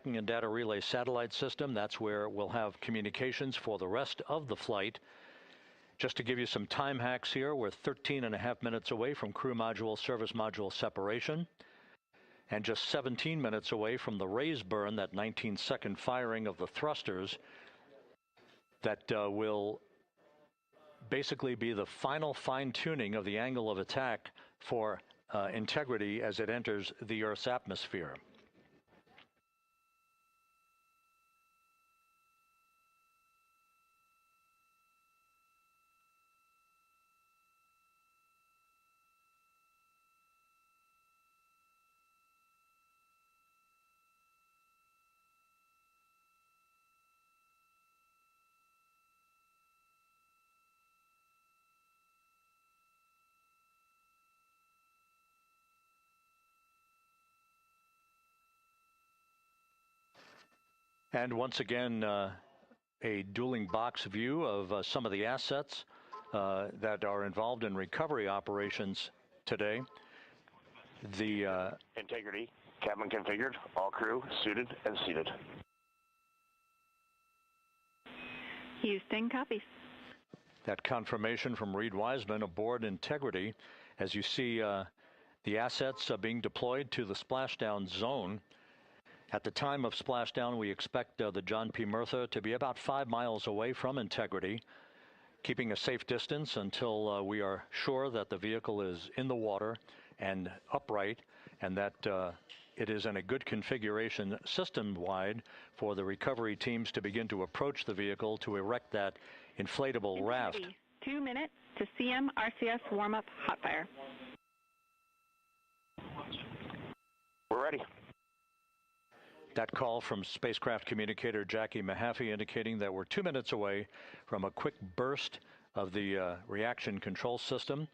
tracking and data relay satellite system. That's where we'll have communications for the rest of the flight. Just to give you some time hacks here, we're 13.5 minutes away from crew module, service module separation, and just 17 minutes away from the raise burn, that 19-second firing of the thrusters that will basically be the final fine-tuning of the angle of attack for integrity as it enters the Earth's atmosphere. And once again, a dueling box view of some of the assets that are involved in recovery operations today. The integrity, cabin configured, all crew suited and seated. Houston, copies. That confirmation from Reed Wiseman aboard Integrity, as you see the assets being deployed to the splashdown zone. At the time of splashdown, we expect the John P. Murtha to be about 5 miles away from Integrity, keeping a safe distance until we are sure that the vehicle is in the water and upright, and that it is in a good configuration system-wide for the recovery teams to begin to approach the vehicle to erect that inflatable raft. 2 minutes to CM RCS warm-up hot fire. We're ready. That call from spacecraft communicator Jackie Mahaffey indicating that we're 2 minutes away from a quick burst of the reaction control system.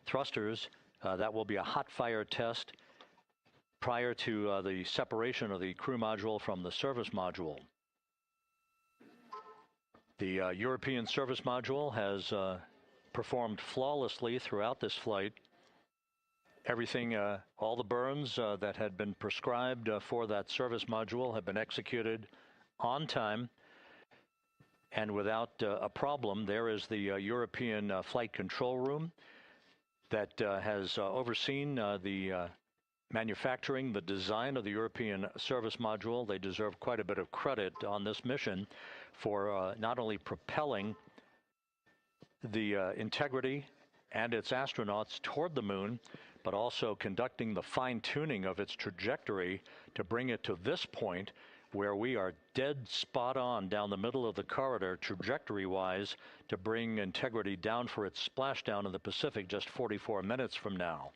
Thrusters, that will be a hot fire test prior to the separation of the crew module from the service module. The European service module has performed flawlessly throughout this flight. Everything, all the burns that had been prescribed for that service module have been executed on time and without a problem. There is the European flight control room that has overseen the manufacturing, the design of the European service module. They deserve quite a bit of credit on this mission for not only propelling the Integrity and its astronauts toward the moon, but also conducting the fine-tuning of its trajectory to bring it to this point where we are dead spot on down the middle of the corridor trajectory-wise to bring Integrity down for its splashdown in the Pacific just 44 minutes from now.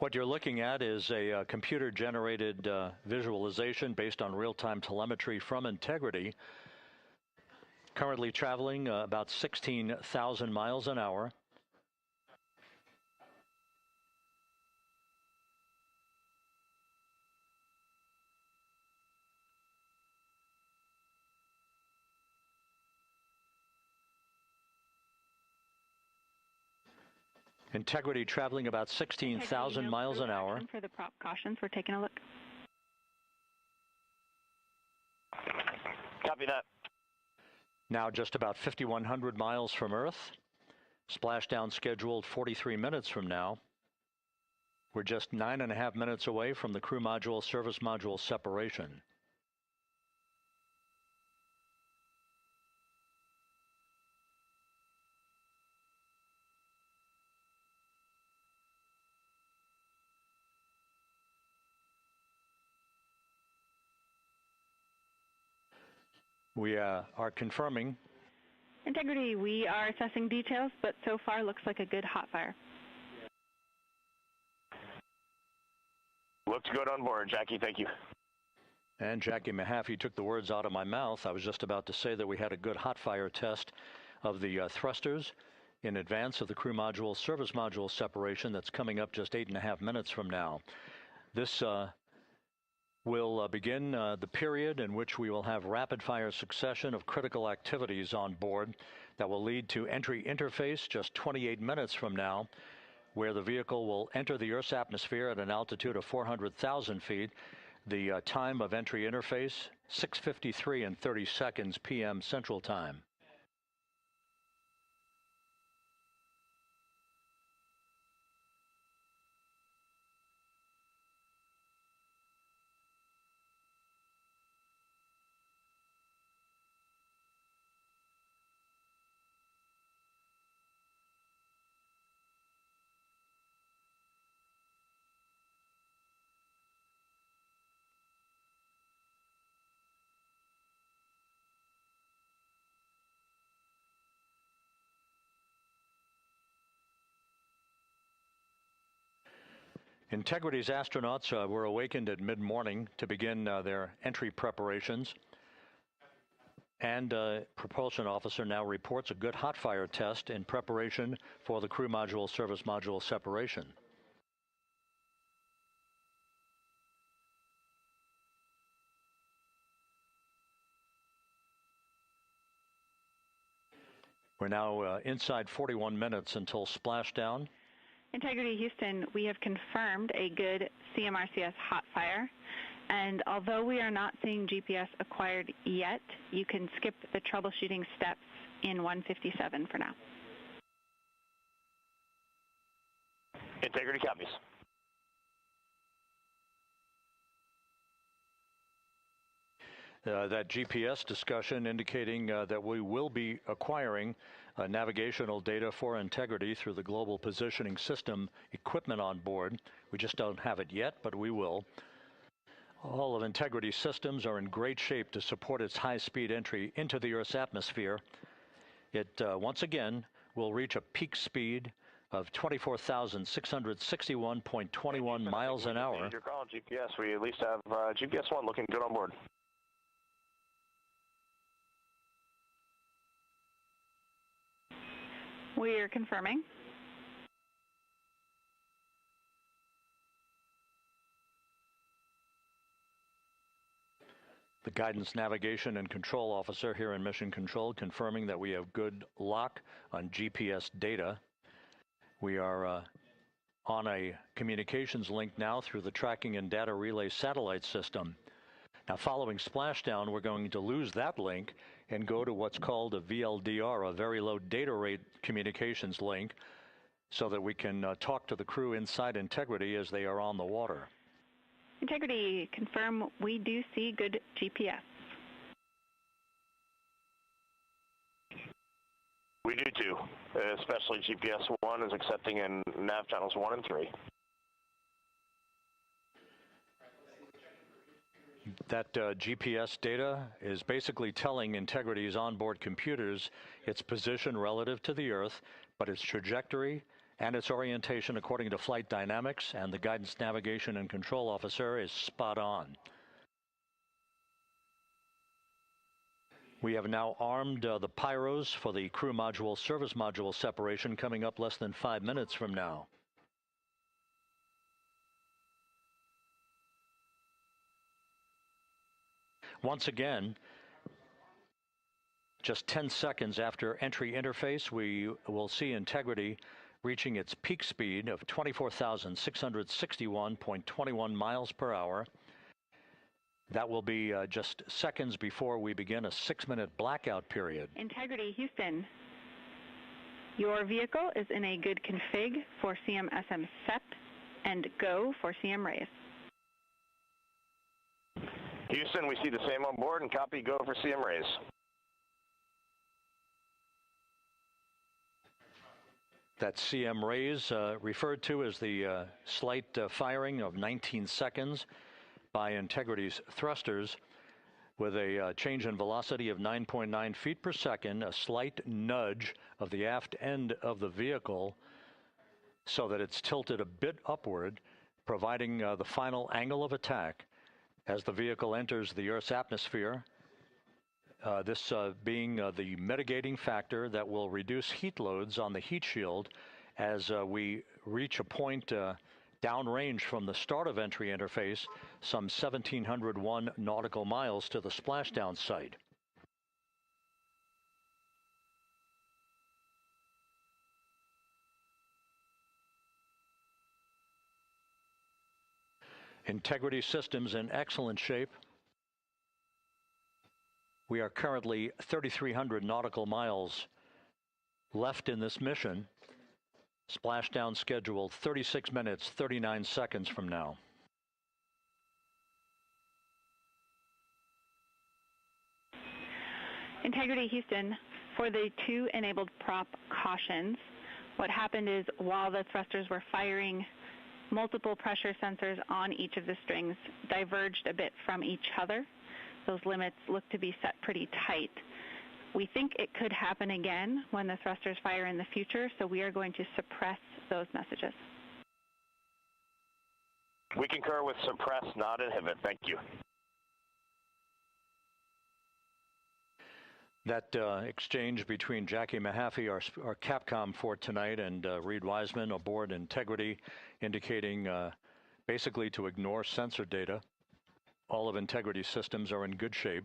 What you're looking at is a computer-generated visualization based on real-time telemetry from Integrity, currently traveling about 16,000 miles an hour. Integrity traveling about 16,000 miles an hour. For the prop cautions, we're taking a look. Copy that. Now just about 5,100 miles from Earth. Splashdown scheduled 43 minutes from now. We're just 9.5 minutes away from the crew module, service module separation. We are confirming. Integrity, we are assessing details, but so far looks like a good hot fire. Looks good on board, Jackie. Thank you. And Jackie Mahaffey took the words out of my mouth. I was just about to say that we had a good hot fire test of the thrusters in advance of the crew module service module separation that's coming up just 8.5 minutes from now. This will begin the period in which we will have rapid fire succession of critical activities on board that will lead to entry interface just 28 minutes from now, where the vehicle will enter the Earth's atmosphere at an altitude of 400,000 feet. The time of entry interface, 6:53 and 30 seconds p.m. Central Time. Integrity's astronauts were awakened at mid-morning to begin their entry preparations. And propulsion officer now reports a good hot fire test in preparation for the crew module service module separation. We're now inside 41 minutes until splashdown. Integrity Houston, we have confirmed a good CMRCS hot fire, and although we are not seeing GPS acquired yet, you can skip the troubleshooting steps in 157 for now. Integrity copies. That GPS discussion indicating that we will be acquiring navigational data for Integrity through the Global Positioning System equipment on board. We just don't have it yet, but we will. All of Integrity's systems are in great shape to support its high-speed entry into the Earth's atmosphere. It, once again, will reach a peak speed of 24,661.21 miles an hour. Your call on GPS. We at least have GPS 1 looking good on board. We are confirming. The guidance, navigation, and control officer here in Mission Control confirming that we have good lock on GPS data. We are on a communications link now through the tracking and data relay satellite system. Now, following splashdown, we're going to lose that link and go to what's called a VLDR, a very low data rate communications link, so that we can talk to the crew inside Integrity as they are on the water. Integrity, confirm we do see good GPS. We do too, especially GPS 1 is accepting in nav channels 1 and 3. That GPS data is basically telling Integrity's onboard computers its position relative to the Earth, but its trajectory and its orientation according to flight dynamics and the guidance, navigation, and control officer is spot on. We have now armed the pyros for the crew module service module separation coming up less than 5 minutes from now. Once again, just 10 seconds after entry interface, we will see Integrity reaching its peak speed of 24,661.21 miles per hour. That will be just seconds before we begin a 6-minute blackout period. Integrity Houston, your vehicle is in a good config for CM-SM SEP and go for CM raise. Houston, we see the same on board and copy go for CM raise. That CM raise referred to as the slight firing of 19 seconds by Integrity's thrusters. with a change in velocity of 9.9 feet per second, a slight nudge of the aft end of the vehicle so that it's tilted a bit upward, providing the final angle of attack as the vehicle enters the Earth's atmosphere. This being the mitigating factor that will reduce heat loads on the heat shield as we reach a point downrange from the start of entry interface, some 1,701 nautical miles to the splashdown site. Integrity systems in excellent shape. We are currently 3,300 nautical miles left in this mission. Splashdown scheduled 36 minutes, 39 seconds from now. Integrity Houston, for the 2 enabled prop cautions, what happened is while the thrusters were firing, multiple pressure sensors on each of the strings diverged a bit from each other. Those limits look to be set pretty tight. We think it could happen again when the thrusters fire in the future, so we are going to suppress those messages. We concur with suppress, not inhibit. Thank you. That exchange between Jackie Mahaffey, our Capcom for tonight, and Reed Wiseman aboard Integrity, indicating basically to ignore sensor data. All of Integrity systems are in good shape.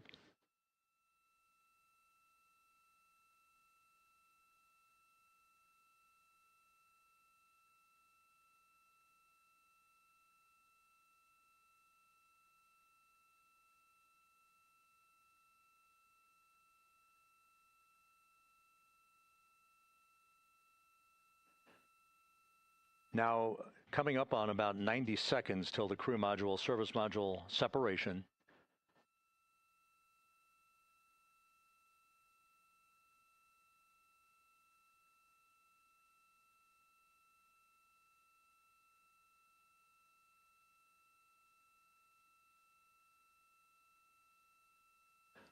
Now, coming up on about 90 seconds till the crew module, service module separation.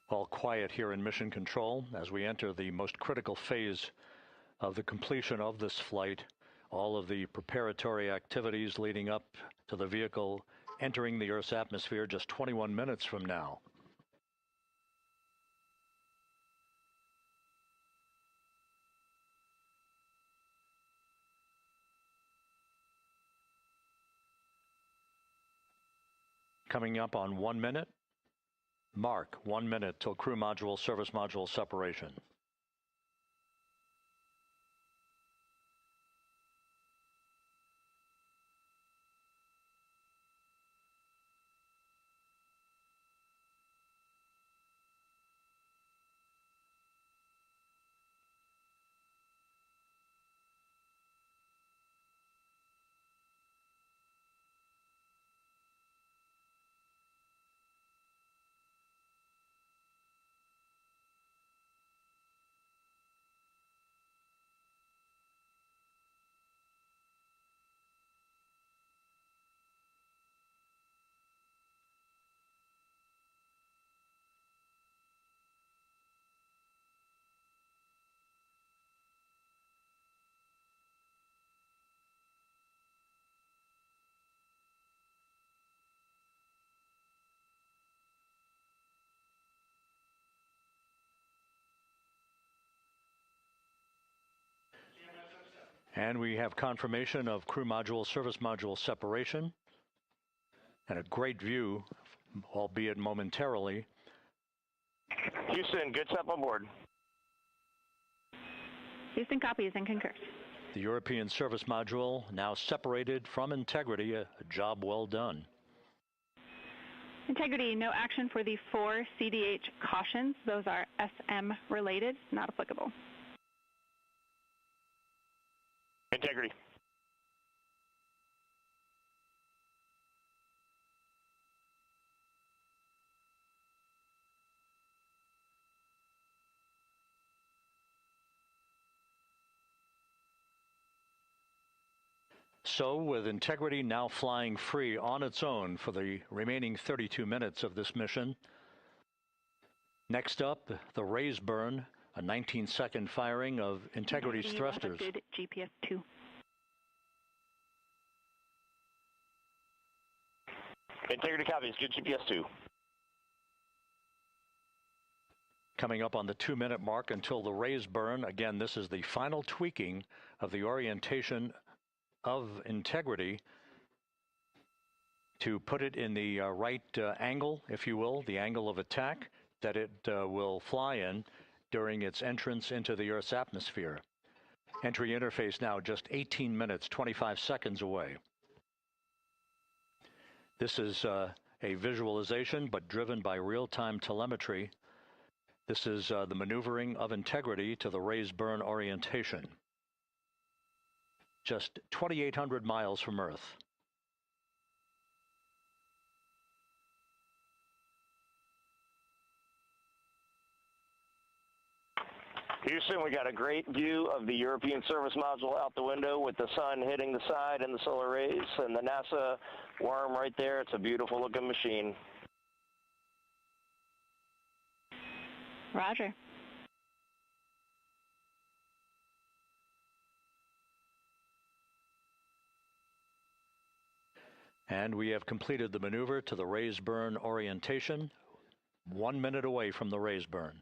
All quiet here in Mission Control as we enter the most critical phase of the completion of this flight. All of the preparatory activities leading up to the vehicle entering the Earth's atmosphere just 21 minutes from now. Coming up on 1 minute. Mark 1 minute till crew module, service module separation. And we have confirmation of crew module, service module separation, and a great view, albeit momentarily. Houston, good step on board. Houston copies and concurs. The European service module now separated from Integrity, a job well done. Integrity, no action for the 4 CDH cautions. Those are SM related, not applicable. Integrity. So, with Integrity now flying free on its own for the remaining 32 minutes of this mission, Next up, the raise burn, a 19-second firing of Integrity's thrusters. Good GPS 2. Integrity copies. Good GPS 2. Coming up on the 2-minute mark until the raise burn. Again, this is the final tweaking of the orientation of Integrity to put it in the right angle, if you will, the angle of attack that it will fly in during its entrance into the Earth's atmosphere. Entry interface now just 18 minutes, 25 seconds away. This is a visualization, but driven by real-time telemetry. This is the maneuvering of Integrity to the raise burn orientation. Just 2,800 miles from Earth. Houston, we got a great view of the European service module out the window with the sun hitting the side and the solar rays and the NASA worm right there. It's a beautiful looking machine. Roger. And we have completed the maneuver to the raise burn orientation, 1 minute away from the raise burn.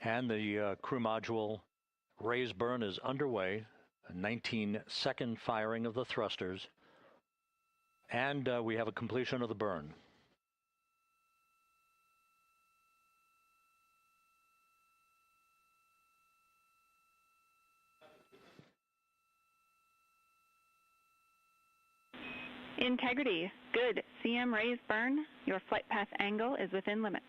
And the crew module raise burn is underway, a 19-second firing of the thrusters, and we have a completion of the burn. Integrity, good. CM raise burn. Your flight path angle is within limits.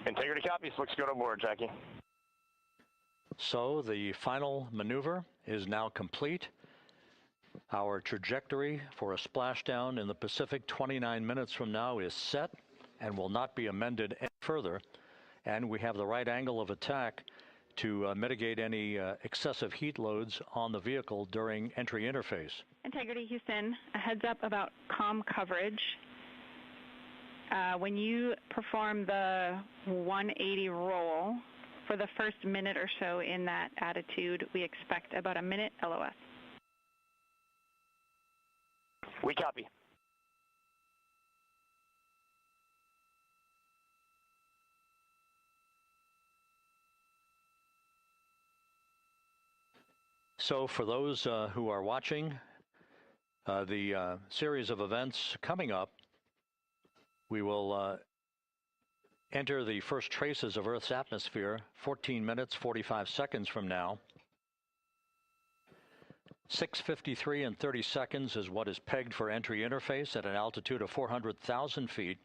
Integrity copies. Looks good on board, Jackie. So the final maneuver is now complete. Our trajectory for a splashdown in the Pacific 29 minutes from now is set and will not be amended any further. And we have the right angle of attack to mitigate any excessive heat loads on the vehicle during entry interface. Integrity Houston, a heads up about comm coverage. When you perform the 180 roll, for the first minute or so in that attitude, we expect about a minute LOS. We copy. So for those who are watching the series of events coming up, we will enter the first traces of Earth's atmosphere 14 minutes, 45 seconds from now. 6:53 and 30 seconds is what is pegged for entry interface at an altitude of 400,000 feet,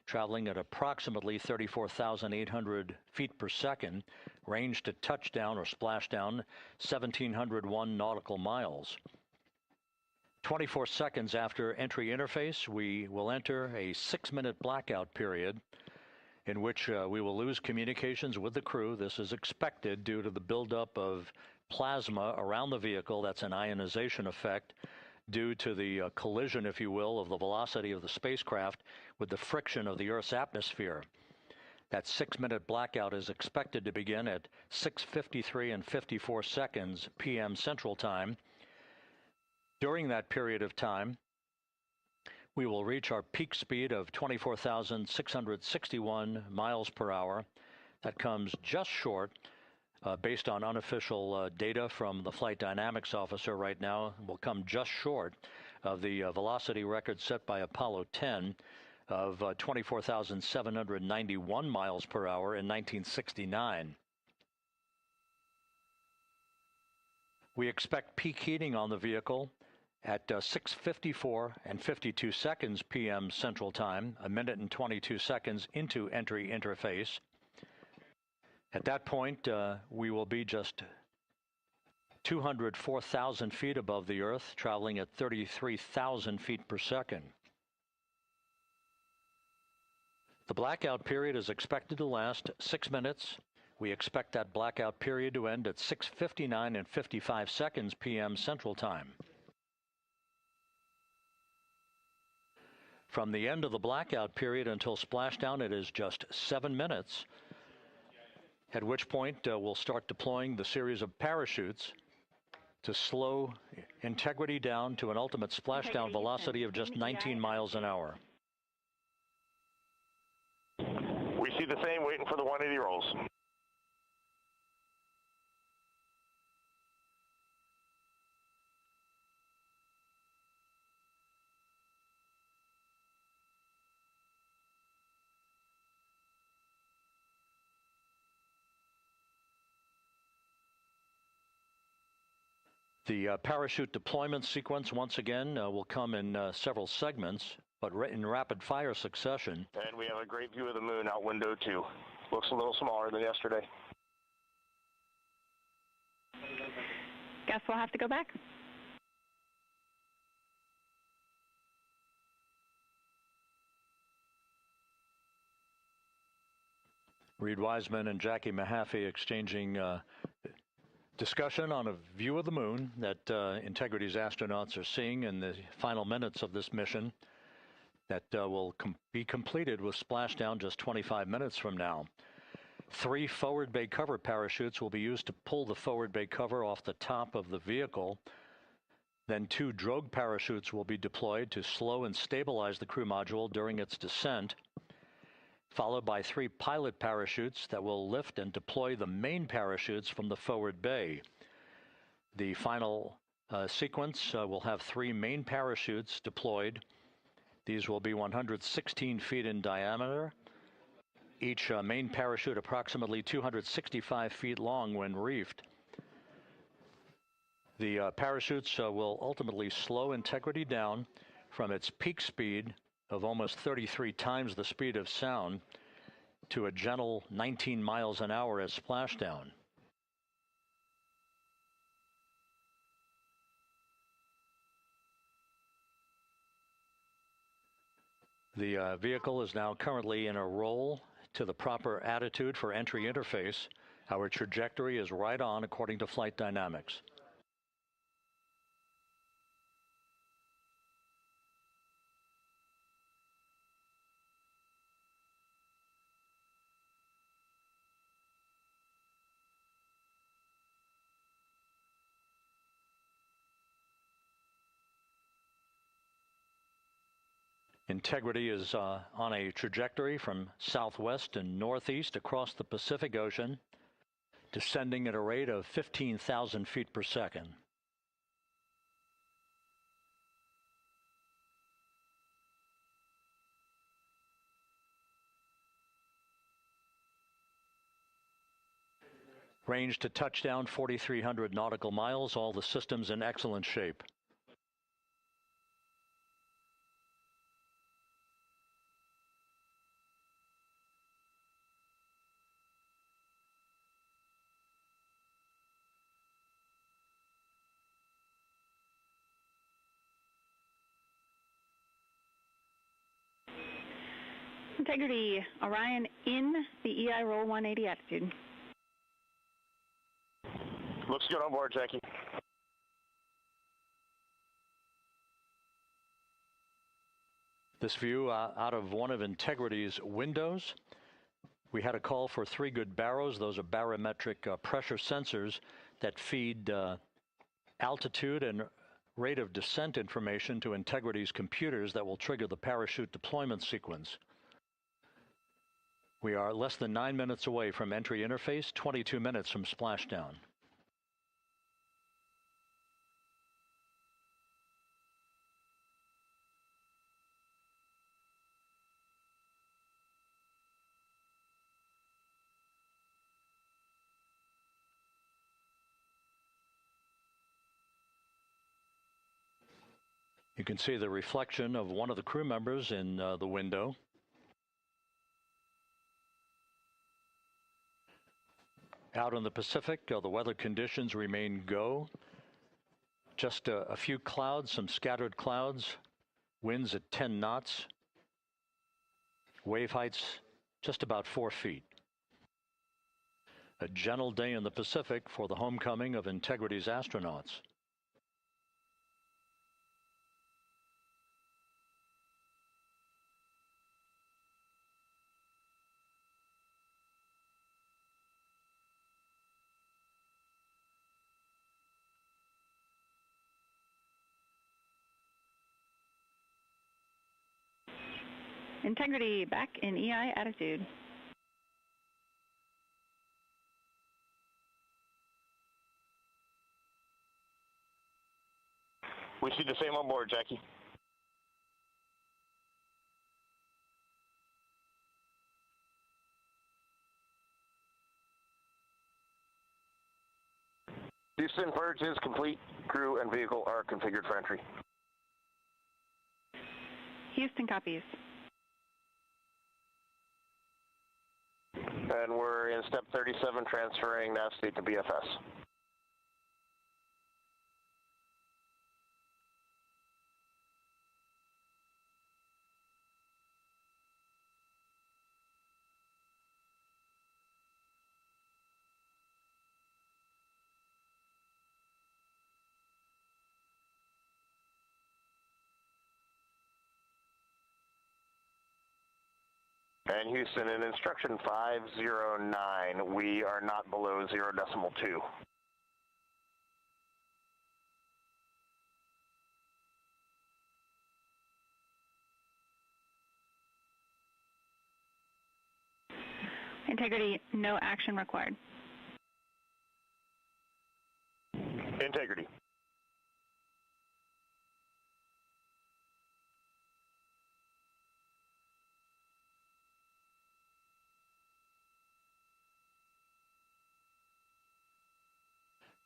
traveling at approximately 34,800 feet per second, range to touchdown or splashdown 1,701 nautical miles. 24 seconds after entry interface, we will enter a 6-minute blackout period in which we will lose communications with the crew. This is expected due to the buildup of plasma around the vehicle. That's an ionization effect due to the collision, if you will, of the velocity of the spacecraft with the friction of the Earth's atmosphere. That 6-minute blackout is expected to begin at 6:53 and 54 seconds p.m. Central Time. During that period of time, we will reach our peak speed of 24,661 miles per hour. That comes just short, based on unofficial data from the flight dynamics officer right now, will come just short of the velocity record set by Apollo 10 of 24,791 miles per hour in 1969. We expect peak heating on the vehicle at 6:54 and 52 seconds p.m. Central Time, a minute and 22 seconds into entry interface. At that point, we will be just 204,000 feet above the Earth, traveling at 33,000 feet per second. The blackout period is expected to last 6 minutes. We expect that blackout period to end at 6:59 and 55 seconds p.m. Central Time. From the end of the blackout period until splashdown, it is just 7 minutes, at which point we'll start deploying the series of parachutes to slow integrity down to an ultimate splashdown velocity of just 19 miles an hour. We see the same, waiting for the 180 rolls. The parachute deployment sequence, once again, will come in several segments, but in rapid-fire succession. And we have a great view of the moon out window 2. Looks a little smaller than yesterday. Guess we'll have to go back. Reed Wiseman and Jackie Mahaffey exchanging discussion on a view of the moon that Integrity's astronauts are seeing in the final minutes of this mission that will be completed with splashdown just 25 minutes from now. 3 forward bay cover parachutes will be used to pull the forward bay cover off the top of the vehicle. Then 2 drogue parachutes will be deployed to slow and stabilize the crew module during its descent, followed by 3 pilot parachutes that will lift and deploy the main parachutes from the forward bay. The final sequence will have 3 main parachutes deployed. These will be 116 feet in diameter, each main parachute approximately 265 feet long when reefed. The parachutes will ultimately slow Integrity down from its peak speed of almost 33 times the speed of sound to a gentle 19 miles an hour at splashdown. The vehicle is now currently in a roll to the proper attitude for entry interface. Our trajectory is right on according to flight dynamics. Integrity is on a trajectory from southwest and northeast across the Pacific Ocean, descending at a rate of 15,000 feet per second. Range to touchdown 4,300 nautical miles, all the systems in excellent shape. Integrity, Orion in the EI roll 180 attitude. Looks good on board, Jackie. This view out of one of Integrity's windows. We had a call for 3 good baros. Those are barometric pressure sensors that feed altitude and rate of descent information to Integrity's computers that will trigger the parachute deployment sequence. We are less than 9 minutes away from entry interface, 22 minutes from splashdown. You can see the reflection of one of the crew members in the window. Out in the Pacific, the weather conditions remain go. Just a few clouds, some scattered clouds, winds at 10 knots, wave heights just about 4 feet. A gentle day in the Pacific for the homecoming of Integrity's astronauts. Integrity back in EI attitude. We see the same on board, Jackie. Houston, purge is complete. Crew and vehicle are configured for entry. Houston copies. And we're in step 37, transferring nav state to BFS. And Houston, in instruction 509, we are not below 0.2. Integrity, no action required. Integrity.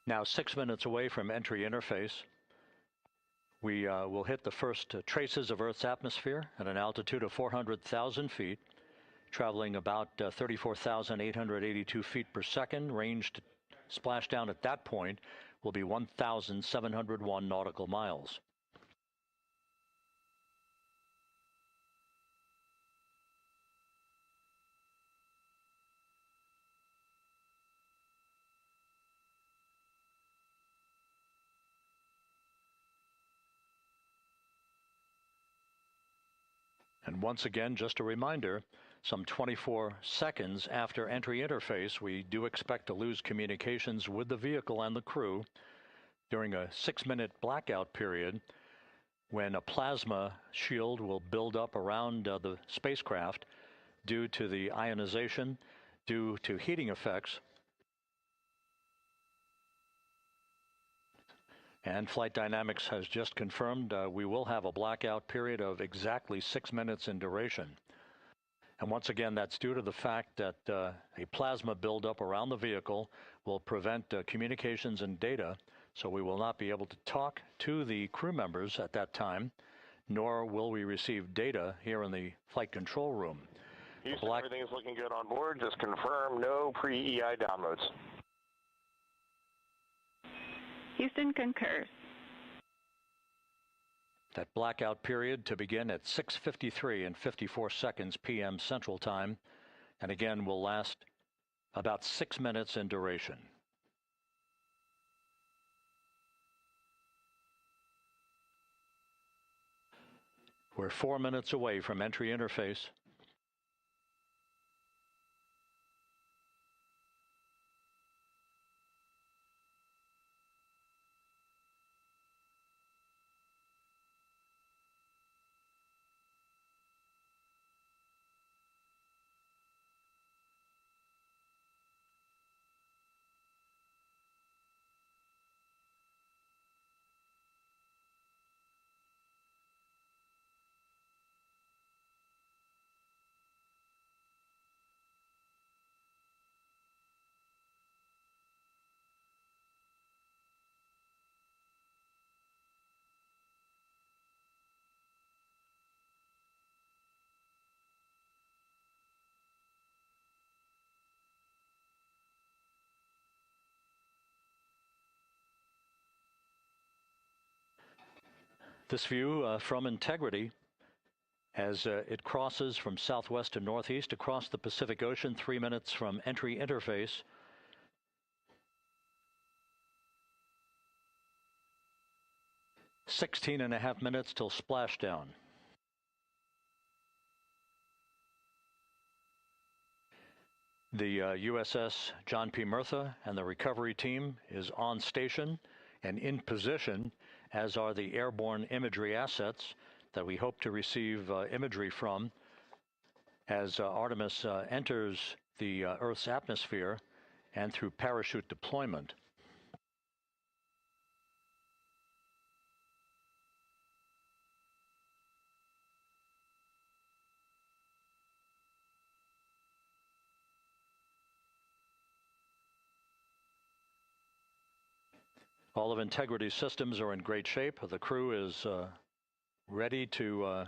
Now 6 minutes away from entry interface. We will hit the first traces of Earth's atmosphere at an altitude of 400,000 feet, traveling about 34,882 feet per second. Range to splashdown at that point will be 1,701 nautical miles. And once again, just a reminder, some 24 seconds after entry interface, we do expect to lose communications with the vehicle and the crew during a 6-minute blackout period when a plasma shield will build up around the spacecraft due to the ionization, due to heating effects. And Flight Dynamics has just confirmed we will have a blackout period of exactly 6 minutes in duration. And once again, that's due to the fact that a plasma buildup around the vehicle will prevent communications and data, so we will not be able to talk to the crew members at that time, nor will we receive data here in the flight control room. Houston, everything is looking good on board. Just confirm no pre-EI downloads. Houston concurs. That blackout period to begin at 6:53 and 54 seconds p.m. Central Time, and again will last about 6 minutes in duration. We're 4 minutes away from entry interface. This view from Integrity as it crosses from southwest to northeast across the Pacific Ocean, 3 minutes from entry interface. "16.5 minutes till splashdown." The USS John P. Murtha and the recovery team is on station and in position, as are the airborne imagery assets that we hope to receive imagery from as Artemis enters the Earth's atmosphere and through parachute deployment. All of Integrity's systems are in great shape. The crew is ready to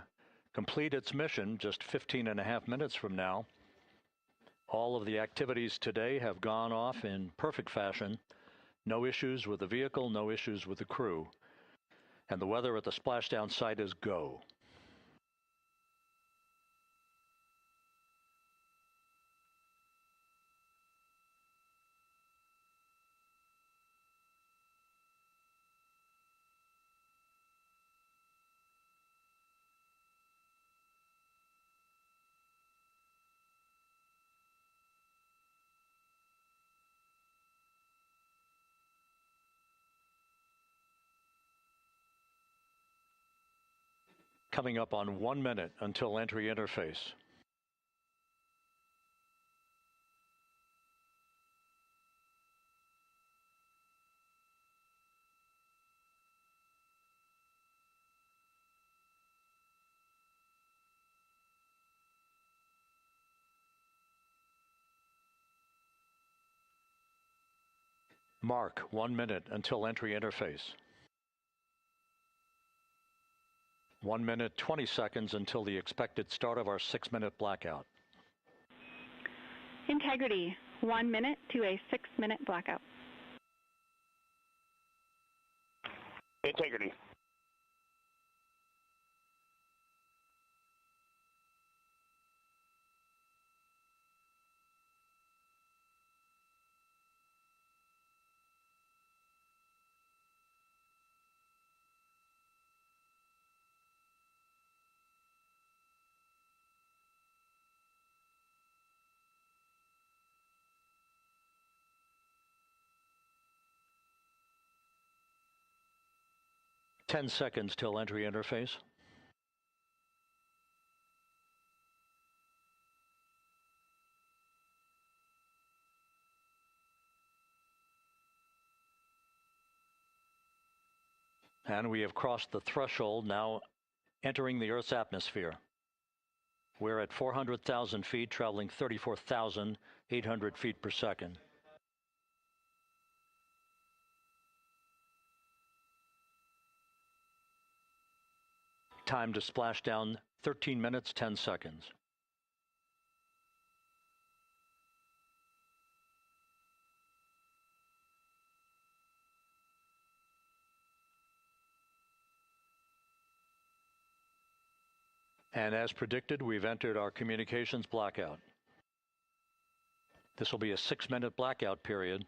complete its mission just 15.5 minutes from now. All of the activities today have gone off in perfect fashion. No issues with the vehicle, no issues with the crew. And the weather at the splashdown site is go. Coming up on 1 minute until entry interface. Mark 1 minute until entry interface. 1 minute, 20 seconds until the expected start of our 6-minute blackout. Integrity, 1 minute to a 6-minute blackout. Integrity. Ten seconds till entry interface. And we have crossed the threshold, now entering the Earth's atmosphere. We're at 400,000 feet, traveling 34,800 feet per second. Time to splash down, 13 minutes, 10 seconds. And as predicted, we've entered our communications blackout. This will be a 6-minute blackout period.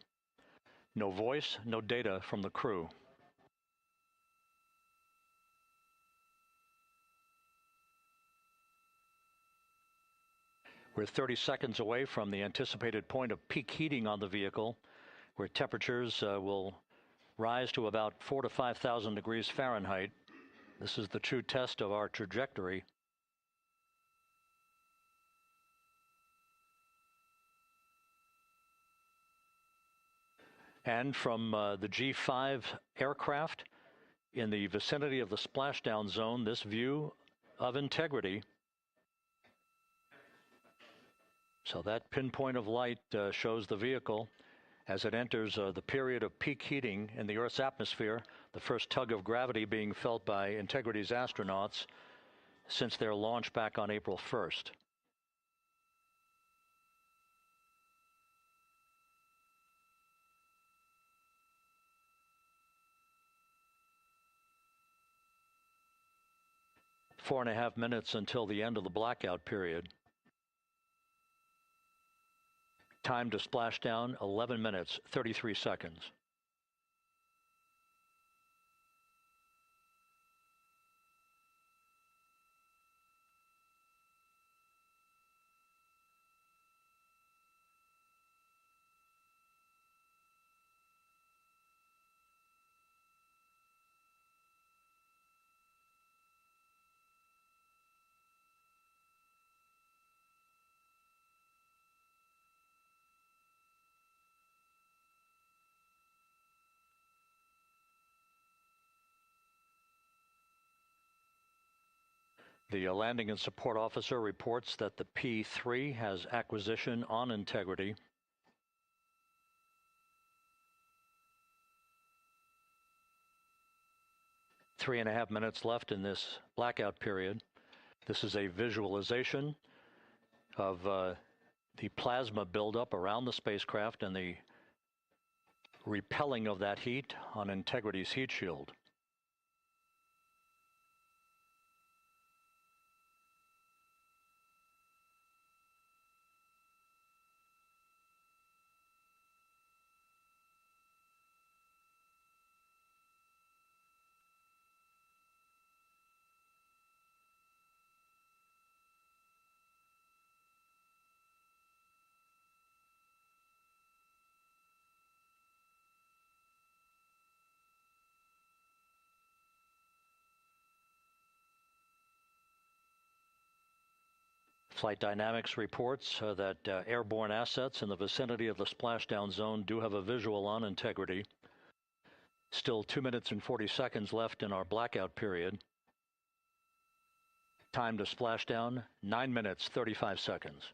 No voice, no data from the crew. We're 30 seconds away from the anticipated point of peak heating on the vehicle, where temperatures will rise to about 4,000 to 5,000 degrees Fahrenheit. This is the true test of our trajectory. And from the G5 aircraft in the vicinity of the splashdown zone, this view of Integrity. So that pinpoint of light shows the vehicle as it enters the period of peak heating in the Earth's atmosphere, the first tug of gravity being felt by Integrity's astronauts since their launch back on April 1st. 4.5 minutes until the end of the blackout period. Time to splashdown, 11 minutes, 33 seconds. The landing and support officer reports that the P3 has acquisition on integrity. Three and a half minutes left in this blackout period. This is a visualization of the plasma buildup around the spacecraft and the repelling of that heat on Integrity's heat shield. Flight Dynamics reports that airborne assets in the vicinity of the splashdown zone do have a visual on Integrity. Still 2 minutes and 40 seconds left in our blackout period. Time to splashdown, 9 minutes, 35 seconds.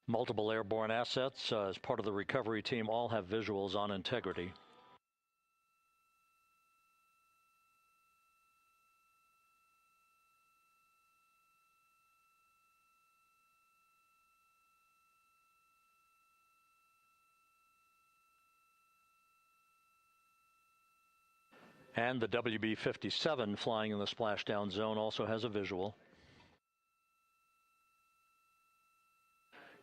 Multiple airborne assets as part of the recovery team all have visuals on Integrity. And the WB-57 flying in the splashdown zone also has a visual.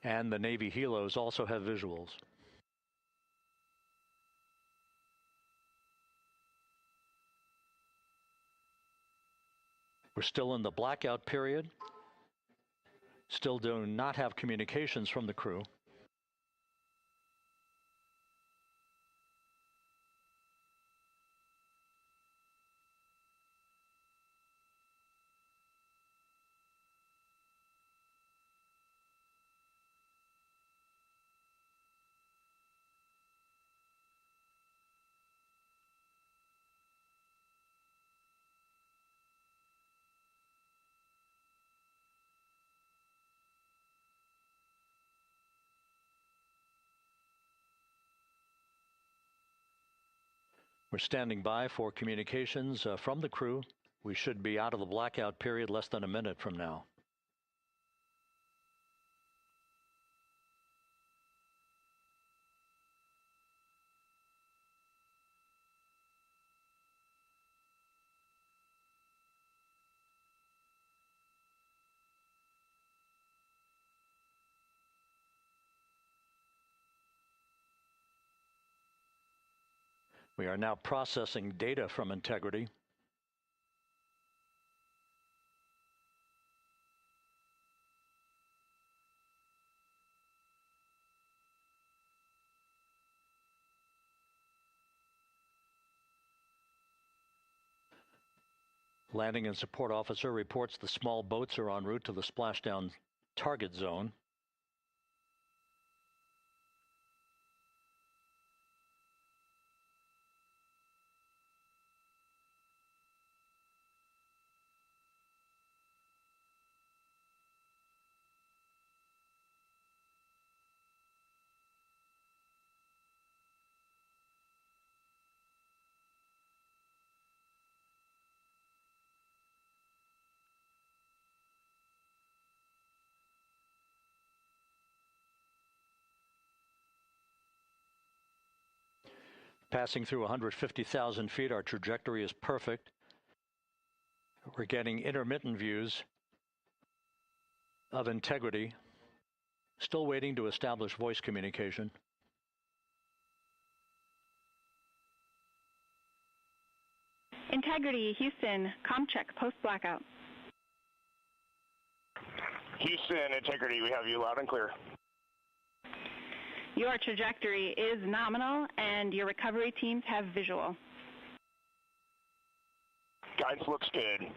And the Navy helos also have visuals. We're still in the blackout period. Still do not have communications from the crew. We're standing by for communications from the crew. We should be out of the blackout period less than a minute from now. We are now processing data from Integrity. Landing and support officer reports the small boats are en route to the splashdown target zone. Passing through 150,000 feet, our trajectory is perfect. We're getting intermittent views of integrity. Still waiting to establish voice communication. Integrity, Houston, comm check, post-blackout. Houston, Integrity, we have you loud and clear. Your trajectory is nominal, and your recovery teams have visual. Guidance looks good.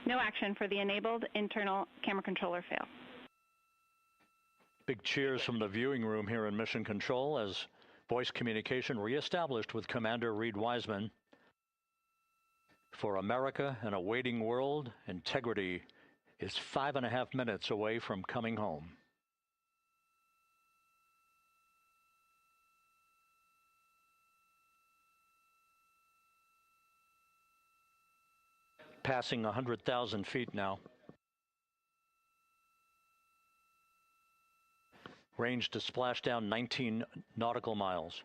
No action for the enabled internal camera controller fail. Big cheers from the viewing room here in Mission Control as voice communication reestablished with Commander Reed Wiseman. For America and a waiting world, Integrity is 5.5 minutes away from coming home. Passing 100,000 feet now. Range to splashdown 19 nautical miles.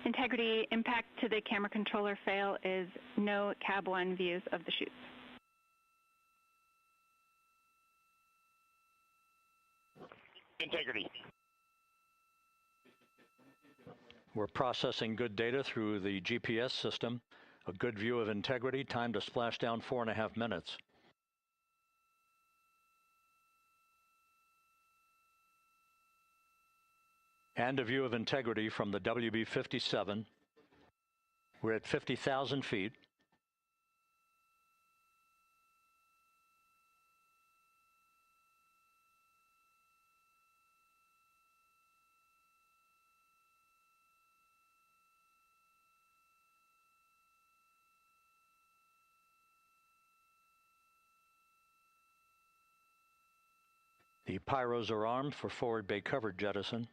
Integrity, impact to the camera controller fail is no Cab 1 views of the chutes. Integrity. We're processing good data through the GPS system. A good view of Integrity, time to splashdown 4.5 minutes. And a view of Integrity from the WB-57. We're at 50,000 feet. The pyros are armed for forward bay covered jettison.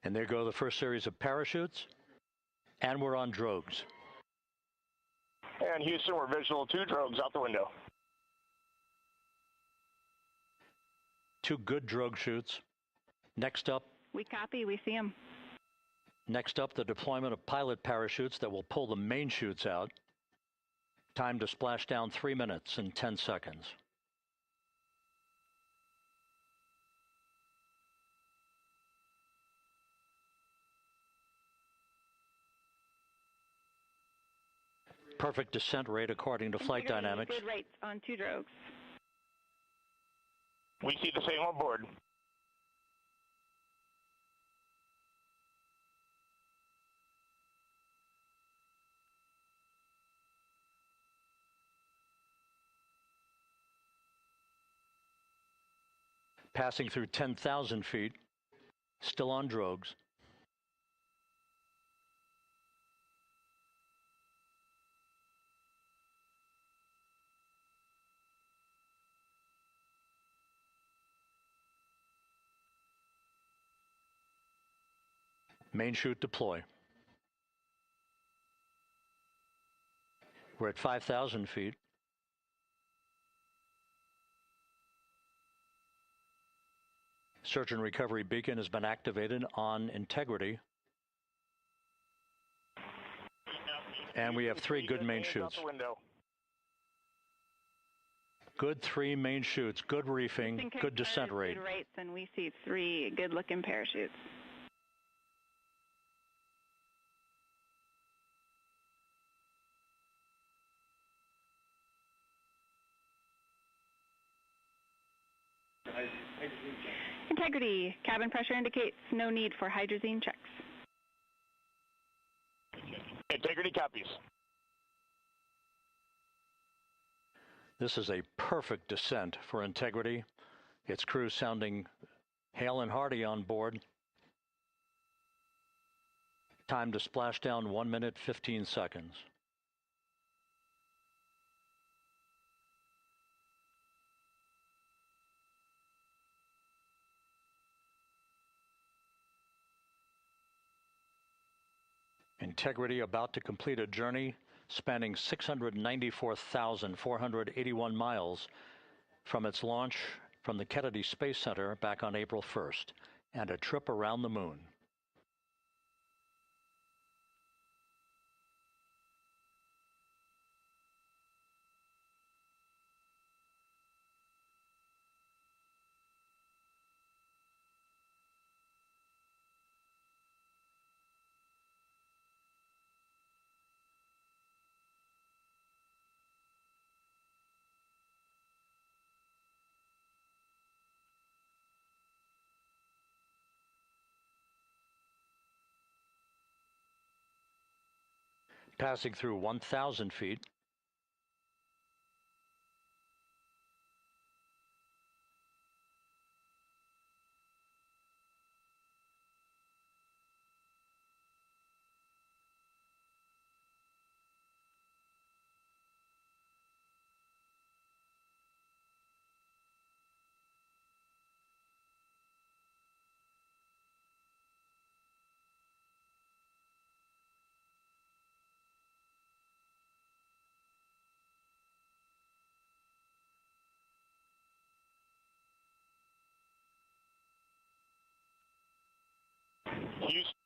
And there go the first series of parachutes, and we're on drogues. And Houston, we're visual 2 drogues out the window. 2 good drogue chutes. Next up. We copy, we see them. Next up, the deployment of pilot parachutes that will pull the main chutes out. Time to splash down 3 minutes and 10 seconds. Perfect descent rate according to flight dynamics. Good rates on 2 drogues. We see the same on board. Passing through 10,000 feet, still on drogues. Main chute deploy. We're at 5,000 feet. Search and recovery beacon has been activated on Integrity. And we have 3 good main chutes. Good 3 main chutes, good reefing, good descent rate. Good rates, and we see 3 good-looking parachutes. Integrity, cabin pressure indicates no need for hydrazine checks. Integrity copies. This is a perfect descent for Integrity. Its crew sounding hale and hearty on board. Time to splash down 1 minute, 15 seconds. Integrity about to complete a journey spanning 694,481 miles from its launch from the Kennedy Space Center back on April 1st, and a trip around the moon. Passing through 1,000 feet.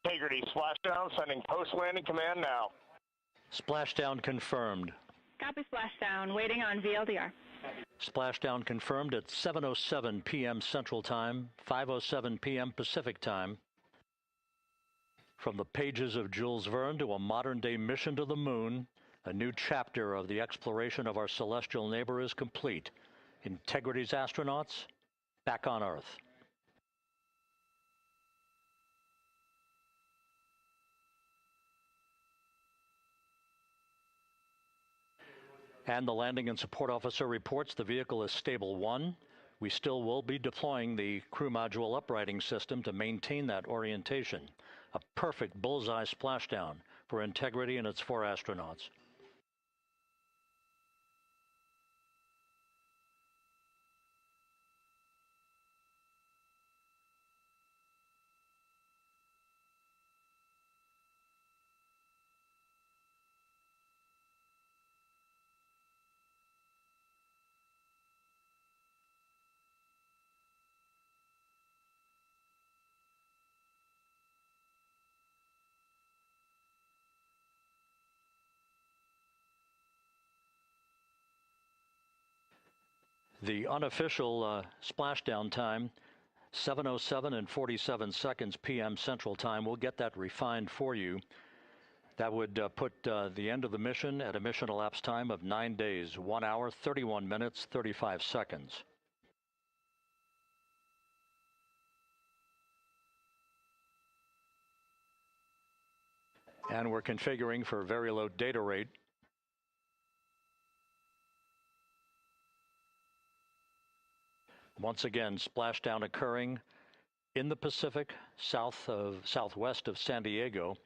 Integrity, splashdown, sending post-landing command now. Splashdown confirmed. Copy splashdown, waiting on VLDR. Splashdown confirmed at 7:07 p.m. Central Time, 5:07 p.m. Pacific Time. From the pages of Jules Verne to a modern-day mission to the moon, a new chapter of the exploration of our celestial neighbor is complete. Integrity's astronauts back on Earth. And the landing and support officer reports the vehicle is stable 1. We still will be deploying the crew module uprighting system to maintain that orientation. A perfect bullseye splashdown for Integrity and its 4 astronauts. The unofficial splashdown time, 7:07 and 47 seconds p.m. Central Time. We'll get that refined for you. That would put the end of the mission at a mission elapsed time of 9 days, 1 hour, 31 minutes, 35 seconds. And we're configuring for very low data rate. Once again, splashdown occurring in the Pacific, southwest of San Diego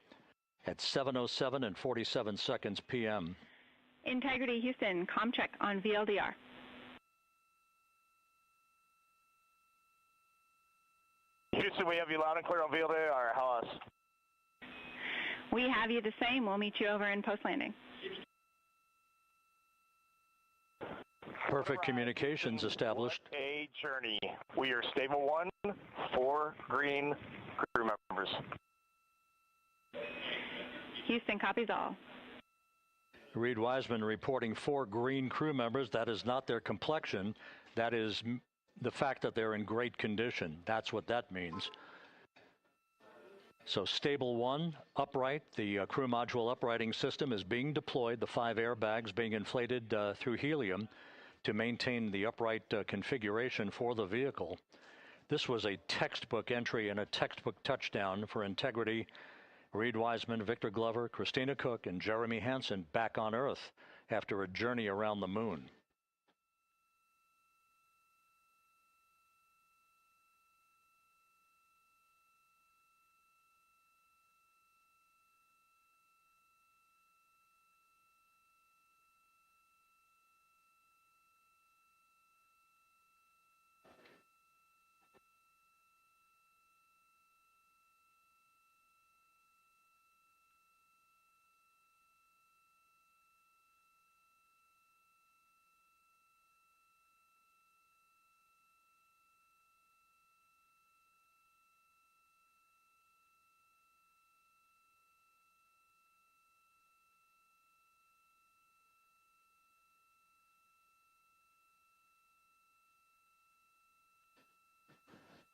at 7:07 and 47 seconds p.m. Integrity Houston, comm check on VLDR. Houston, we have you loud and clear on VLDR. How us? We have you the same. We'll meet you over in post-landing. Perfect communications established. A journey. We are stable 1, 4 green crew members. Houston copies all. Reed Wiseman reporting 4 green crew members. That is not their complexion. That is the fact that they're in great condition. That's what that means. So stable 1, upright. The crew module uprighting system is being deployed. The 5 airbags being inflated through helium to maintain the upright configuration for the vehicle. This was a textbook entry and a textbook touchdown for Integrity Reed Wiseman, Victor Glover, Christina Cook, and Jeremy Hansen back on Earth after a journey around the moon.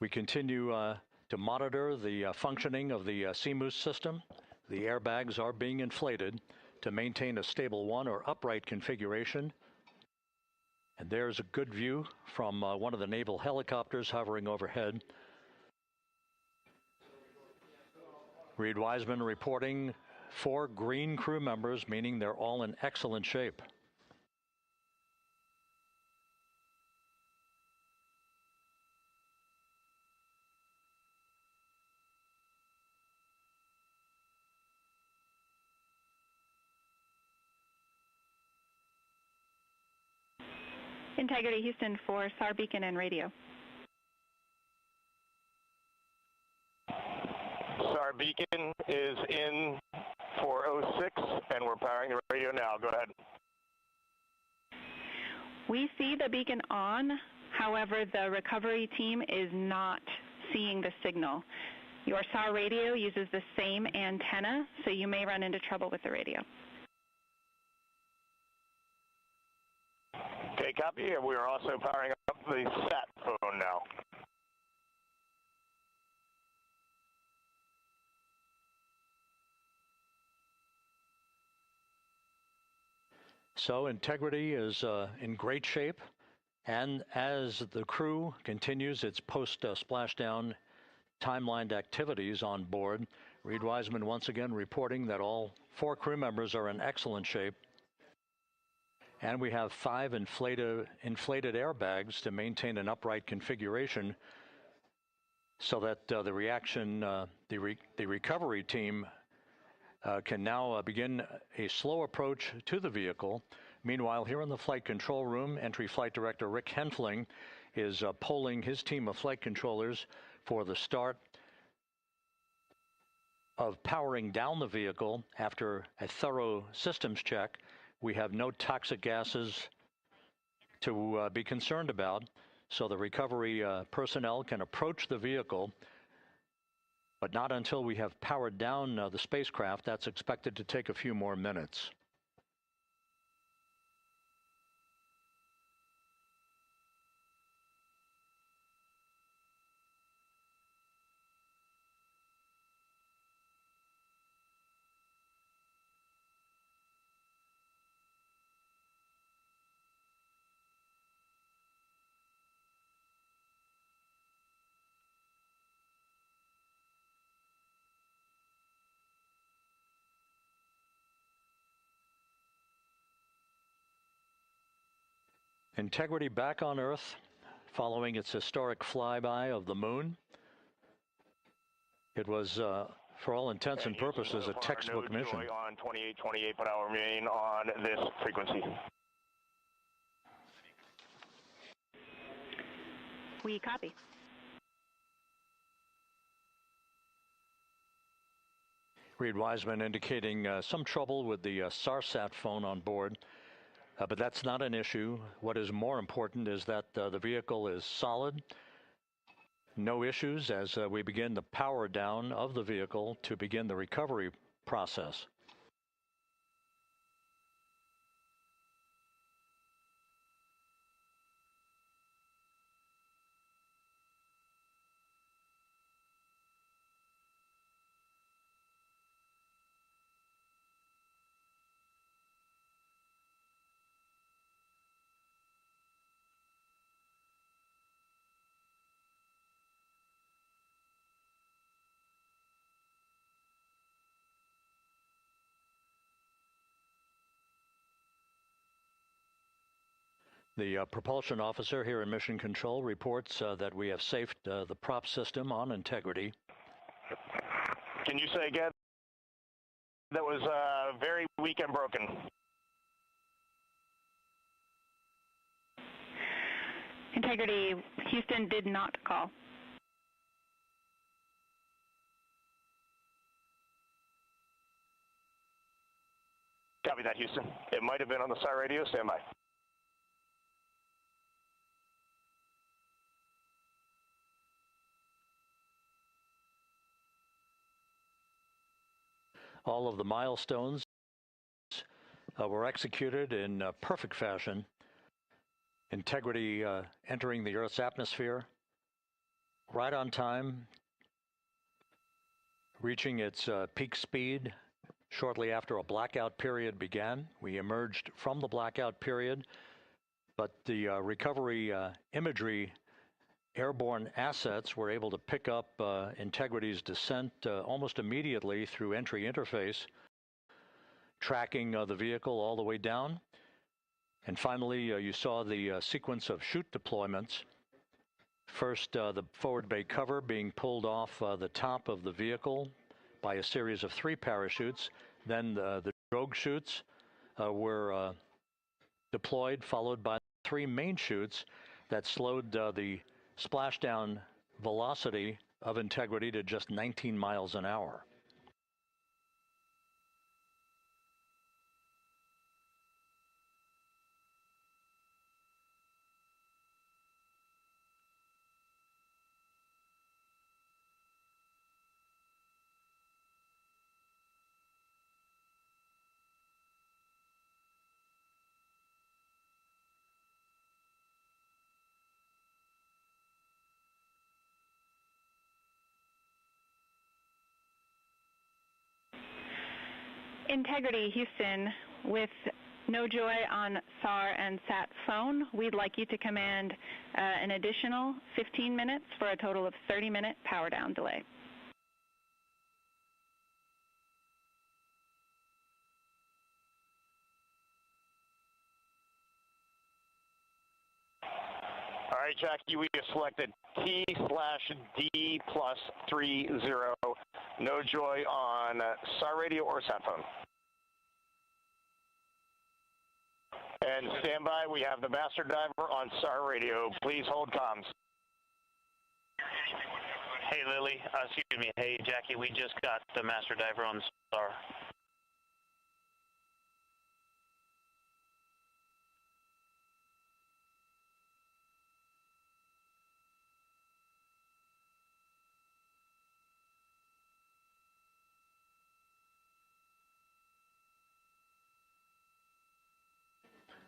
We continue to monitor the functioning of the CMOOS system. The airbags are being inflated to maintain a stable one or upright configuration. And there's a good view from one of the naval helicopters hovering overhead. Reed Wiseman reporting 4 green crew members, meaning they're all in excellent shape. Integrity Houston for SAR beacon and radio. SAR beacon is in for 06, and we're powering the radio now. Go ahead. We see the beacon on. However, the recovery team is not seeing the signal. Your SAR radio uses the same antenna, so you may run into trouble with the radio. Okay, copy. We are also powering up the sat phone now. So Integrity is in great shape, and as the crew continues its post-splashdown timelined activities on board, Reed Wiseman once again reporting that all 4 crew members are in excellent shape. And we have 5 inflated airbags to maintain an upright configuration so that the recovery team can now begin a slow approach to the vehicle. Meanwhile, here in the flight control room, Entry Flight Director Rick Henfling is polling his team of flight controllers for the start of powering down the vehicle after a thorough systems check. We have no toxic gases to be concerned about, so the recovery personnel can approach the vehicle, but not until we have powered down the spacecraft. That's expected to take a few more minutes. Integrity back on Earth, following its historic flyby of the moon. It was, for all intents and purposes, a textbook mission. On 28, but I'll remain on this frequency. We copy. Reed Wiseman indicating some trouble with the SARSAT phone on board. But that's not an issue. What is more important is that the vehicle is solid. No issues as we begin the power down of the vehicle to begin the recovery process. The propulsion officer here in Mission Control reports that we have safed the prop system on integrity. Can you say again? That was very weak and broken. Integrity, Houston did not call. Copy that, Houston. It might have been on the SAR radio. Stand by. All of the milestones were executed in perfect fashion. Integrity entering the Earth's atmosphere right on time, reaching its peak speed shortly after a blackout period began. We emerged from the blackout period, but the recovery imagery airborne assets were able to pick up Integrity's descent almost immediately through entry interface, tracking the vehicle all the way down. And finally, you saw the sequence of chute deployments. First, the forward bay cover being pulled off the top of the vehicle by a series of 3 parachutes. Then the drogue chutes were deployed, followed by 3 main chutes that slowed the splashdown velocity of Integrity to just 19 miles an hour. Integrity, Houston, with no joy on SAR and SAT phone, we'd like you to command an additional 15 minutes for a total of 30-minute power down delay. All right, Jackie, we have selected T/D+30. No joy on SAR radio or sat phone. And stand by, we have the master diver on SAR radio. Please hold comms. Hey, Lily. Excuse me. Hey, Jackie, we just got the master diver on SAR.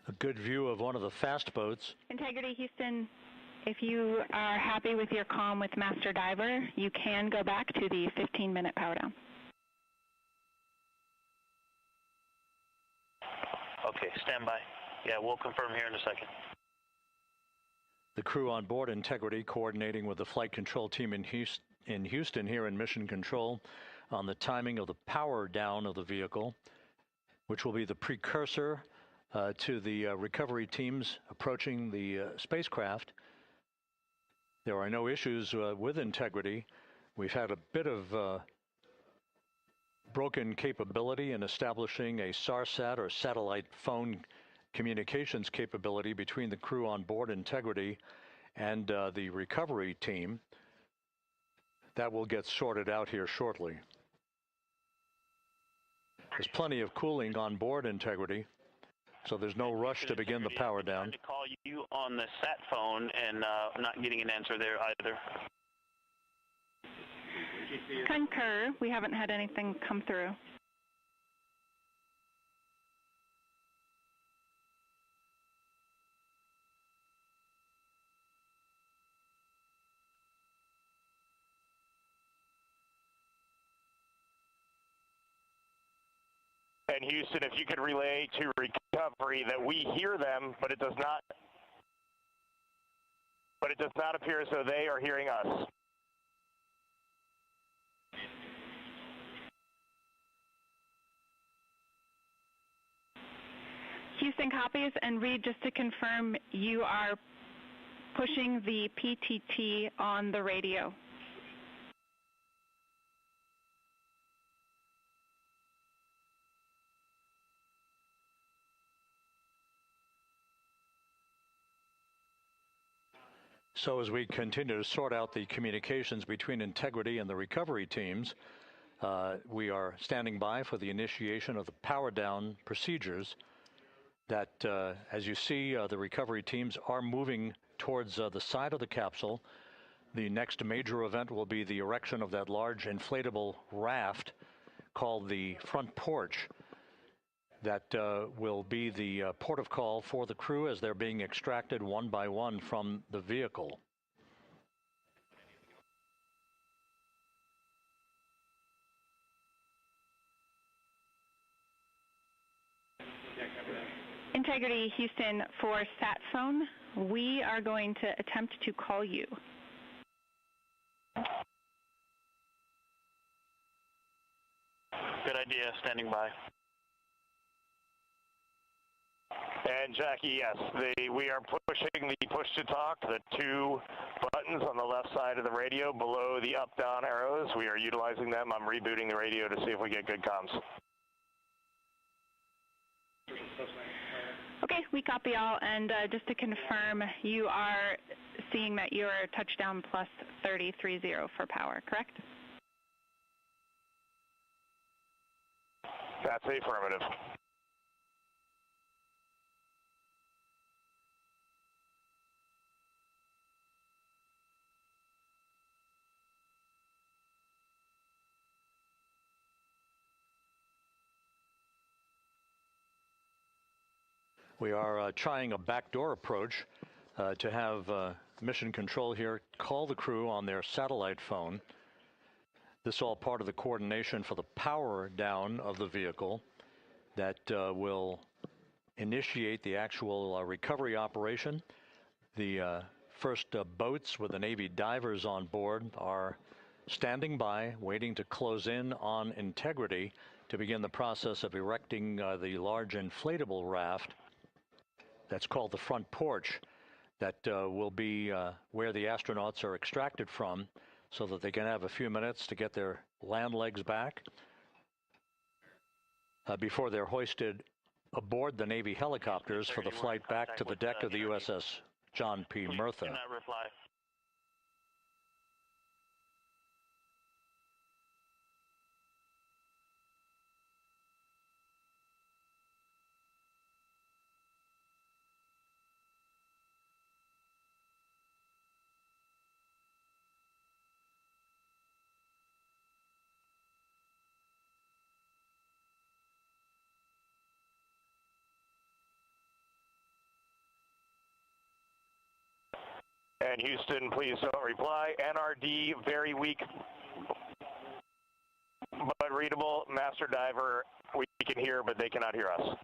A good view of one of the fast boats. Integrity, Houston, if you are happy with your comm with master diver, you can go back to the 15-minute power down. Okay, stand by. Yeah, we'll confirm here in a second. The crew on board Integrity coordinating with the flight control team in Houston here in Mission Control on the timing of the power down of the vehicle, which will be the precursor to the recovery teams approaching the spacecraft. There are no issues with Integrity. We've had a bit of broken capability in establishing a SARSAT or satellite phone communications capability between the crew on board Integrity and the recovery team. That will get sorted out here shortly. There's plenty of cooling on board Integrity, so there's no rush to begin the power down. I'm trying to call you on the sat phone and not getting an answer there either. Concur. We haven't had anything come through. And Houston, if you could relay to recovery that we hear them, but it does not appear as though they are hearing us. Houston copies, and Reed, just to confirm, you are pushing the PTT on the radio. So as we continue to sort out the communications between Integrity and the recovery teams, we are standing by for the initiation of the power down procedures that, as you see, the recovery teams are moving towards the side of the capsule. The next major event will be the erection of that large inflatable raft called the front porch. That will be the port of call for the crew as they're being extracted one by one from the vehicle. Integrity Houston, for sat phone, we are going to attempt to call you. Good idea, standing by. And Jackie, yes, we are pushing the push-to-talk, the two buttons on the left side of the radio below the up-down arrows. We are utilizing them. I'm rebooting the radio to see if we get good comms. Okay, we copy all, and just to confirm, you are seeing that you are touchdown plus 3030 for power, correct? That's affirmative. We are trying a backdoor approach to have mission control here call the crew on their satellite phone. This is all part of the coordination for the power down of the vehicle that will initiate the actual recovery operation. The first boats with the Navy divers on board are standing by, waiting to close in on Integrity to begin the process of erecting the large inflatable raft that's called the front porch that will be where the astronauts are extracted from so that they can have a few minutes to get their land legs back before they're hoisted aboard the Navy helicopters for the flight back to the deck of the USS John P. Murtha. Cannot reply. And Houston, please don't reply. NRD, very weak, but readable. Master diver, we can hear, but they cannot hear us.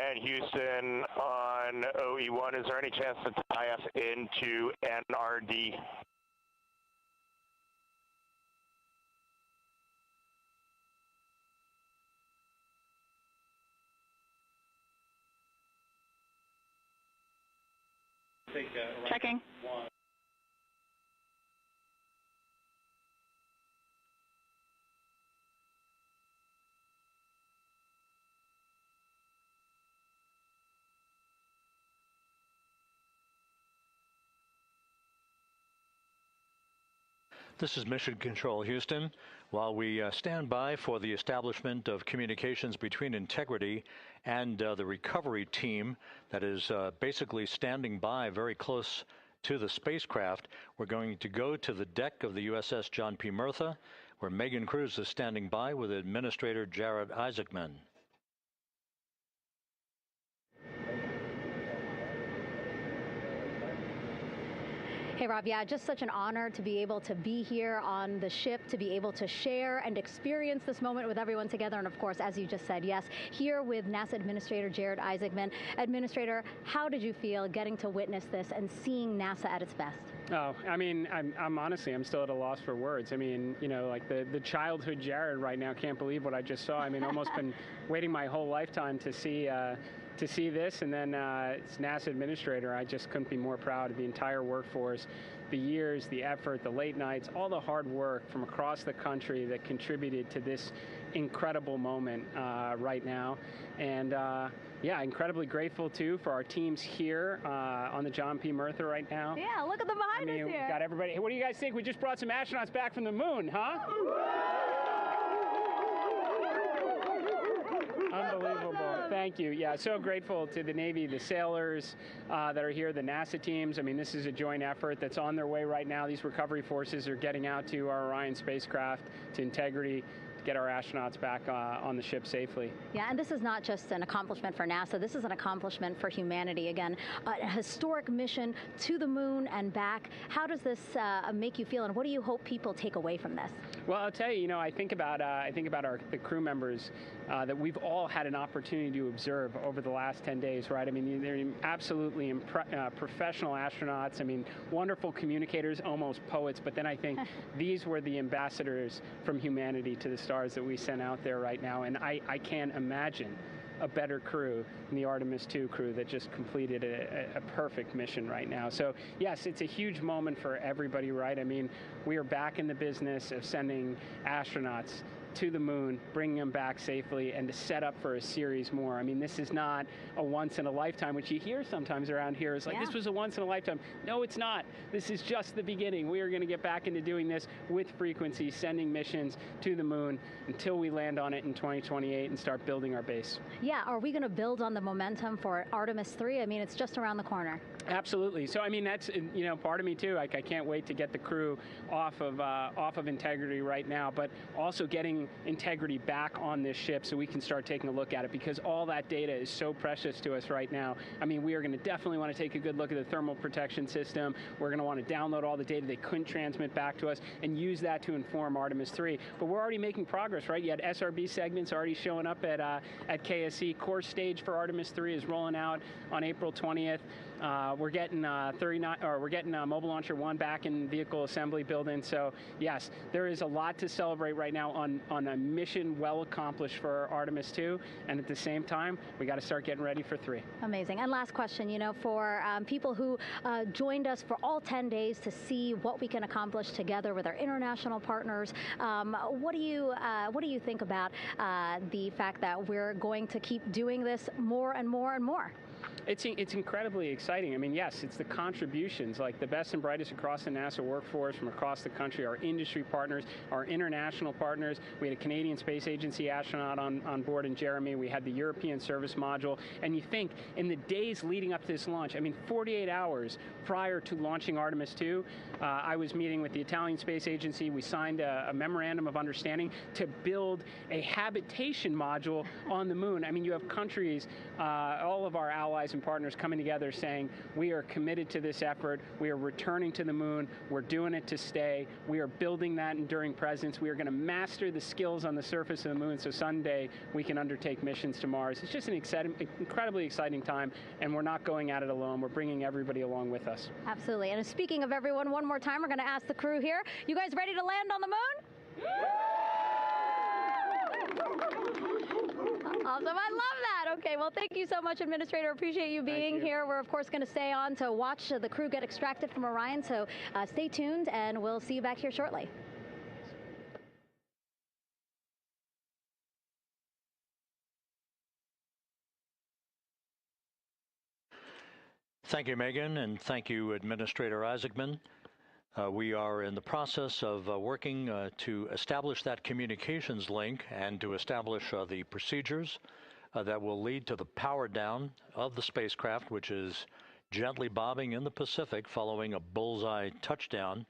And Houston on OE1, is there any chance to tie us into NRD? Checking. This is Mission Control, Houston. While we stand by for the establishment of communications between Integrity and the recovery team that is basically standing by very close to the spacecraft, we're going to go to the deck of the USS John P. Murtha, where Megan Cruz is standing by with Administrator Jared Isaacman. Hey, Rob, yeah, just such an honor to be able to be here on the ship, to be able to share and experience this moment with everyone together. And of course, as you just said, yes, here with NASA Administrator Jared Isaacman. Administrator, how did you feel getting to witness this and seeing NASA at its best? Oh, I mean, I'm honestly, I'm still at a loss for words. I mean, you know, like the childhood Jared right now can't believe what I just saw. I mean, almost been waiting my whole lifetime to see this, and then it's NASA Administrator. I just couldn't be more proud of the entire workforce, the years, the effort, the late nights, all the hard work from across the country that contributed to this incredible moment right now. And yeah, incredibly grateful too for our teams here on the John P. Murtha right now. Yeah, look at them behind us here. We got everybody. Hey, what do you guys think? We just brought some astronauts back from the moon, huh? Unbelievable. Thank you. Yeah, so grateful to the Navy, the sailors that are here, the NASA teams. I mean, this is a joint effort that's on their way right now. These recovery forces are getting out to our Orion spacecraft, to Integrity, to get our astronauts back on the ship safely. Yeah, and this is not just an accomplishment for NASA. This is an accomplishment for humanity. Again, a historic mission to the moon and back. How does this make you feel, and what do you hope people take away from this? Well, I'll tell you, you know, I think about the crew members that we've all had an opportunity to observe over the last 10 days, right? I mean, they're absolutely professional astronauts. I mean, wonderful communicators, almost poets. But then I think these were the ambassadors from humanity to the stars that we sent out there right now. And I can't imagine a better crew than the Artemis II crew that just completed a perfect mission right now. So yes, it's a huge moment for everybody, right? I mean, we are back in the business of sending astronauts to the moon, bringing them back safely, and to set up for a series more. I mean, this is not a once in a lifetime, which you hear sometimes around here. It's like, this was a once in a lifetime. No, it's not. This is just the beginning. We are going to get back into doing this with frequency, sending missions to the moon until we land on it in 2028 and start building our base. Yeah, are we going to build on the momentum for Artemis III? I mean, it's just around the corner. Absolutely. So, I mean, that's, you know, part of me too. Like, I can't wait to get the crew off of Integrity right now, but also getting Integrity back on this ship so we can start taking a look at it, because all that data is so precious to us right now. I mean, we are going to definitely want to take a good look at the thermal protection system. We're going to want to download all the data they couldn't transmit back to us and use that to inform Artemis III. But we're already making progress, right? You had SRB segments already showing up at KSC. Core stage for Artemis III is rolling out on April 20th. We're getting Mobile Launcher 1 back in vehicle assembly building. So yes, there is a lot to celebrate right now on a mission well accomplished for Artemis II, and at the same time, we got to start getting ready for 3. Amazing. And last question, you know, for people who joined us for all 10 days to see what we can accomplish together with our international partners, what do you think about the fact that we're going to keep doing this more and more and more? It's incredibly exciting. I mean, yes, it's the contributions, like the best and brightest across the NASA workforce from across the country, our industry partners, our international partners. We had a Canadian Space Agency astronaut on board in Jeremy. We had the European Service Module. And you think, in the days leading up to this launch, I mean, 48 hours prior to launching Artemis II, I was meeting with the Italian Space Agency. We signed a memorandum of understanding to build a habitation module on the moon. I mean, you have countries, all of our allies and partners coming together saying, we are committed to this effort, we are returning to the moon, we're doing it to stay, we are building that enduring presence, we are going to master the skills on the surface of the moon so someday we can undertake missions to Mars. It's just an incredibly exciting time, and we're not going at it alone, we're bringing everybody along with us. Absolutely, and speaking of everyone, one more time, we're going to ask the crew here, you guys ready to land on the moon? Awesome. I love that. Okay, well, thank you so much, Administrator. Appreciate you being here. We're, of course, going to stay on to watch the crew get extracted from Orion, so stay tuned, and we'll see you back here shortly. Thank you, Megan, and thank you, Administrator Isaacman. We are in the process of working to establish that communications link and to establish the procedures that will lead to the power down of the spacecraft, which is gently bobbing in the Pacific following a bullseye touchdown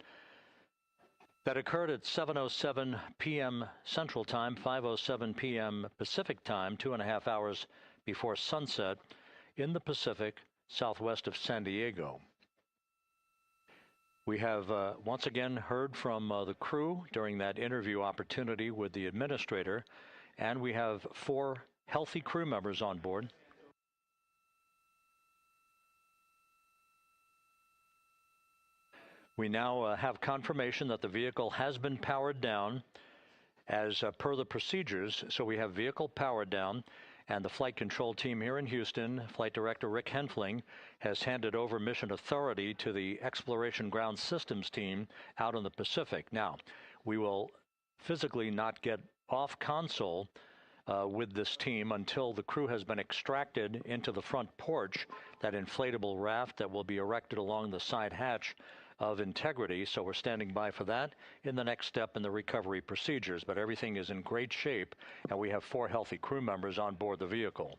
that occurred at 7:07 p.m. Central Time, 5:07 p.m. Pacific Time, 2.5 hours before sunset in the Pacific southwest of San Diego. We have once again heard from the crew during that interview opportunity with the administrator, and we have 4 healthy crew members on board. We now have confirmation that the vehicle has been powered down as per the procedures. So we have vehicle powered down, and the flight control team here in Houston, Flight Director Rick Henfling, has handed over mission authority to the Exploration Ground Systems team out in the Pacific. Now, we will physically not get off console with this team until the crew has been extracted into the front porch, that inflatable raft that will be erected along the side hatch of Integrity. So we're standing by for that in the next step in the recovery procedures. But everything is in great shape, and we have 4 healthy crew members on board the vehicle.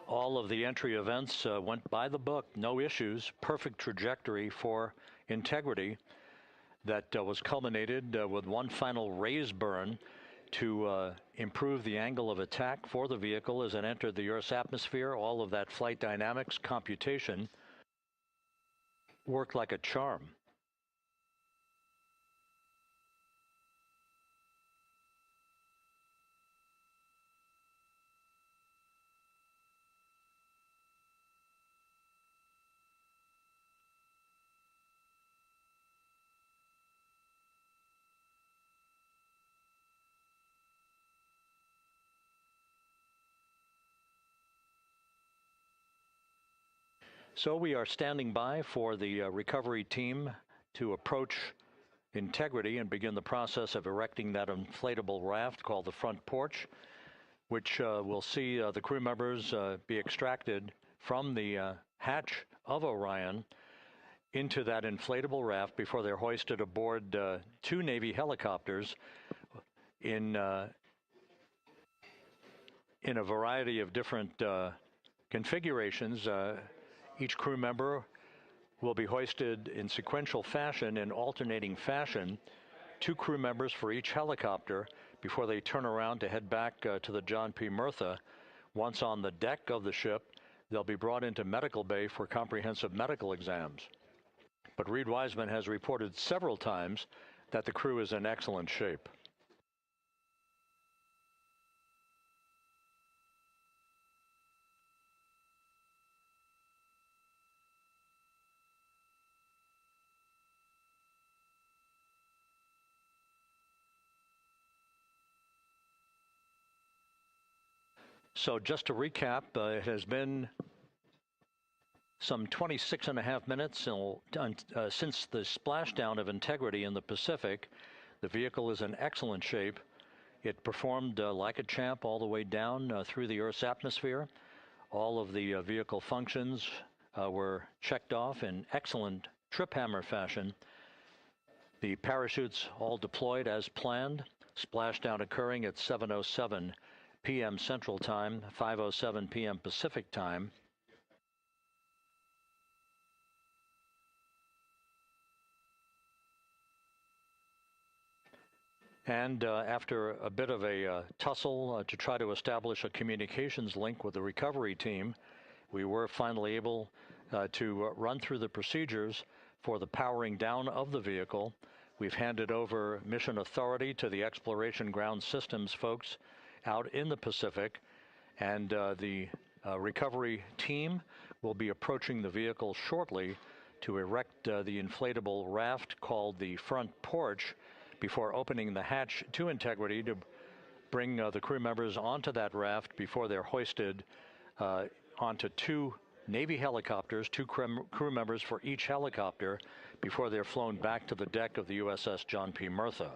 All of the entry events went by the book, no issues, perfect trajectory for Integrity that was culminated with one final raise burn to improve the angle of attack for the vehicle as it entered the Earth's atmosphere. All of that flight dynamics computation worked like a charm. So we are standing by for the recovery team to approach Integrity and begin the process of erecting that inflatable raft called the front porch, which will see the crew members be extracted from the hatch of Orion into that inflatable raft before they're hoisted aboard 2 Navy helicopters in a variety of different configurations. Each crew member will be hoisted in sequential fashion, in alternating fashion, 2 crew members for each helicopter before they turn around to head back to the John P. Murtha. Once on the deck of the ship, they'll be brought into medical bay for comprehensive medical exams. But Reed Wiseman has reported several times that the crew is in excellent shape. So just to recap, it has been some 26.5 minutes since the splashdown of Integrity in the Pacific. The vehicle is in excellent shape. It performed like a champ all the way down through the Earth's atmosphere. All of the vehicle functions were checked off in excellent trip hammer fashion. The parachutes all deployed as planned. Splashdown occurring at 7:07 p.m. Central Time, 5:07 p.m. Pacific Time. And after a bit of a tussle to try to establish a communications link with the recovery team, we were finally able to run through the procedures for the powering down of the vehicle. We've handed over mission authority to the Exploration Ground Systems folks out in the Pacific, and the recovery team will be approaching the vehicle shortly to erect the inflatable raft called the front porch before opening the hatch to Integrity to bring the crew members onto that raft before they're hoisted onto two Navy helicopters, two crew members for each helicopter, before they're flown back to the deck of the USS John P. Murtha.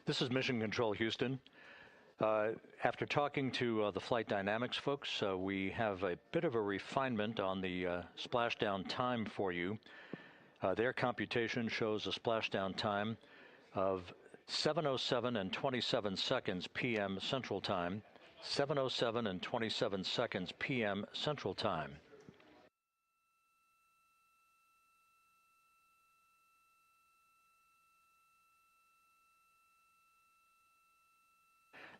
This is Mission Control Houston. After talking to the flight dynamics folks, we have a bit of a refinement on the splashdown time for you. Their computation shows a splashdown time of 7:07 and 27 seconds p.m. Central Time, 7:07 and 27 seconds p.m. Central Time.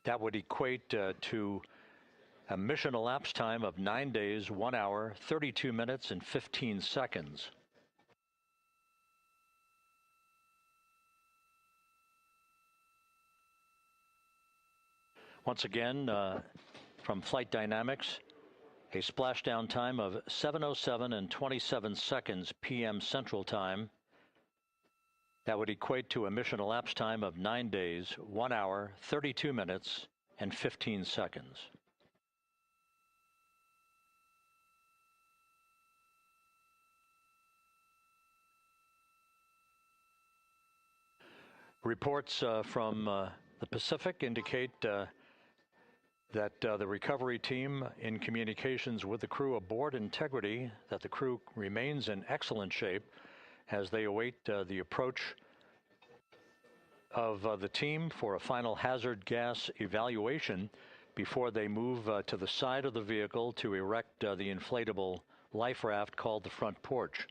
That would equate to a mission elapsed time of 9 days, 1 hour, 32 minutes, and 15 seconds. Once again, from Flight Dynamics, a splashdown time of 7:07 and 27 seconds p.m. Central Time. That would equate to a mission elapsed time of 9 days, 1 hour, 32 minutes, and 15 seconds. Reports from the Pacific indicate that the recovery team, in communications with the crew aboard Integrity, that the crew remains in excellent shape as they await the approach of the team for a final hazard gas evaluation before they move to the side of the vehicle to erect the inflatable life raft called the front porch.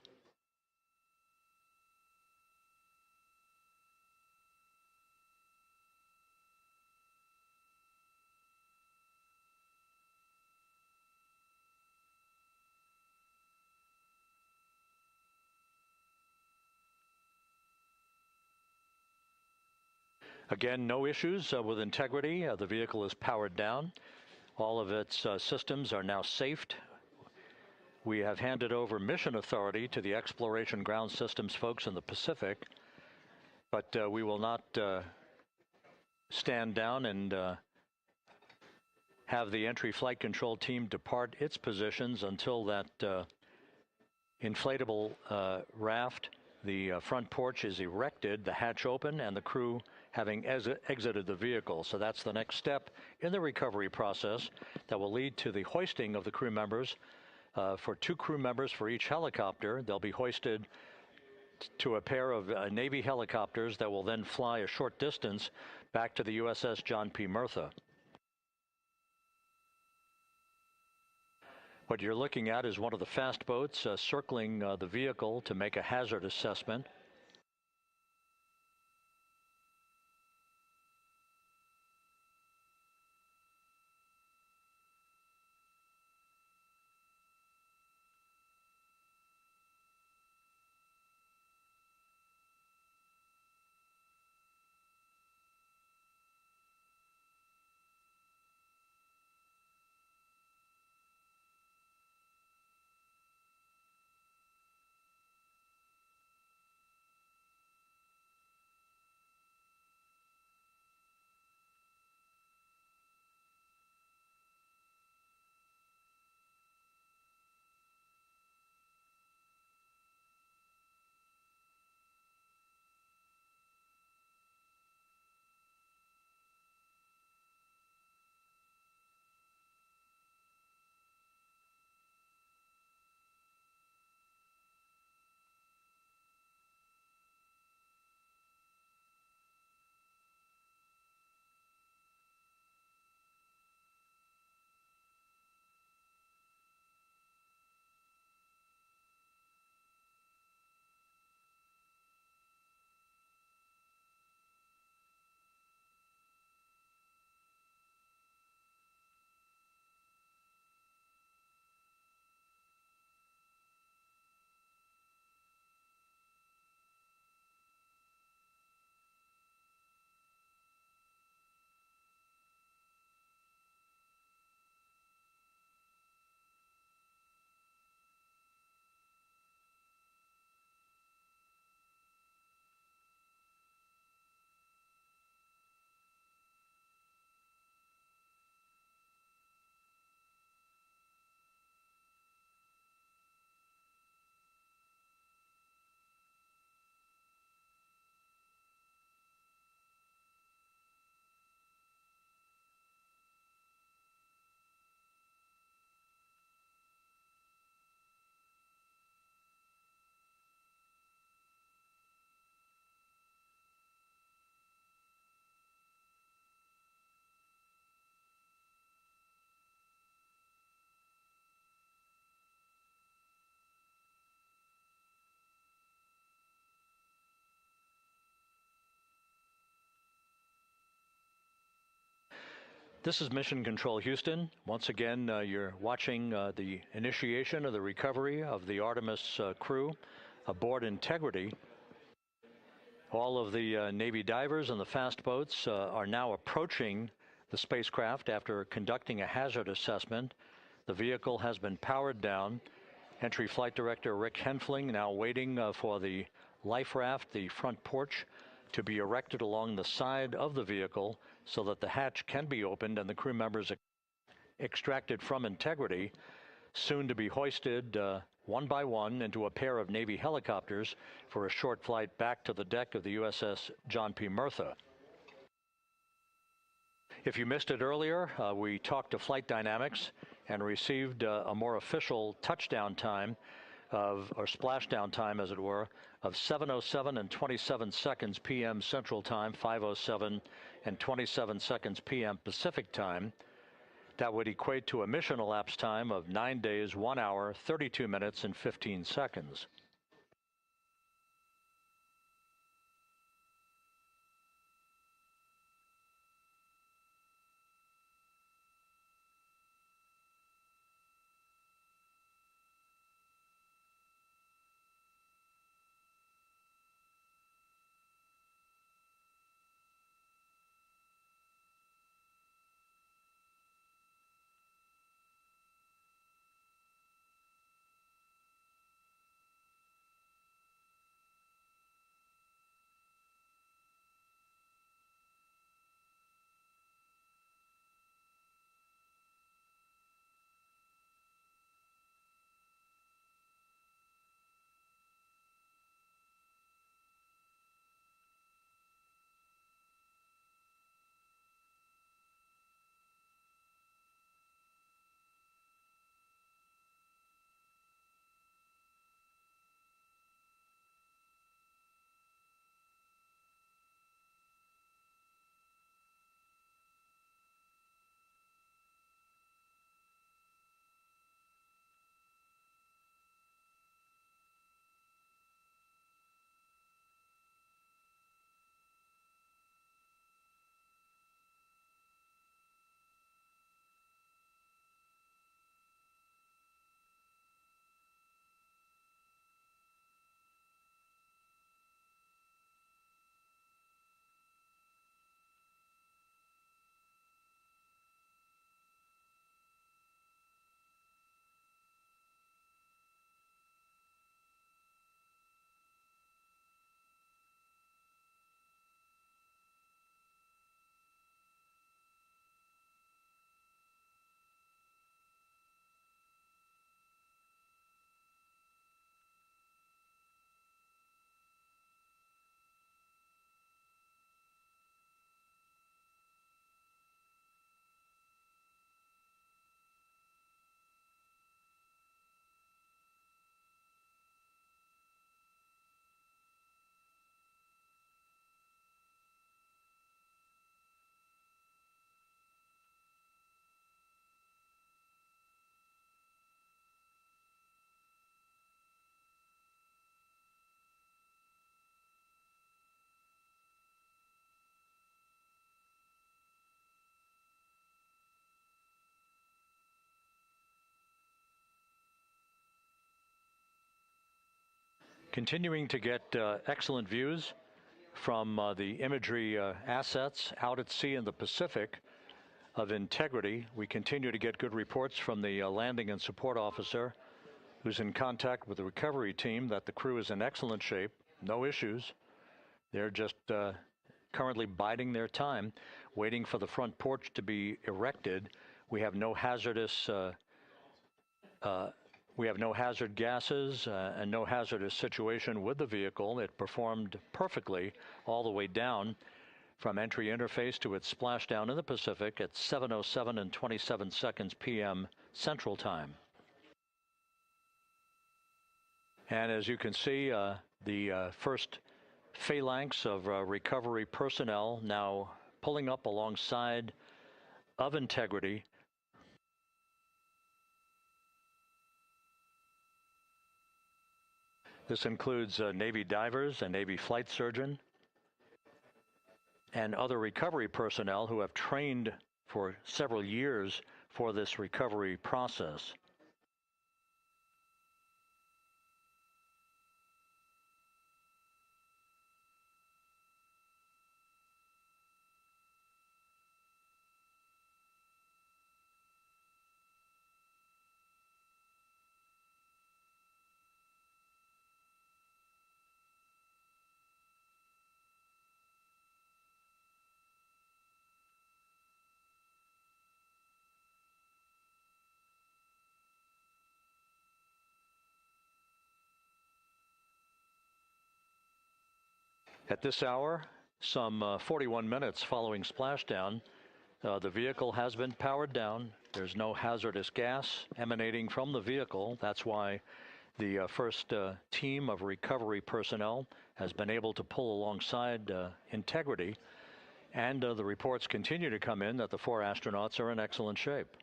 Again, no issues with Integrity. The vehicle is powered down. All of its systems are now safed. We have handed over mission authority to the Exploration Ground Systems folks in the Pacific, but we will not stand down and have the entry flight control team depart its positions until that inflatable raft, the front porch, is erected, the hatch open, and the crew having exited the vehicle. So that's the next step in the recovery process that will lead to the hoisting of the crew members. For 2 crew members for each helicopter, they'll be hoisted to a pair of Navy helicopters that will then fly a short distance back to the USS John P. Murtha. What you're looking at is one of the fast boats circling the vehicle to make a hazard assessment. This is Mission Control Houston. Once again, you're watching the initiation of the recovery of the Artemis crew aboard Integrity. All of the Navy divers and the fast boats are now approaching the spacecraft after conducting a hazard assessment. The vehicle has been powered down. Entry Flight Director Rick Henfling now waiting for the life raft, the front porch, to be erected along the side of the vehicle so that the hatch can be opened and the crew members extracted from Integrity, soon to be hoisted one by one into a pair of Navy helicopters for a short flight back to the deck of the USS John P. Murtha. If you missed it earlier, we talked to Flight Dynamics and received a more official touchdown time or splashdown time, as it were, of 7:07 and 27 seconds p.m. Central Time, 5:07 and 27 seconds p.m. Pacific Time. That would equate to a mission elapsed time of 9 days, 1 hour, 32 minutes, and 15 seconds. Continuing to get excellent views from the imagery assets out at sea in the Pacific of Integrity. We continue to get good reports from the landing and support officer, who's in contact with the recovery team, that the crew is in excellent shape, no issues. They're just currently biding their time, waiting for the front porch to be erected. We have no hazardous hazard gases and no hazardous situation with the vehicle. It performed perfectly all the way down from entry interface to its splashdown in the Pacific at 7:07 and 27 seconds p.m. Central Time. And as you can see, the first phalanx of recovery personnel now pulling up alongside of Integrity. This includes Navy divers, a Navy flight surgeon, and other recovery personnel who have trained for several years for this recovery process. At this hour, some 41 minutes following splashdown, the vehicle has been powered down. There's no hazardous gas emanating from the vehicle. That's why the first team of recovery personnel has been able to pull alongside Integrity. And the reports continue to come in that the 4 astronauts are in excellent shape.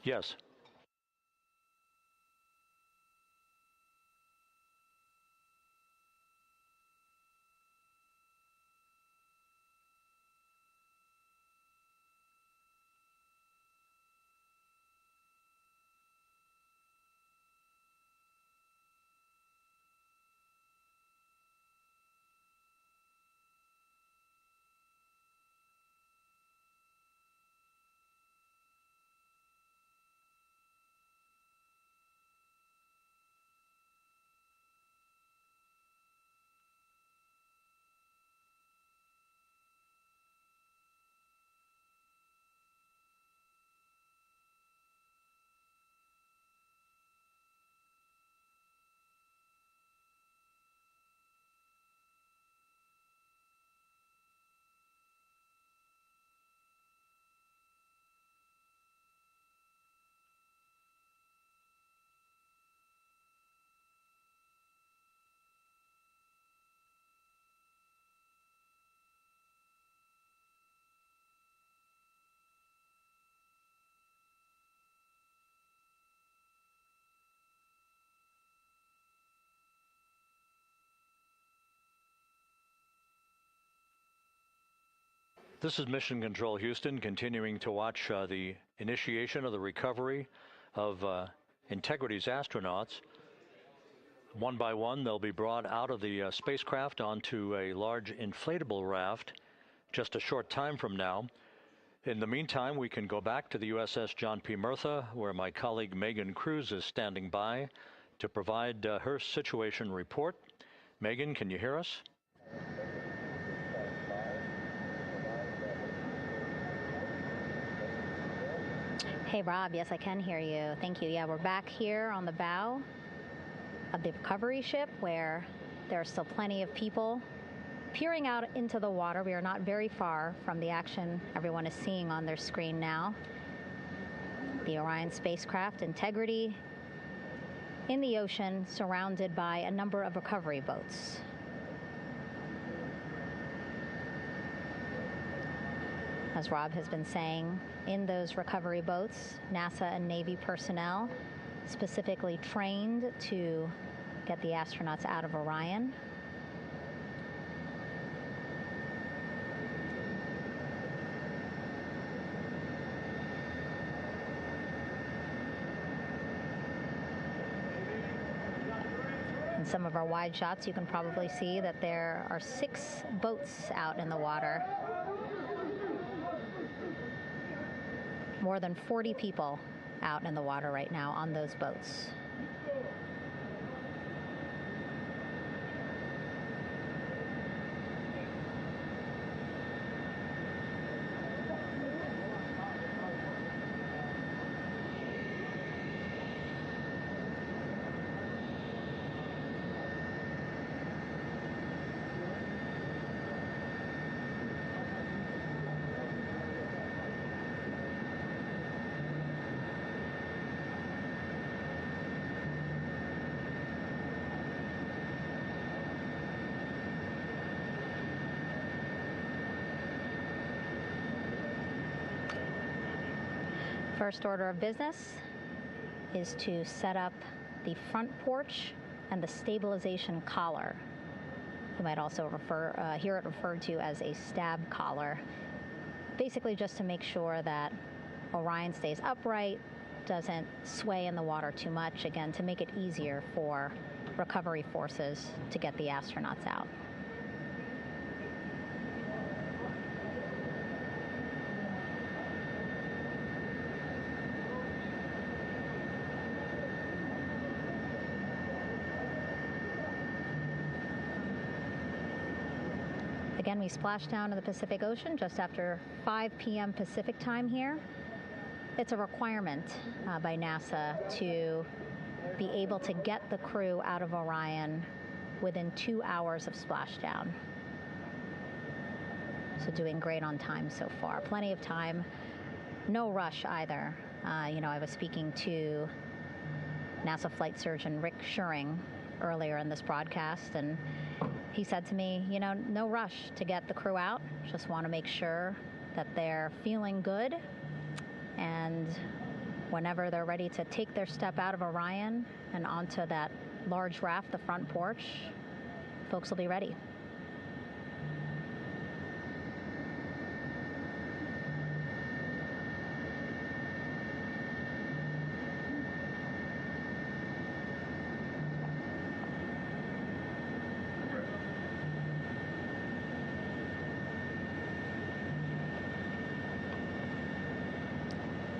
Yes. This is Mission Control Houston, continuing to watch the initiation of the recovery of Integrity's astronauts. One by one, they'll be brought out of the spacecraft onto a large inflatable raft just a short time from now. In the meantime, we can go back to the USS John P. Murtha, where my colleague Megan Cruz is standing by to provide her situation report. Megan, can you hear us? Hey, Rob. Yes, I can hear you. Thank you. Yeah, we're back here on the bow of the recovery ship where there are still plenty of people peering out into the water. We are not very far from the action everyone is seeing on their screen now. The Orion spacecraft, Integrity, in the ocean, surrounded by a number of recovery boats. as Rob has been saying, in those recovery boats, NASA and Navy personnel specifically trained to get the astronauts out of Orion. In some of our wide shots, you can probably see that there are 6 boats out in the water. More than 40 people out in the water right now on those boats. First order of business is to set up the front porch and the stabilization collar. You might also hear it referred to as a stab collar. Basically just to make sure that Orion stays upright, doesn't sway in the water too much, again, to make it easier for recovery forces to get the astronauts out. Again, we splashed down in the Pacific Ocean just after 5 p.m. Pacific time here. It's a requirement by NASA to be able to get the crew out of Orion within 2 hours of splashdown. So doing great on time so far. Plenty of time. No rush either. I was speaking to NASA flight surgeon Rick Schuring earlier in this broadcast, and he said to me, no rush to get the crew out. Just want to make sure that they're feeling good. And whenever they're ready to take their step out of Orion and onto that large raft, the front porch, folks will be ready.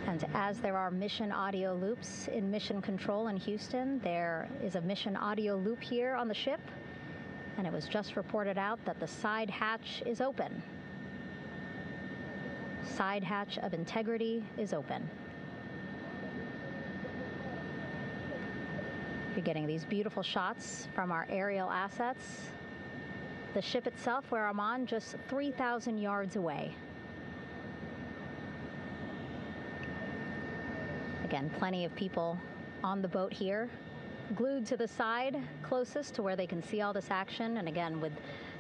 And as there are mission audio loops in Mission Control in Houston, there is a mission audio loop here on the ship, and it was just reported out that the side hatch is open. Side hatch of integrity is open. You're getting these beautiful shots from our aerial assets. The ship itself, where I'm on, just 3,000 yards away. Again, plenty of people on the boat here, glued to the side closest to where they can see all this action. And again, with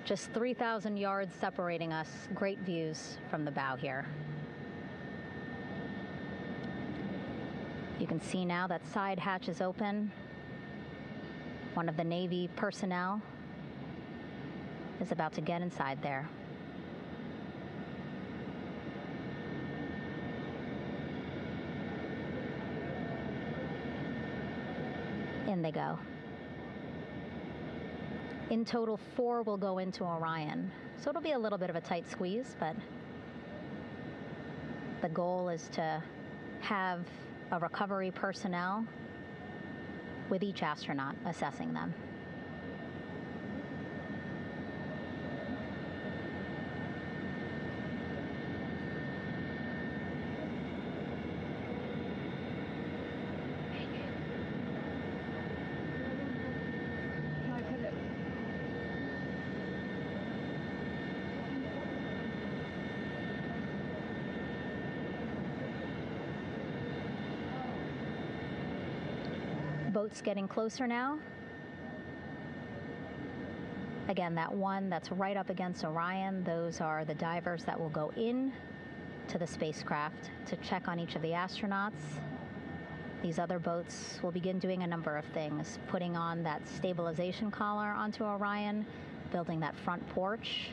just 3,000 yards separating us, great views from the bow here. You can see now that side hatch is open. One of the Navy personnel is about to get inside there. In they go. In total, 4 will go into Orion. So it'll be a little bit of a tight squeeze, but the goal is to have a recovery personnel with each astronaut assessing them. Boats getting closer now. Again, that one that's right up against Orion, those are the divers that will go in to the spacecraft to check on each of the astronauts. These other boats will begin doing a number of things, putting on that stabilization collar onto Orion, building that front porch.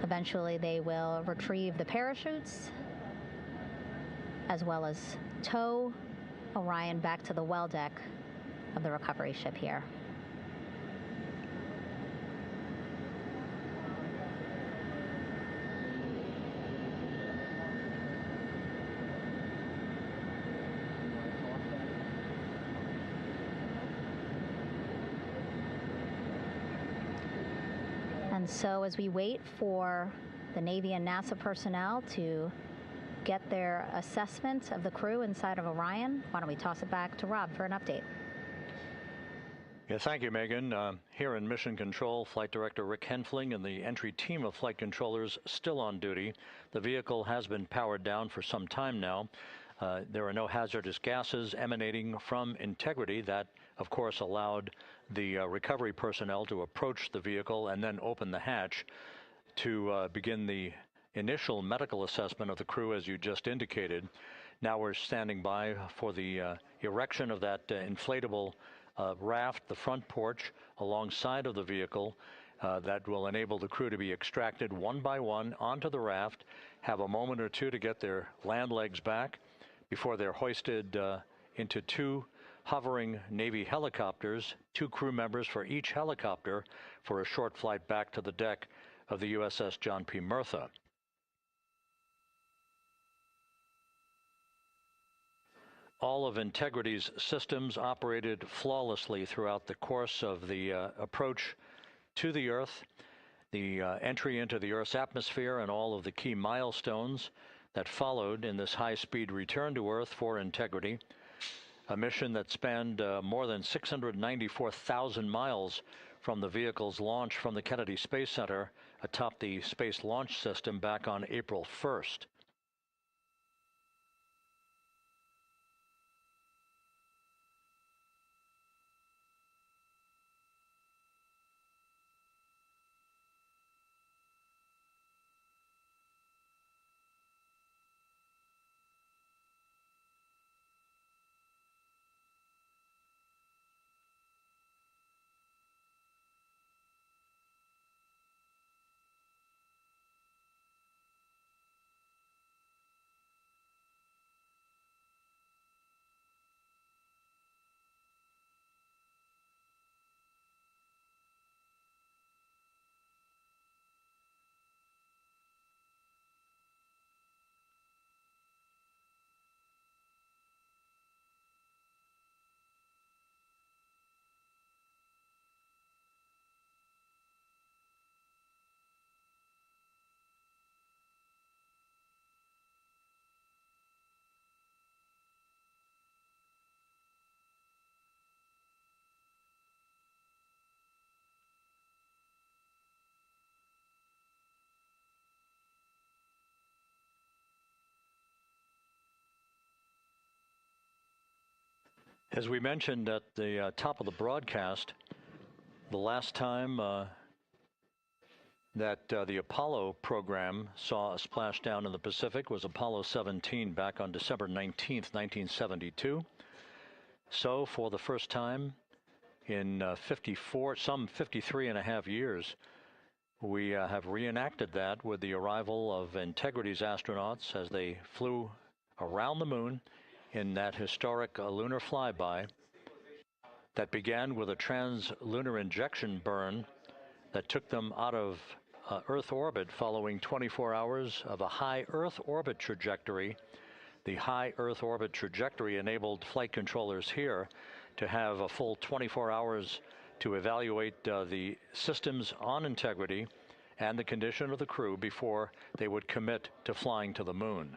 Eventually, they will retrieve the parachutes, as well as tow Orion back to the well deck of the recovery ship here. And so as we wait for the Navy and NASA personnel to get their assessment of the crew inside of Orion, why don't we toss it back to Rob for an update? Yeah, thank you, Megan. Here in Mission Control, Flight Director Rick Henfling and the entry team of flight controllers still on duty. The vehicle has been powered down for some time now. There are no hazardous gases emanating from Integrity. That, of course, allowed the recovery personnel to approach the vehicle and then open the hatch to begin the initial medical assessment of the crew, as you just indicated. Now we're standing by for the erection of that inflatable raft, the front porch, alongside of the vehicle that will enable the crew to be extracted one by one onto the raft, have a moment or two to get their land legs back before they're hoisted into two hovering Navy helicopters, 2 crew members for each helicopter, for a short flight back to the deck of the USS John P. Murtha. All of Integrity's systems operated flawlessly throughout the course of the approach to the Earth, the entry into the Earth's atmosphere, and all of the key milestones that followed in this high-speed return to Earth for Integrity. A mission that spanned more than 694,000 miles from the vehicle's launch from the Kennedy Space Center atop the Space Launch System back on April 1st. As we mentioned at the top of the broadcast, the last time that the Apollo program saw a splashdown in the Pacific was Apollo 17 back on December 19th, 1972. So for the first time in some 53 and a half years, we have reenacted that with the arrival of Integrity's astronauts as they flew around the moon in that historic lunar flyby that began with a trans-lunar injection burn that took them out of Earth orbit following 24 hours of a high Earth orbit trajectory. The high Earth orbit trajectory enabled flight controllers here to have a full 24 hours to evaluate the systems on Integrity and the condition of the crew before they would commit to flying to the moon.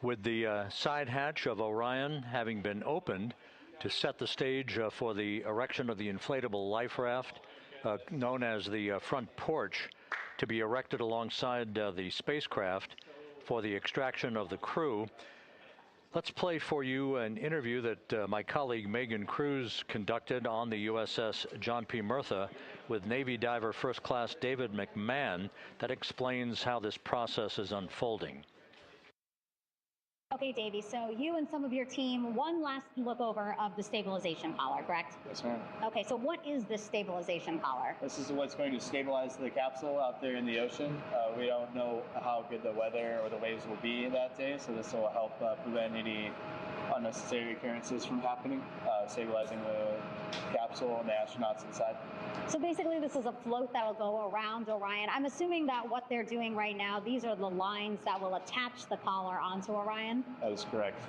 With the side hatch of Orion having been opened to set the stage for the erection of the inflatable life raft, known as the front porch, to be erected alongside the spacecraft for the extraction of the crew. Let's play for you an interview that my colleague Megan Cruz conducted on the USS John P. Murtha with Navy diver First Class David McMahon that explains how this process is unfolding. Okay, Davey, so you and some of your team, one last look over of the stabilization collar, correct? Yes, ma'am. Okay, so what is this stabilization collar? This is what's going to stabilize the capsule out there in the ocean. We don't know how good the weather or the waves will be that day, so this will help prevent any unnecessary occurrences from happening, stabilizing the capsule and the astronauts inside. So basically this is a float that will go around Orion. I'm assuming that what they're doing right now, these are the lines that will attach the collar onto Orion? That is correct.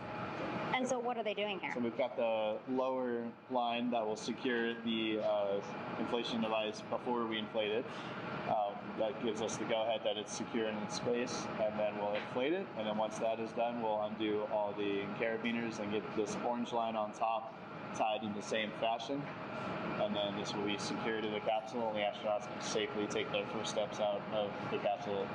And so what are they doing here? So we've got the lower line that will secure the inflation device before we inflate it. That gives us the go-ahead that it's secure in its space, and then we'll inflate it, and then once that is done, we'll undo all the carabiners and get this orange line on top tied in the same fashion, and then this will be secured to the capsule, and the astronauts can safely take their first steps out of the capsule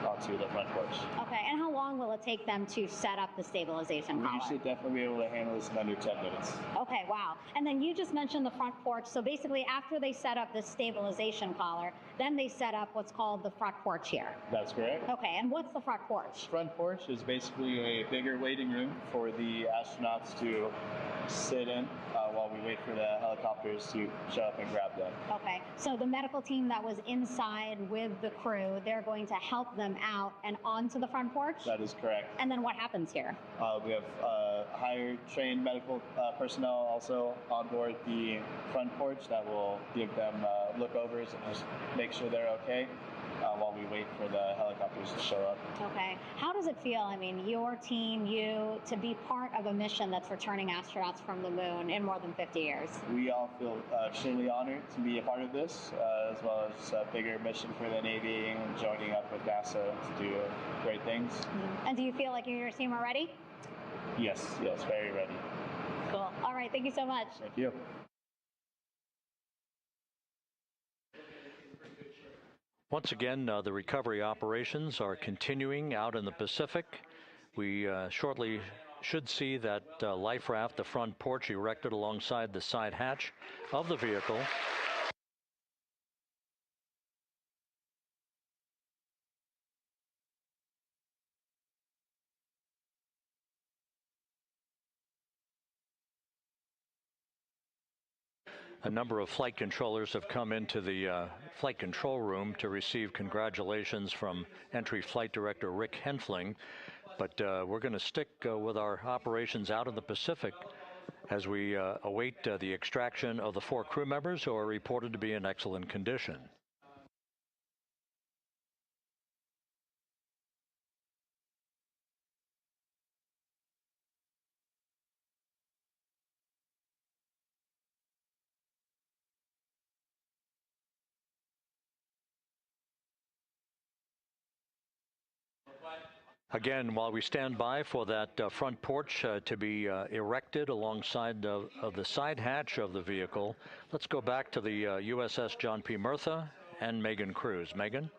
onto the front porch. Okay, and how long will it take them to set up the stabilization collar? We should definitely be able to handle this in under 10 minutes. Okay, wow. And then you just mentioned the front porch. So basically after they set up the stabilization collar, then they set up what's called the front porch here. That's correct. Okay, and what's the front porch? Front porch is basically a bigger waiting room for the astronauts to sit in while we wait for the helicopters to show up and grab them. Okay, so the medical team that was inside with the crew, they're going to help them out and onto the front porch? That is correct. And then what happens here? We have higher trained medical personnel also on board the front porch that will give them lookovers and just make sure they're okay while we wait for the helicopters to show up. Okay. How does it feel, I mean, your team, you, to be part of a mission that's returning astronauts from the moon in more than 50 years? We all feel extremely honored to be a part of this, as well as a bigger mission for the Navy and joining up with NASA to do great things. Mm-hmm. And do you feel like you and your team are ready? Yes, very ready. Cool. All right, thank you so much. Thank you. Once again, the recovery operations are continuing out in the Pacific. We shortly should see that life raft, the front porch, erected alongside the side hatch of the vehicle. A number of flight controllers have come into the flight control room to receive congratulations from Entry Flight Director Rick Henfling. But we're going to stick with our operations out in the Pacific as we await the extraction of the 4 crew members who are reported to be in excellent condition. Again, while we stand by for that front porch to be erected alongside of the side hatch of the vehicle, let's go back to the USS John P. Murtha and Megan Cruz. Megan?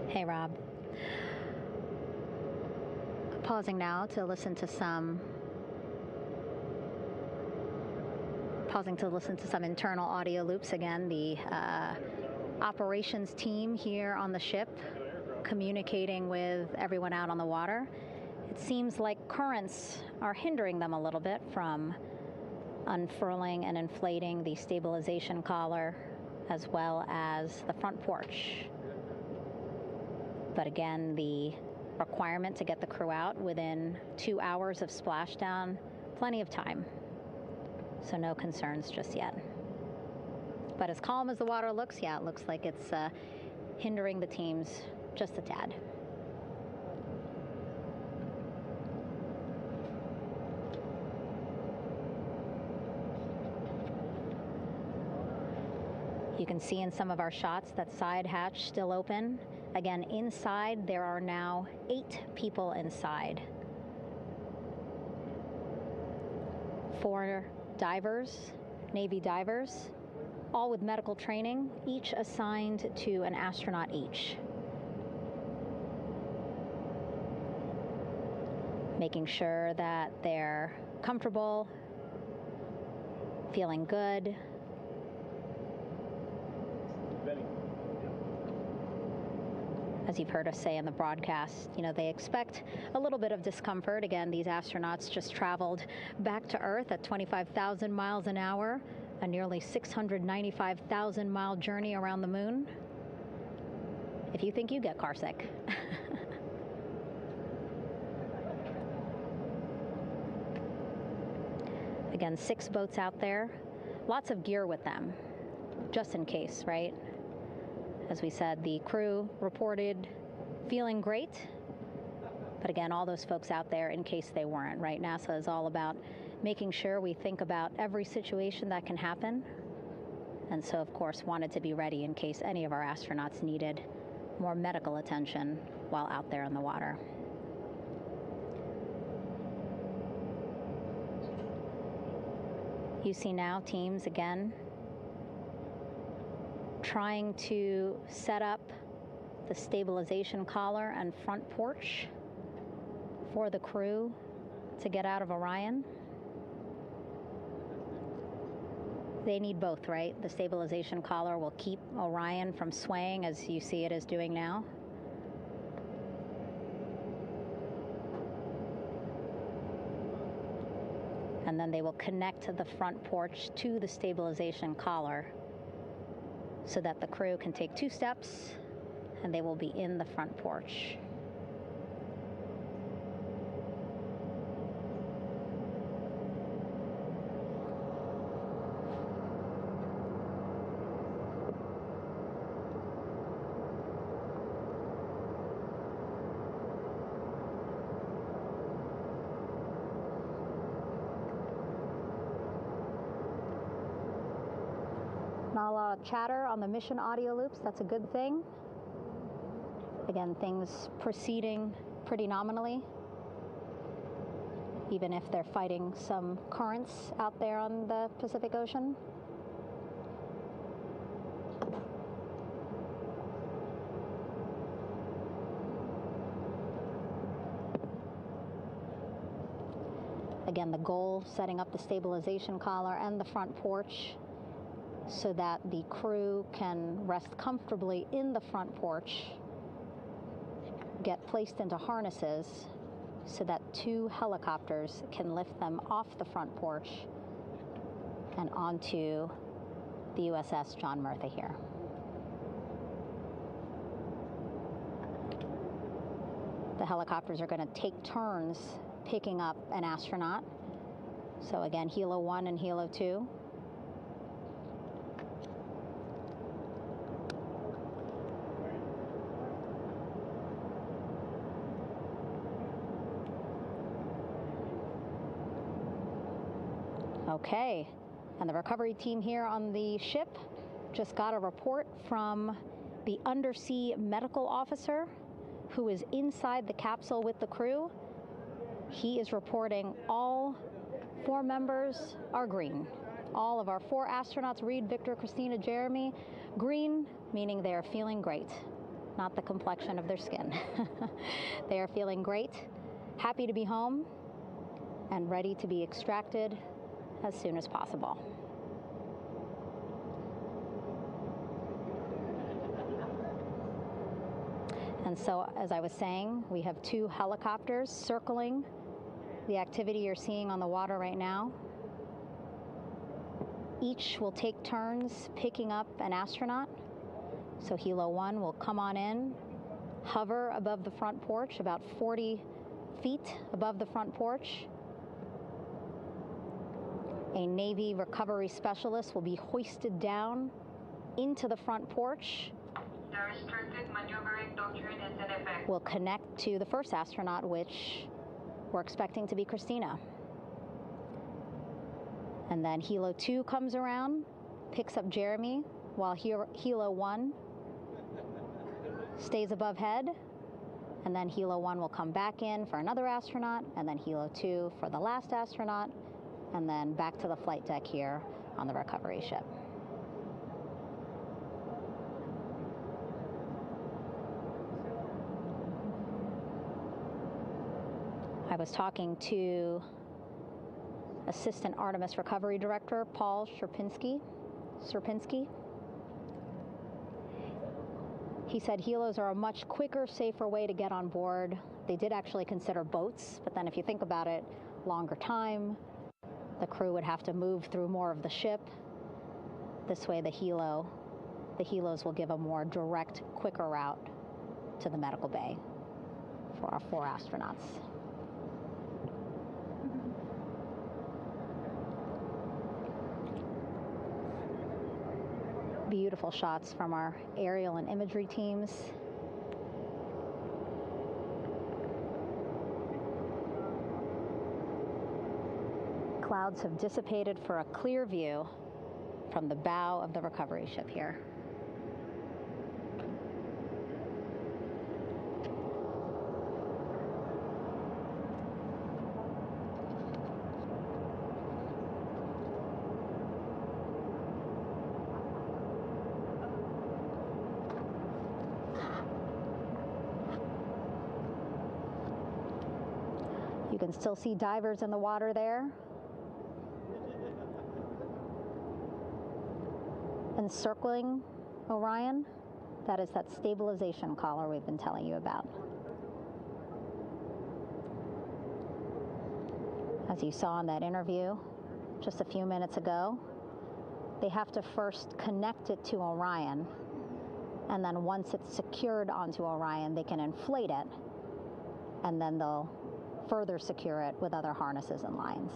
Hey, Rob. Pausing now to listen to some internal audio loops. Again, the operations team here on the ship communicating with everyone out on the water. It seems like currents are hindering them a little bit from unfurling and inflating the stabilization collar as well as the front porch. But again, the requirement to get the crew out within 2 hours of splashdown, plenty of time. So no concerns just yet. But as calm as the water looks, yeah, it looks like it's hindering the teams just a tad. You can see in some of our shots that side hatch still open. Again, inside there are now 8 people inside. 4 divers, Navy divers, all with medical training, each assigned to an astronaut each. Making sure that they're comfortable, feeling good. As you've heard us say in the broadcast, you know, they expect a little bit of discomfort. Again, these astronauts just traveled back to Earth at 25,000 miles an hour, a nearly 695,000-mile journey around the moon. If you think you get carsick. Again, 6 boats out there, lots of gear with them, just in case, right? As we said, the crew reported feeling great, but again, all those folks out there in case they weren't, right? NASA is all about making sure we think about every situation that can happen, and so, of course, wanted to be ready in case any of our astronauts needed more medical attention while out there in the water. You see now teams, again, trying to set up the stabilization collar and front porch for the crew to get out of Orion. They need both, right? The stabilization collar will keep Orion from swaying as you see it is doing now. And then they will connect the front porch to the stabilization collar so that the crew can take 2 steps and they will be in the front porch. Not a lot of chatter on the mission audio loops. That's a good thing. Again, things proceeding pretty nominally, even if they're fighting some currents out there on the Pacific Ocean. Again, the goal, setting up the stabilization collar and the front porch so that the crew can rest comfortably in the front porch, get placed into harnesses so that 2 helicopters can lift them off the front porch and onto the USS John Murtha here. The helicopters are going to take turns picking up an astronaut. So again, Helo 1 and Helo 2. Okay, and the recovery team here on the ship just got a report from the undersea medical officer who is inside the capsule with the crew. He is reporting all 4 members are green. All of our 4 astronauts, Reed, Victor, Christina, Jeremy, green, meaning they are feeling great, not the complexion of their skin. They are feeling great, happy to be home, and ready to be extracted as soon as possible. And so, as I was saying, we have 2 helicopters circling the activity you're seeing on the water right now. Each will take turns picking up an astronaut. So Helo 1 will come on in, hover above the front porch, about 40 feet above the front porch. A Navy recovery specialist will be hoisted down into the front porch. The restricted maneuvering doctrine is in effect. We'll connect to the first astronaut, which we're expecting to be Christina. And then Helo 2 comes around, picks up Jeremy, while Helo 1 stays above head, and then Helo 1 will come back in for another astronaut, and then Helo 2 for the last astronaut, and then back to the flight deck here on the recovery ship. I was talking to Assistant Artemis Recovery Director Paul Sierpinski. He said helos are a much quicker, safer way to get on board. They did actually consider boats, but then if you think about it, longer time, the crew would have to move through more of the ship. This way the helos will give a more direct, quicker route to the medical bay for our 4 astronauts. Beautiful shots from our aerial and imagery teams. Clouds have dissipated for a clear view from the bow of the recovery ship here. You can still see divers in the water there. Encircling Orion, that is that stabilization collar we've been telling you about. As you saw in that interview just a few minutes ago, they have to first connect it to Orion, and then once it's secured onto Orion, they can inflate it, and then they'll further secure it with other harnesses and lines.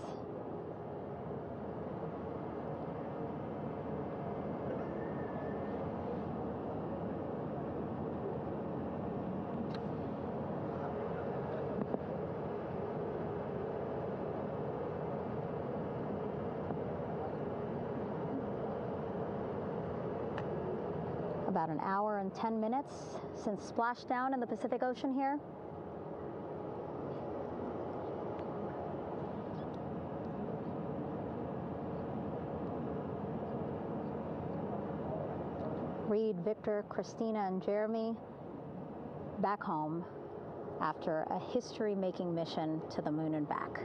About an hour and 10 minutes since splashdown in the Pacific Ocean here. Reed, Victor, Christina, and Jeremy back home after a history-making mission to the moon and back.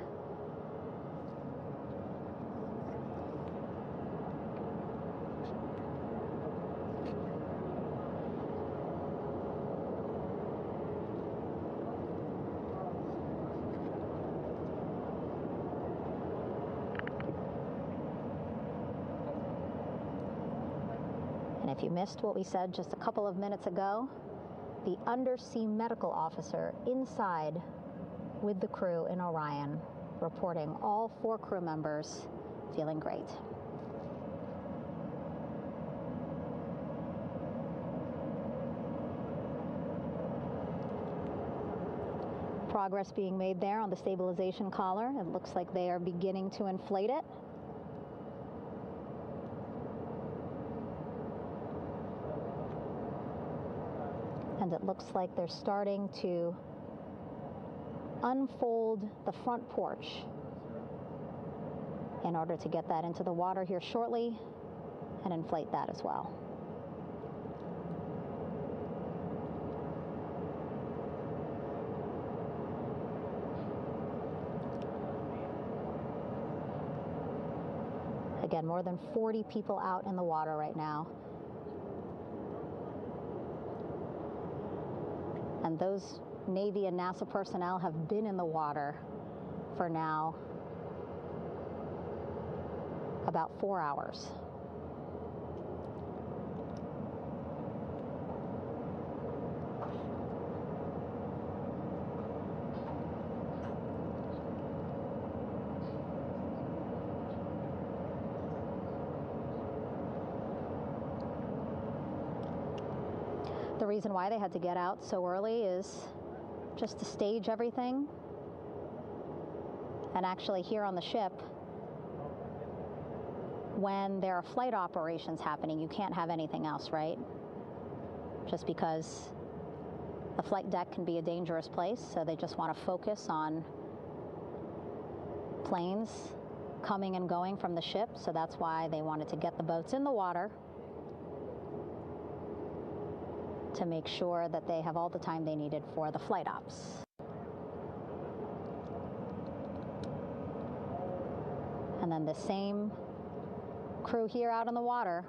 And if you missed what we said just a couple of minutes ago, the undersea medical officer inside with the crew in Orion reporting all 4 crew members feeling great. Progress being made there on the stabilization collar. It looks like they are beginning to inflate it. And it looks like they're starting to unfold the front porch in order to get that into the water here shortly and inflate that as well. Again, more than 40 people out in the water right now. And those Navy and NASA personnel have been in the water for now about 4 hours. The reason why they had to get out so early is just to stage everything. And actually here on the ship, when there are flight operations happening, you can't have anything else, right? Just because the flight deck can be a dangerous place, so they just want to focus on planes coming and going from the ship, so that's why they wanted to get the boats in the water to make sure that they have all the time they needed for the flight ops. And then the same crew here out in the water,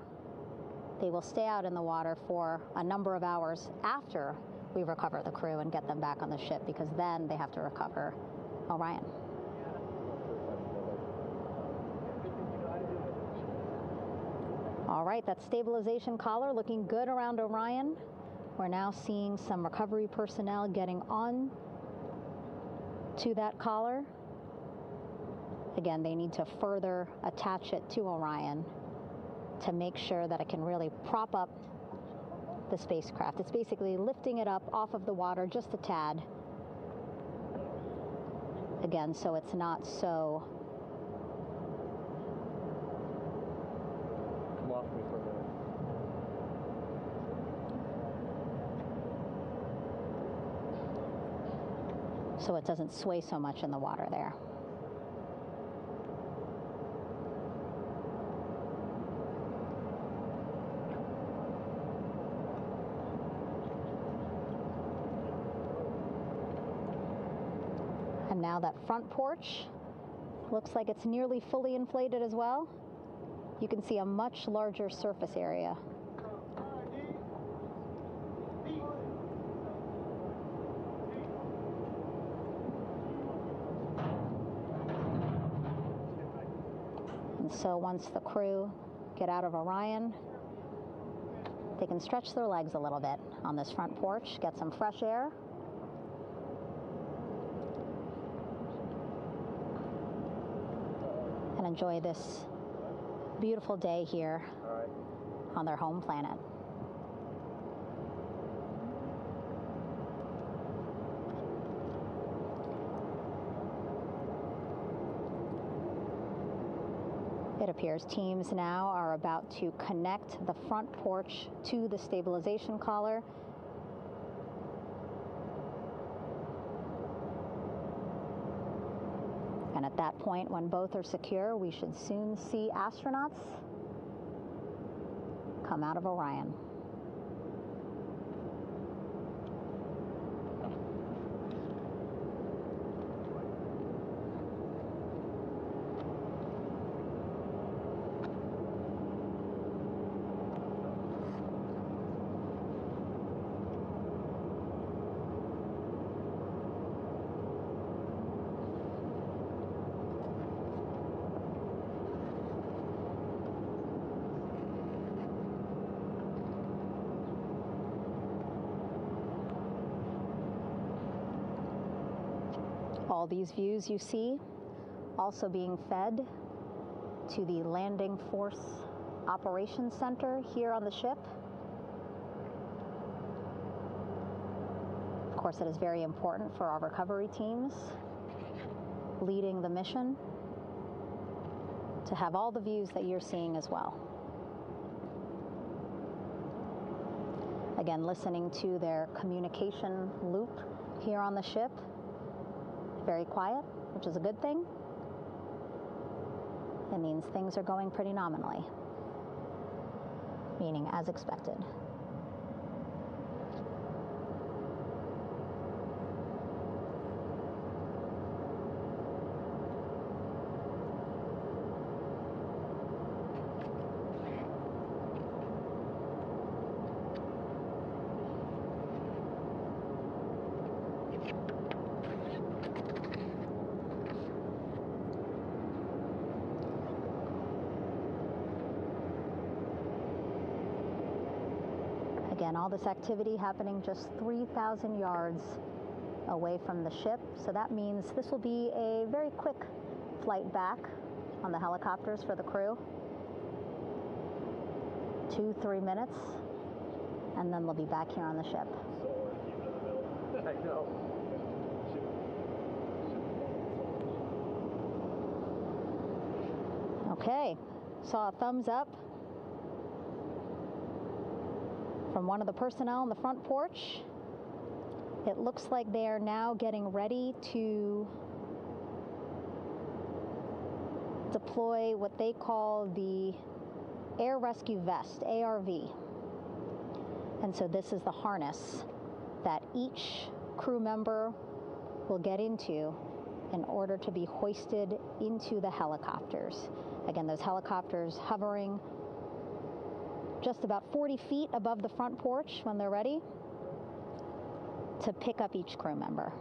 they will stay out in the water for a number of hours after we recover the crew and get them back on the ship, because then they have to recover Orion. All right, that stabilization collar looking good around Orion. We're now seeing some recovery personnel getting on to that collar. Again, they need to further attach it to Orion to make sure that it can really prop up the spacecraft. It's basically lifting it up off of the water just a tad. Again, so it's not so so it doesn't sway so much in the water there. And now that front porch looks like it's nearly fully inflated as well. You can see a much larger surface area. And so once the crew get out of Orion, they can stretch their legs a little bit on this front porch, get some fresh air. And enjoy this beautiful day here on their home planet. It appears teams now are about to connect the front porch to the stabilization collar. And at that point, when both are secure, we should soon see astronauts come out of Orion. All these views you see also being fed to the Landing Force Operations Center here on the ship. Of course, it is very important for our recovery teams leading the mission to have all the views that you're seeing as well. Again, listening to their communication loop here on the ship. Very quiet, which is a good thing. It means things are going pretty nominally, meaning as expected. Again, all this activity happening just 3,000 yards away from the ship. So that means this will be a very quick flight back on the helicopters for the crew. 2-3 minutes, and then they'll be back here on the ship. I know. Okay, saw a thumbs up from one of the personnel on the front porch. It looks like they are now getting ready to deploy what they call the Air Rescue Vest, ARV. And so this is the harness that each crew member will get into in order to be hoisted into the helicopters. Again, those helicopters hovering just about 40 feet above the front porch when they're ready to pick up each crew member.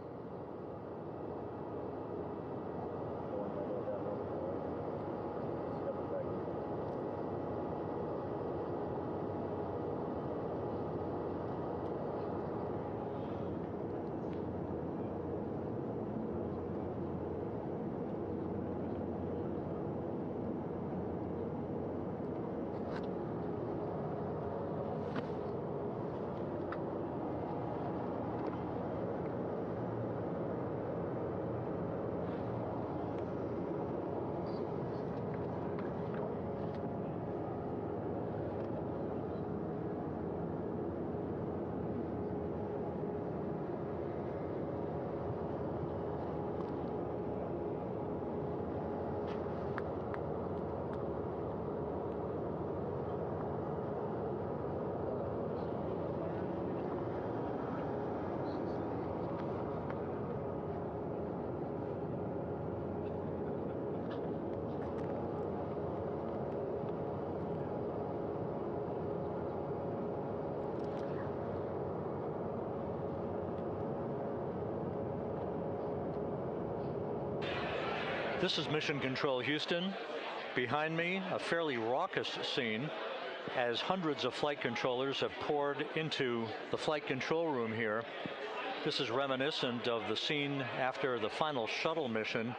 This is Mission Control Houston. Behind me, a fairly raucous scene as hundreds of flight controllers have poured into the flight control room here. This is reminiscent of the scene after the final shuttle mission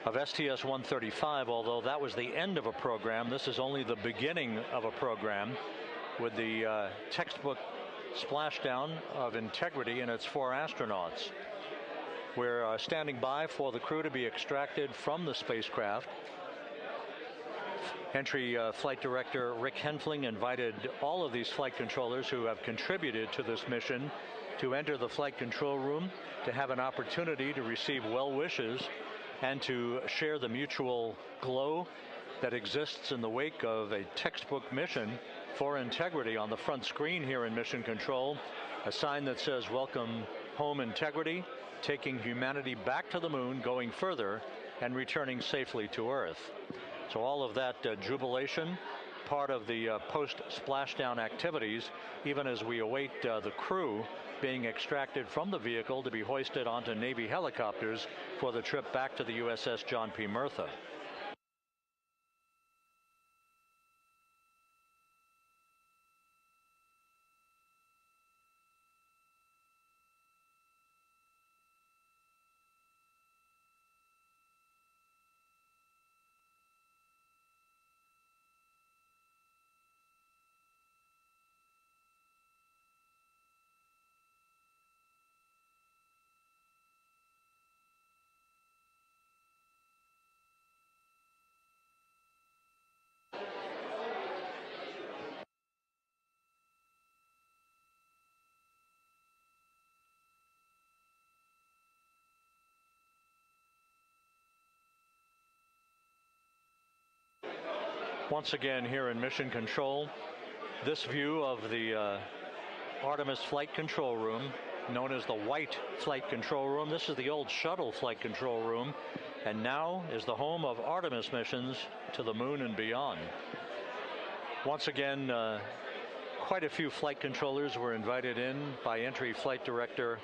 of STS-135, although that was the end of a program. This is only the beginning of a program with the textbook splashdown of Integrity and its 4 astronauts. We're standing by for the crew to be extracted from the spacecraft. Entry Flight Director Rick Henfling invited all of these flight controllers who have contributed to this mission to enter the flight control room, to have an opportunity to receive well wishes and to share the mutual glow that exists in the wake of a textbook mission for Integrity. On the front screen here in Mission Control, a sign that says "Welcome Home, Integrity," taking humanity back to the moon, going further, and returning safely to Earth. So all of that jubilation, part of the post-splashdown activities, even as we await the crew being extracted from the vehicle to be hoisted onto Navy helicopters for the trip back to the USS John P. Murtha. Once again here in Mission Control, this view of the Artemis flight control room, known as the White Flight Control Room. This is the old shuttle flight control room, and now is the home of Artemis missions to the moon and beyond. Once again, quite a few flight controllers were invited in by Entry Flight Director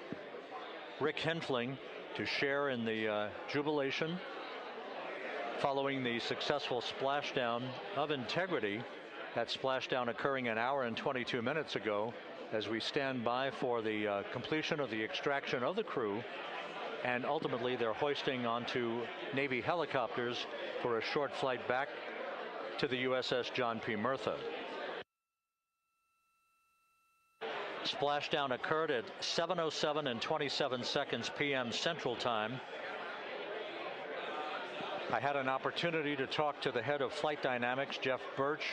Rick Henfling to share in the jubilation following the successful splashdown of Integrity. That splashdown occurring an hour and 22 minutes ago, as we stand by for the completion of the extraction of the crew, and ultimately they're hoisting onto Navy helicopters for a short flight back to the USS John P. Murtha. Splashdown occurred at 7:07 and 27 seconds p.m. Central Time. I had an opportunity to talk to the head of flight dynamics, Jeff Birch,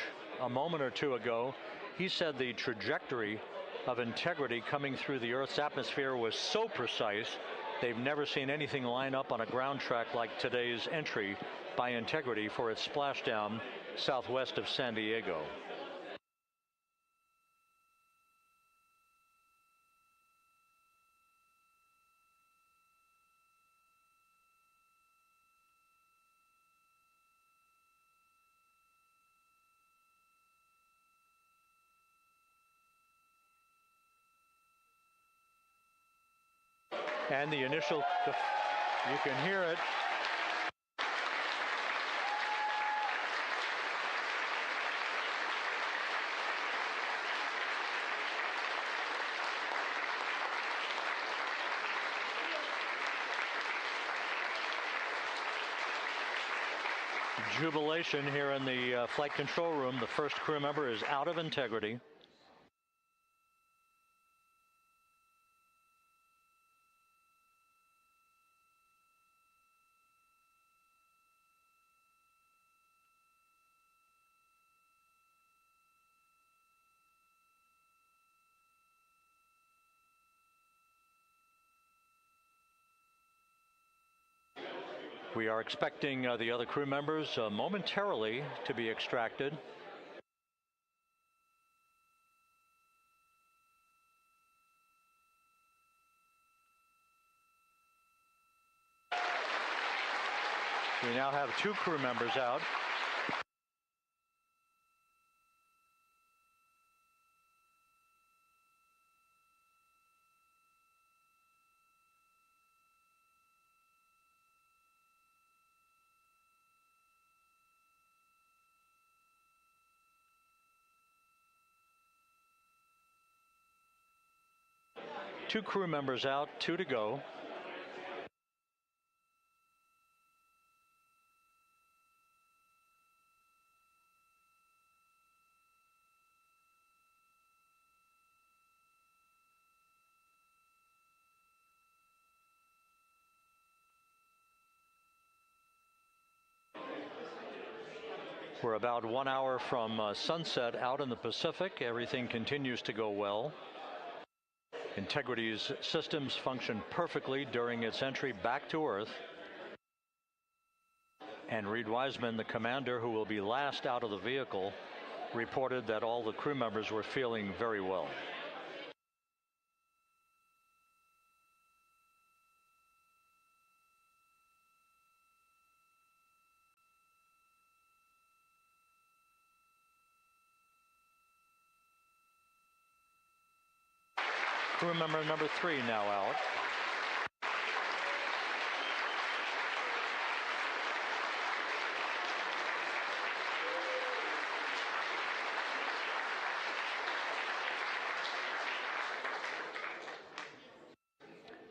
a moment or two ago. He said the trajectory of Integrity coming through the Earth's atmosphere was so precise, they've never seen anything line up on a ground track like today's entry by Integrity for its splashdown southwest of San Diego. And the initial, you can hear it. Jubilation here in the flight control room. The first crew member is out of Integrity. We are expecting the other crew members momentarily to be extracted. We now have 2 crew members out. Two crew members out, 2 to go. We're about 1 hour from sunset out in the Pacific. Everything continues to go well. Integrity's systems function perfectly during its entry back to Earth. And Reed Wiseman, the commander who will be last out of the vehicle, reported that all the crew members were feeling very well. Crew member number 3 now out.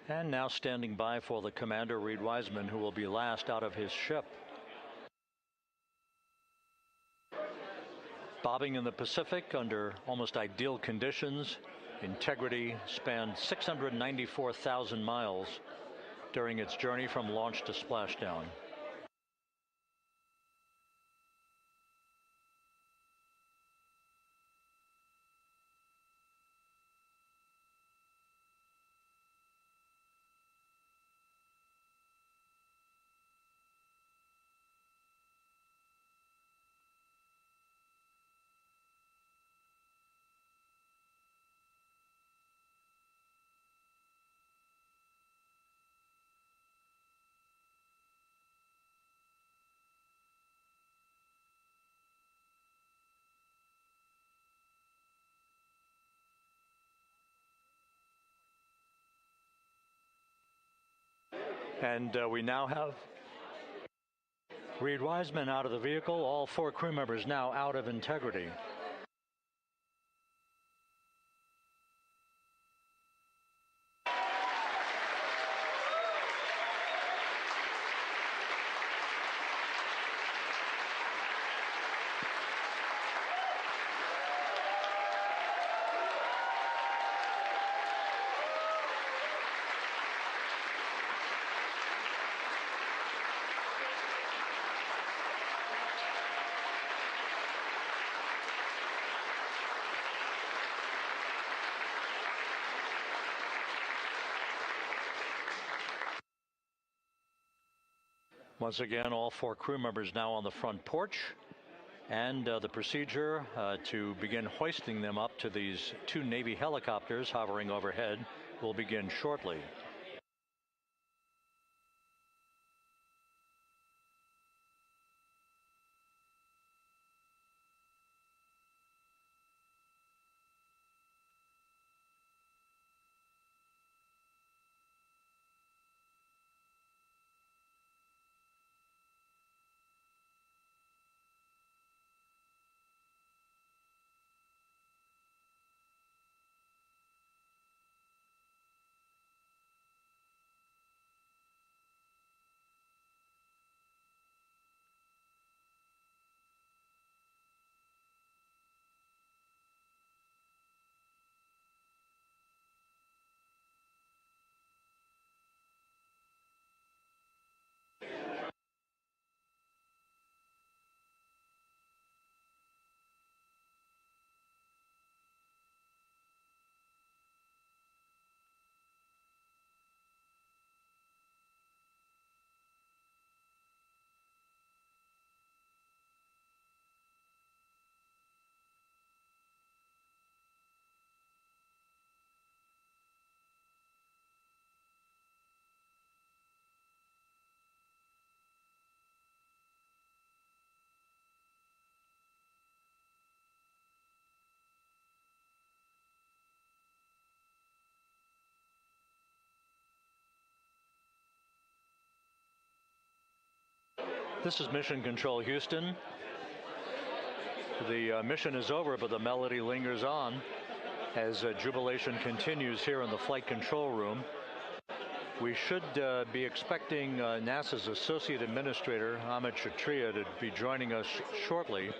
And now standing by for the commander, Reed Wiseman, who will be last out of his ship. Bobbing in the Pacific under almost ideal conditions, Integrity spanned 694,000 miles during its journey from launch to splashdown. And we now have Reed Wiseman out of the vehicle, all 4 crew members now out of Integrity. Once again, all 4 crew members now on the front porch, and the procedure to begin hoisting them up to these 2 Navy helicopters hovering overhead will begin shortly. This is Mission Control Houston. The mission is over, but the melody lingers on as jubilation continues here in the flight control room. We should be expecting NASA's Associate Administrator, Amit Kshatriya, to be joining us shortly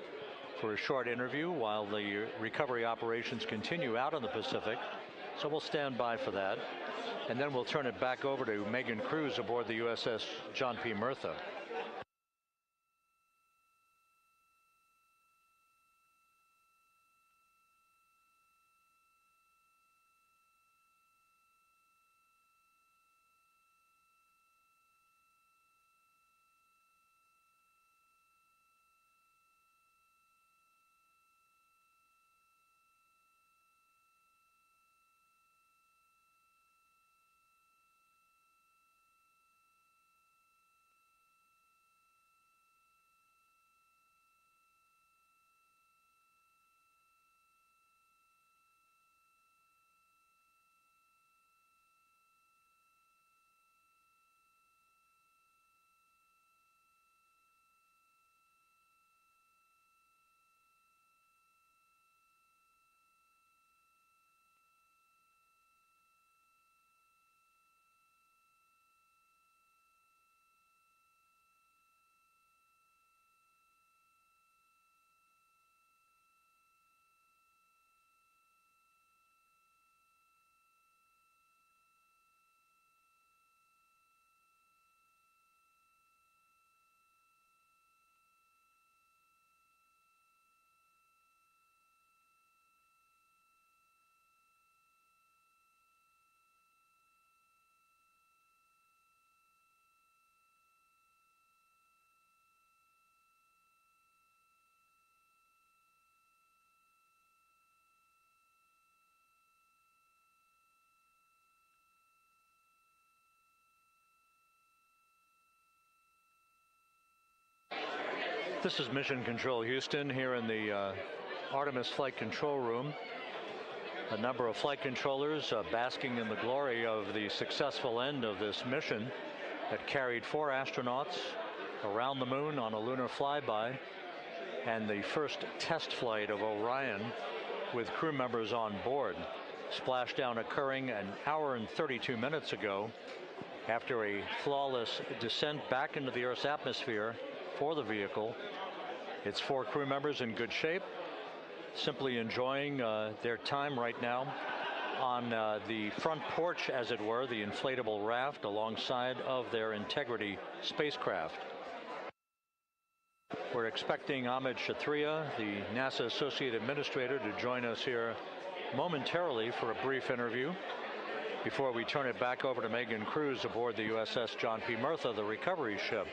for a short interview while the recovery operations continue out in the Pacific. So we'll stand by for that. And then we'll turn it back over to Megan Cruz aboard the USS John P. Murtha. This is Mission Control Houston here in the Artemis flight control room. A number of flight controllers basking in the glory of the successful end of this mission that carried 4 astronauts around the moon on a lunar flyby, and the first test flight of Orion with crew members on board. Splashdown occurring an hour and 32 minutes ago after a flawless descent back into the Earth's atmosphere for the vehicle. Its 4 crew members in good shape, simply enjoying their time right now on the front porch, as it were, the inflatable raft alongside of their Integrity spacecraft. We're expecting Amit Kshatriya, the NASA Associate Administrator, to join us here momentarily for a brief interview before we turn it back over to Megan Cruz aboard the USS John P. Murtha, the recovery ship.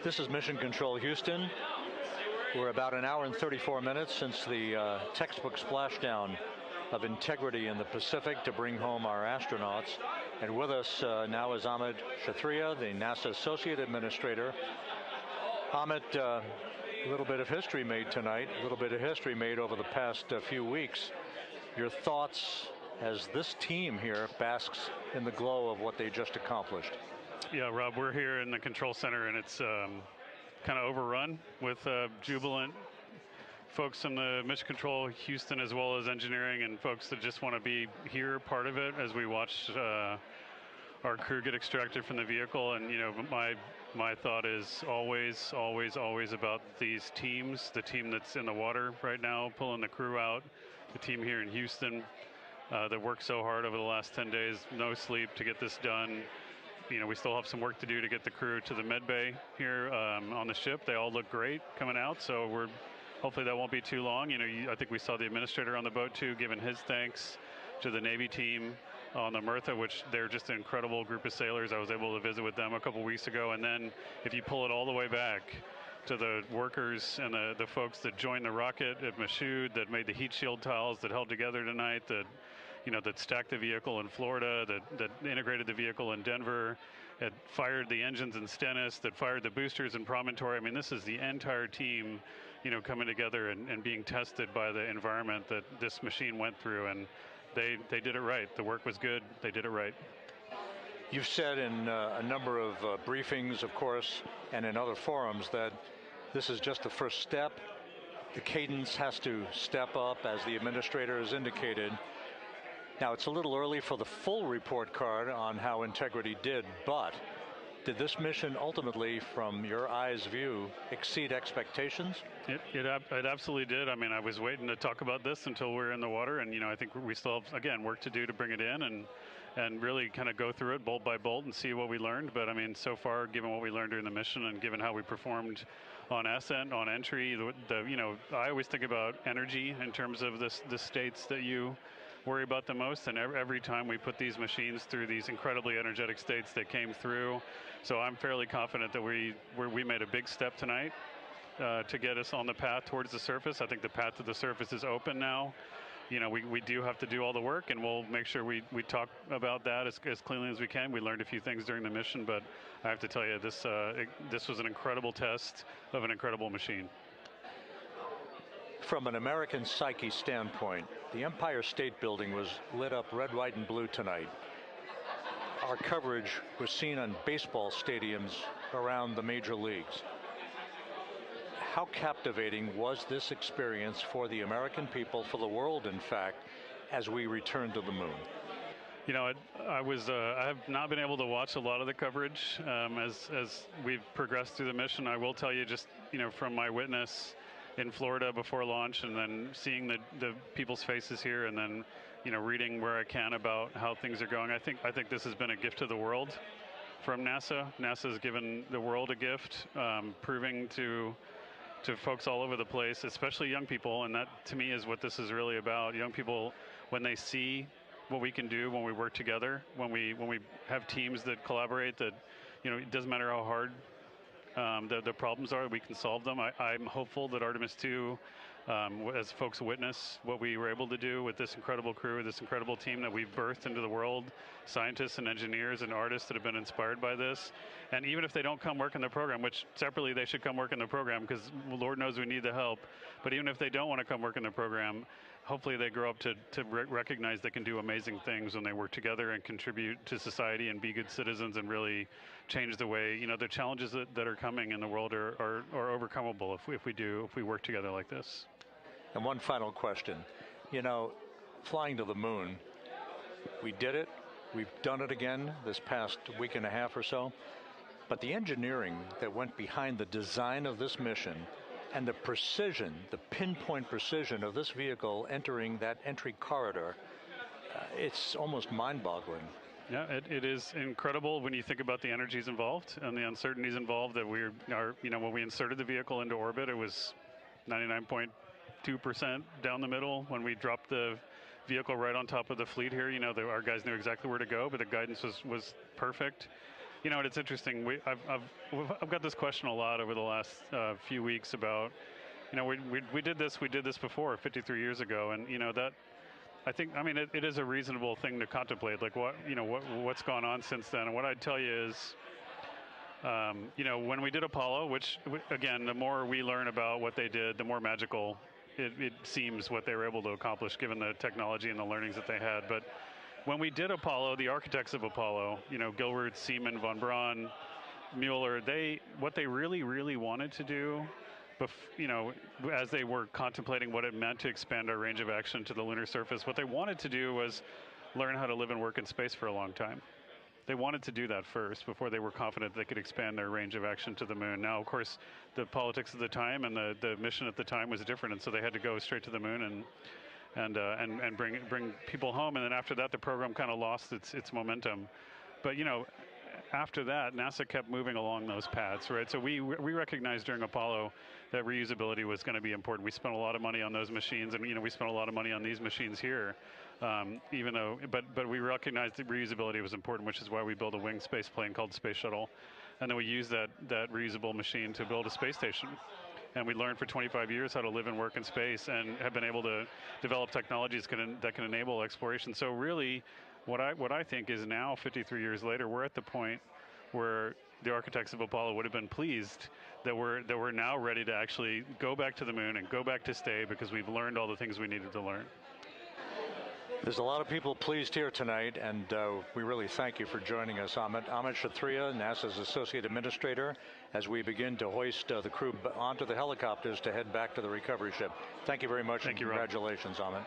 This is Mission Control Houston. We're about an hour and 34 minutes since the textbook splashdown of integrity in the Pacific to bring home our astronauts. And with us now is Amit Kshatriya, the NASA Associate Administrator. Amit, a little bit of history made tonight, a little bit of history made over the past few weeks. Your thoughts as this team here basks in the glow of what they just accomplished? Yeah, Rob, we're here in the control center, and it's kind of overrun with jubilant folks in the Mission Control Houston, as well as engineering, and folks that just want to be here, part of it, as we watch our crew get extracted from the vehicle. And, you know, my thought is always, always, always about these teams, the team that's in the water right now, pulling the crew out, the team here in Houston that worked so hard over the last 10 days, no sleep to get this done. You know, we still have some work to do to get the crew to the med bay here on the ship. They all look great coming out, so hopefully that won't be too long. You know, I think we saw the administrator on the boat too, giving his thanks to the Navy team on the Mirtha, which they're just an incredible group of sailors. I was able to visit with them a couple weeks ago. And then if you pull it all the way back to the workers and the folks that joined the rocket at Michoud, that made the heat shield tiles that held together tonight, that stacked the vehicle in Florida, that integrated the vehicle in Denver, that fired the engines in Stennis, that fired the boosters in Promontory. I mean, this is the entire team, you know, coming together and being tested by the environment that this machine went through, and they did it right. The work was good. They did it right. You've said in a number of briefings, of course, and in other forums that this is just the first step. The cadence has to step up, as the administrator has indicated. Now, it's a little early for the full report card on how integrity did, but did this mission ultimately, from your eyes view, exceed expectations? It absolutely did. I mean, I was waiting to talk about this until we're in the water, and, you know, I think we still have, again, work to do to bring it in and really kind of go through it bolt by bolt and see what we learned. But I mean, so far, given what we learned during the mission and given how we performed on ascent, on entry, you know, I always think about energy in terms of the states that you worry about the most, and every time we put these machines through these incredibly energetic states, they came through. So I'm fairly confident that we made a big step tonight to get us on the path towards the surface. I think the path to the surface is open now. You know, we do have to do all the work, and we'll make sure we talk about that as cleanly as we can. We learned a few things during the mission, but I have to tell you, this was an incredible test of an incredible machine. From an American psyche standpoint, the Empire State Building was lit up red, white, and blue tonight. Our coverage was seen on baseball stadiums around the major leagues. How captivating was this experience for the American people, for the world, in fact, as we returned to the moon? You know, I have not been able to watch a lot of the coverage as we've progressed through the mission. I will tell you, just, you know, from my witness in Florida before launch, and then seeing the people's faces here, and then, you know, reading where I can about how things are going. I think this has been a gift to the world from NASA. NASA has given the world a gift, proving to folks all over the place, especially young people, and that to me is what this is really about. Young people, when they see what we can do when we work together, when we have teams that collaborate, that, you know, it doesn't matter how hard the problems are, we can solve them. I'm hopeful that Artemis II, as folks witness what we were able to do with this incredible crew, this incredible team that we've birthed into the world, scientists and engineers and artists that have been inspired by this. And even if they don't come work in the program, which separately they should come work in the program, because Lord knows we need the help, but even if they don't want to come work in the program, hopefully they grow up to recognize they can do amazing things when they work together and contribute to society and be good citizens and really change the way, you know, the challenges that are coming in the world are overcomable if we work together like this. And one final question. You know, flying to the moon, we did it. We've done it again this past week and a half or so. But the engineering that went behind the design of this mission and the precision, the pinpoint precision of this vehicle entering that entry corridor, it's almost mind-boggling. Yeah, it is incredible when you think about the energies involved and the uncertainties involved. That when we inserted the vehicle into orbit, it was 99.2% down the middle. When we dropped the vehicle right on top of the fleet here, you know, our guys knew exactly where to go, but the guidance was perfect. You know, and it's interesting. I've got this question a lot over the last few weeks about, you know, we did this before 53 years ago, and you know that. I think, I mean, it is a reasonable thing to contemplate, like what's gone on since then. And what I'd tell you is, you know, when we did Apollo, which again, the more we learn about what they did, the more magical it seems what they were able to accomplish given the technology and the learnings that they had. But when we did Apollo, the architects of Apollo, you know, Gilbert, Seaman, von Braun, Mueller, what they really wanted to do, you know, as they were contemplating what it meant to expand our range of action to the lunar surface, what they wanted to do was learn how to live and work in space for a long time. They wanted to do that first before they were confident they could expand their range of action to the moon. Now, of course, the politics of the time and the mission at the time was different, and so they had to go straight to the moon and bring people home. And then after that, the program kind of lost its momentum. But you know, after that, NASA kept moving along those paths, right? So we recognized during Apollo that reusability was going to be important. We spent a lot of money on those machines, and you know, we spent a lot of money on these machines here, even though, but we recognized that reusability was important, which is why we built a winged space plane called Space Shuttle, and then we used that reusable machine to build a space station. And we learned for 25 years how to live and work in space, and have been able to develop technologies that can enable exploration. So really, what I think is now, 53 years later, we're at the point where the architects of Apollo would have been pleased that we're now ready to actually go back to the moon and go back to stay, because we've learned all the things we needed to learn. There's a lot of people pleased here tonight, and we really thank you for joining us. Amit Kshatriya, NASA's Associate Administrator, as we begin to hoist the crew onto the helicopters to head back to the recovery ship. Thank you very much, and congratulations, Amit.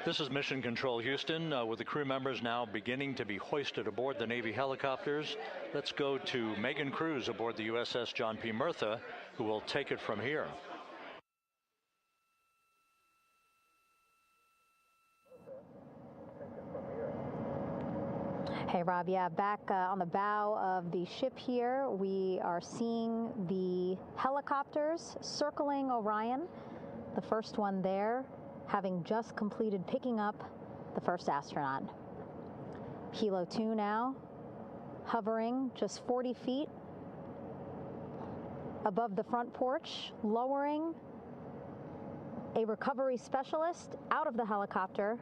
This is Mission Control Houston, with the crew members now beginning to be hoisted aboard the Navy helicopters. Let's go to Megan Cruz aboard the USS John P. Murtha, who will take it from here. Hey, Rob, yeah, back on the bow of the ship here, we are seeing the helicopters circling Orion, the first one there, having just completed picking up the first astronaut. Helo 2 now, hovering just 40 feet above the front porch, lowering a recovery specialist out of the helicopter.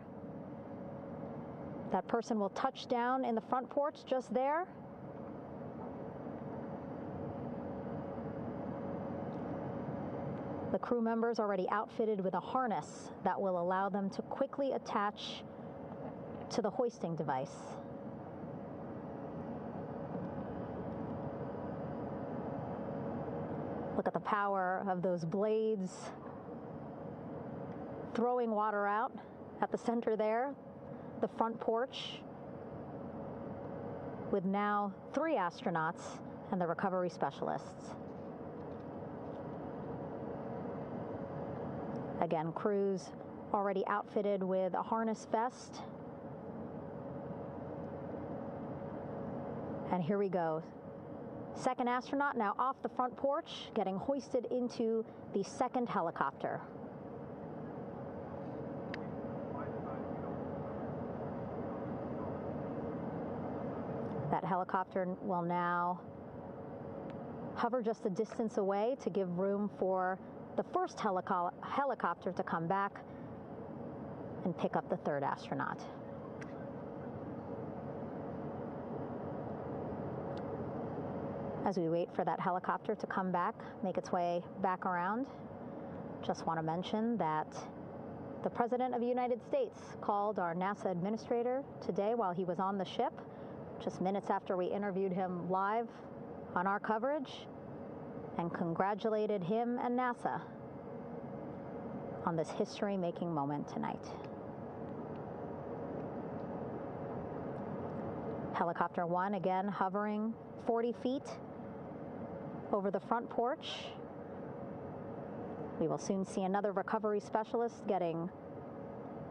That person will touch down in the front porch just there. The crew members already outfitted with a harness that will allow them to quickly attach to the hoisting device. Look at the power of those blades throwing water out at the center there, the front porch, with now 3 astronauts and the recovery specialists. Again, crews already outfitted with a harness vest. And here we go. Second astronaut now off the front porch, getting hoisted into the second helicopter. That helicopter will now hover just a distance away to give room for the first helicopter to come back and pick up the third astronaut. As we wait for that helicopter to come back, make its way back around, just want to mention that the President of the United States called our NASA administrator today while he was on the ship, just minutes after we interviewed him live on our coverage, and congratulated him and NASA on this history-making moment tonight. Helicopter 1 again hovering 40 feet over the front porch. We will soon see another recovery specialist getting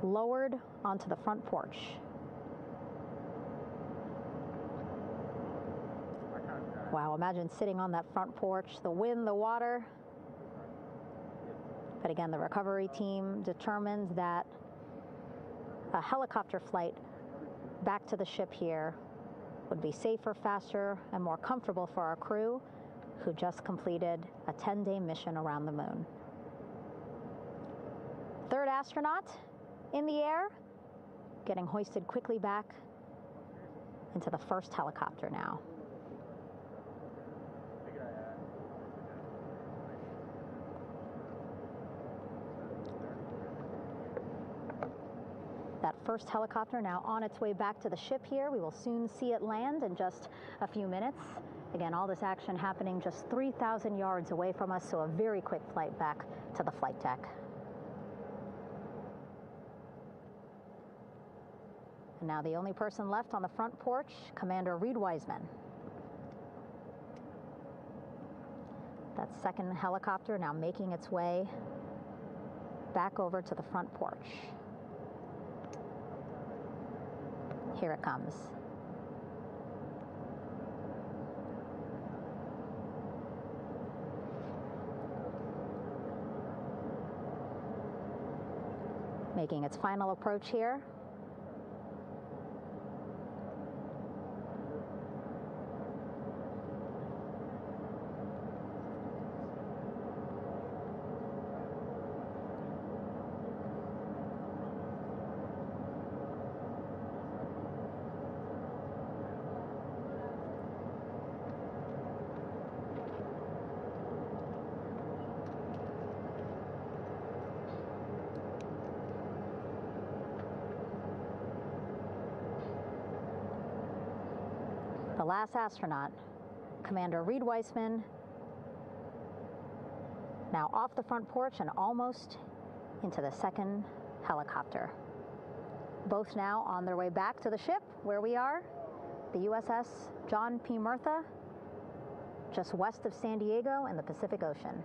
lowered onto the front porch. Wow, imagine sitting on that front porch, the wind, the water. But again, the recovery team determined that a helicopter flight back to the ship here would be safer, faster, and more comfortable for our crew who just completed a 10-day mission around the moon. Third astronaut in the air, getting hoisted quickly back into the first helicopter now. That first helicopter now on its way back to the ship here. We will soon see it land in just a few minutes. Again, all this action happening just 3,000 yards away from us, so a very quick flight back to the flight deck. And now the only person left on the front porch, Commander Reed Wiseman. That second helicopter now making its way back over to the front porch. Here it comes. Making its final approach here. The last astronaut, Commander Reed Wiseman, now off the front porch and almost into the second helicopter. Both now on their way back to the ship where we are, the USS John P. Murtha, just west of San Diego in the Pacific Ocean.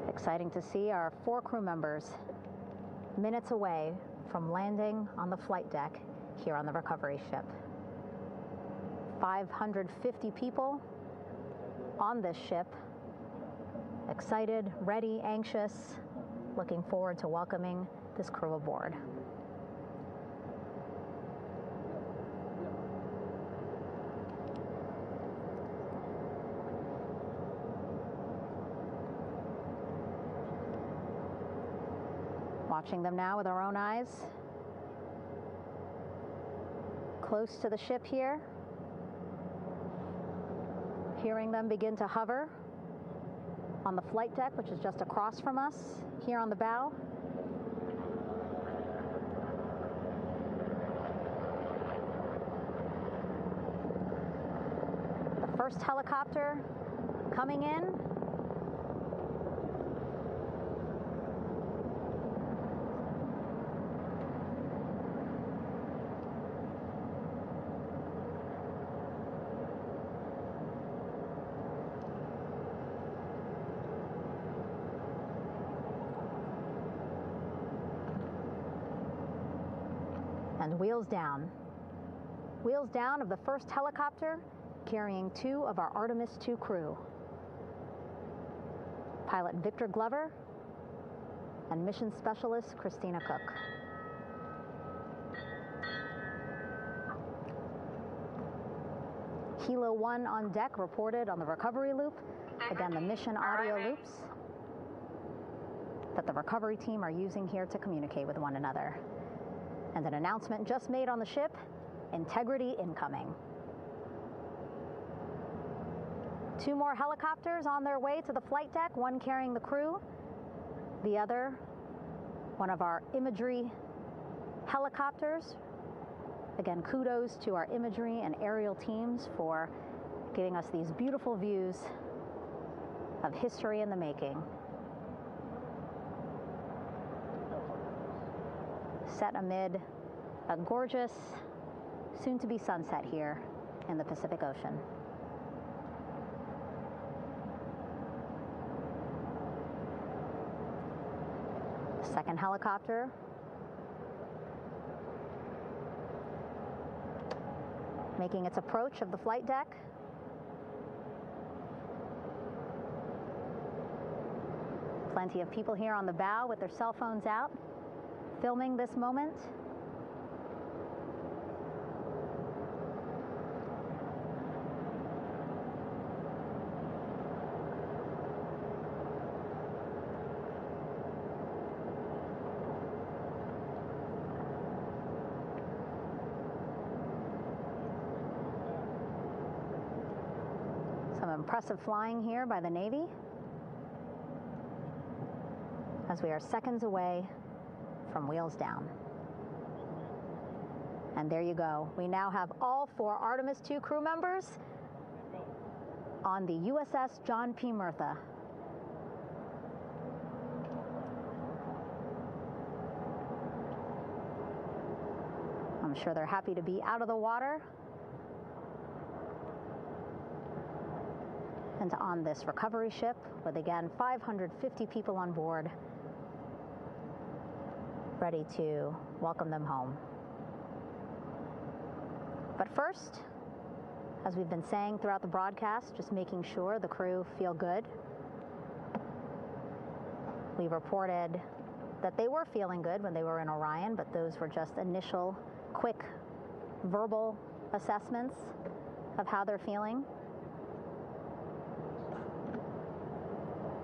Exciting to see our 4 crew members minutes away from landing on the flight deck here on the recovery ship. 550 people on this ship, excited, ready, anxious, looking forward to welcoming this crew aboard. Watching them now with our own eyes. Close to the ship here. Hearing them begin to hover on the flight deck, which is just across from us, here on the bow. The first helicopter coming in. And wheels down. Wheels down of the first helicopter carrying 2 of our Artemis II crew. Pilot Victor Glover and mission specialist Christina Cook. Hilo 1 on deck reported on the recovery loop. Again, the mission audio loops that the recovery team are using here to communicate with one another. And an announcement just made on the ship, integrity incoming. 2 more helicopters on their way to the flight deck, one carrying the crew, the other, one of our imagery helicopters. Again, kudos to our imagery and aerial teams for giving us these beautiful views of history in the making. Set amid a gorgeous, soon-to-be sunset here in the Pacific Ocean. Second helicopter making its approach of the flight deck. Plenty of people here on the bow with their cell phones out, filming this moment. Some impressive flying here by the Navy, as we are seconds away from wheels down. And there you go. We now have all 4 Artemis II crew members on the USS John P. Murtha. I'm sure they're happy to be out of the water and on this recovery ship with, again, 550 people on board, ready to welcome them home. But first, as we've been saying throughout the broadcast, just making sure the crew feel good. We reported that they were feeling good when they were in Orion, but those were just initial, quick, verbal assessments of how they're feeling.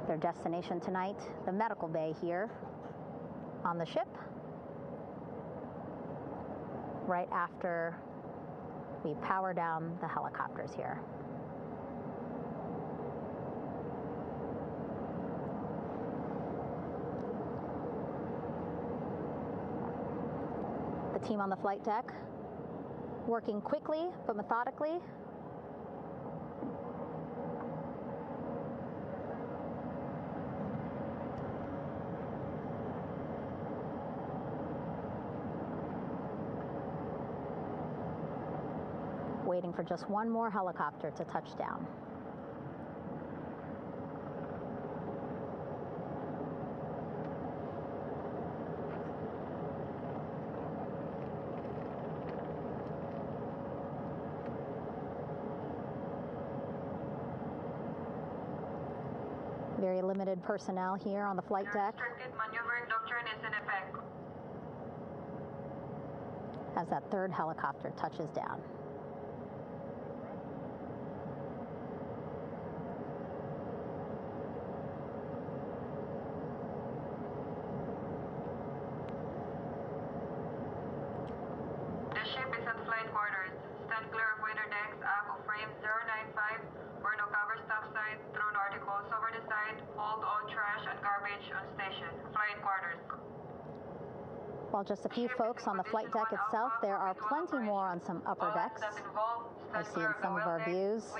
Their destination tonight, the medical bay here on the ship, right after we power down the helicopters here. The team on the flight deck working quickly but methodically. Waiting for just one more helicopter to touch down. Very limited personnel here on the flight deck. Restricted maneuver doctrine is in effect. As that third helicopter touches down. The ship is at flight quarters. Stand clear of weather decks, aft of frame 095, or no cover stop sign, thrown articles over the side, hold all trash and garbage on station. Flight quarters. While just a few folks on the flight deck itself, there are plenty more on some upper decks. I see in some of our views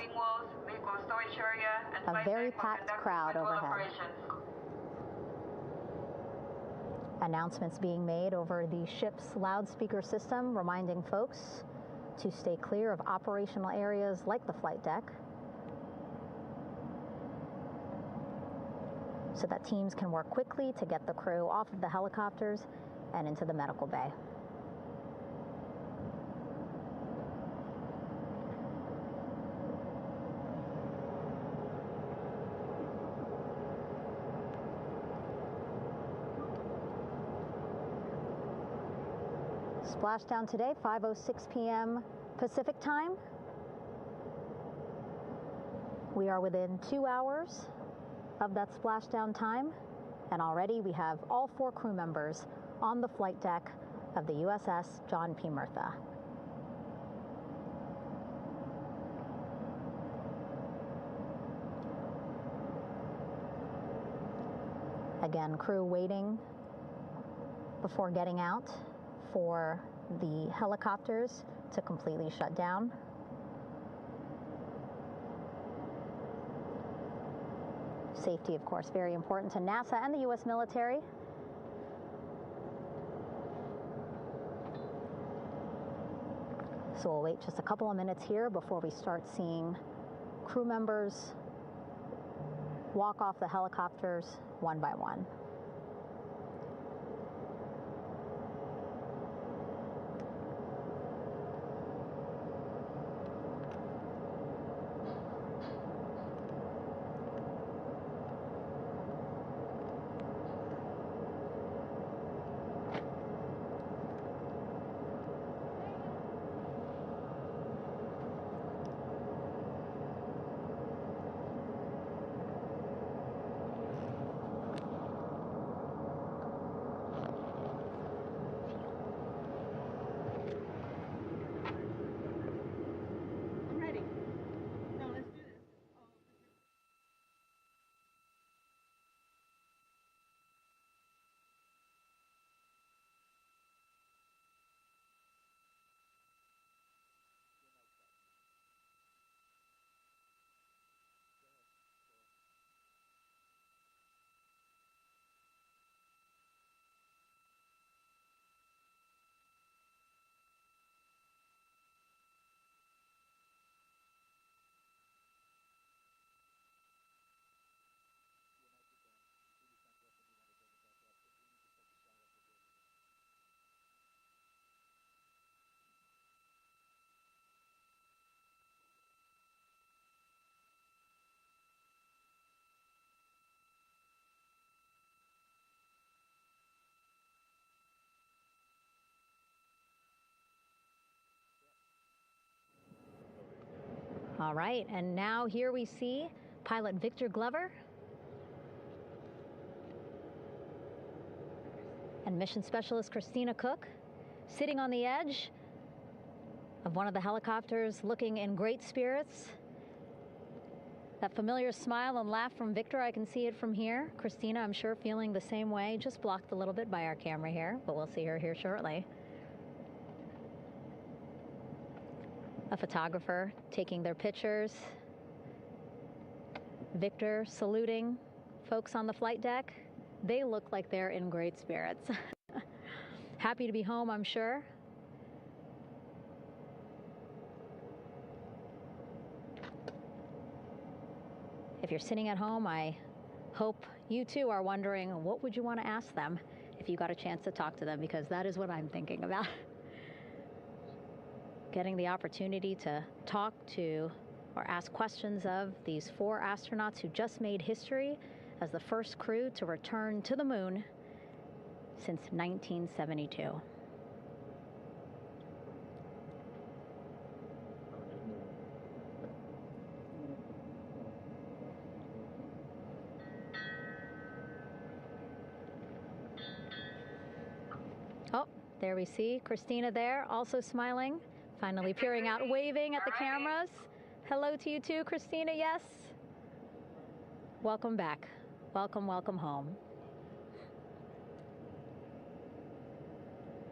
a very packed crowd overhead. Announcements being made over the ship's loudspeaker system, reminding folks to stay clear of operational areas like the flight deck, so that teams can work quickly to get the crew off of the helicopters and into the medical bay. Splashdown today, 5:06 p.m. Pacific time. We are within 2 hours of that splashdown time, and already we have all 4 crew members on the flight deck of the USS John P. Murtha. Again, crew waiting before getting out for the helicopters to completely shut down. Safety, of course, very important to NASA and the U.S. military. So we'll wait just a couple of minutes here before we start seeing crew members walk off the helicopters one by one. All right, and now here we see pilot Victor Glover and mission specialist Christina Cook sitting on the edge of one of the helicopters, looking in great spirits. That familiar smile and laugh from Victor, I can see it from here. Christina, I'm sure, feeling the same way, just blocked a little bit by our camera here, but we'll see her here shortly. A photographer taking their pictures. Victor saluting folks on the flight deck. They look like they're in great spirits. Happy to be home, I'm sure. If you're sitting at home, I hope you too are wondering, what would you want to ask them if you got a chance to talk to them? Because that is what I'm thinking about. Getting the opportunity to talk to or ask questions of these 4 astronauts who just made history as the first crew to return to the moon since 1972. Oh, there we see Christina there, also smiling. Finally peering out, waving at the cameras. Hello to you too, Christina, yes. Welcome back. Welcome, welcome home.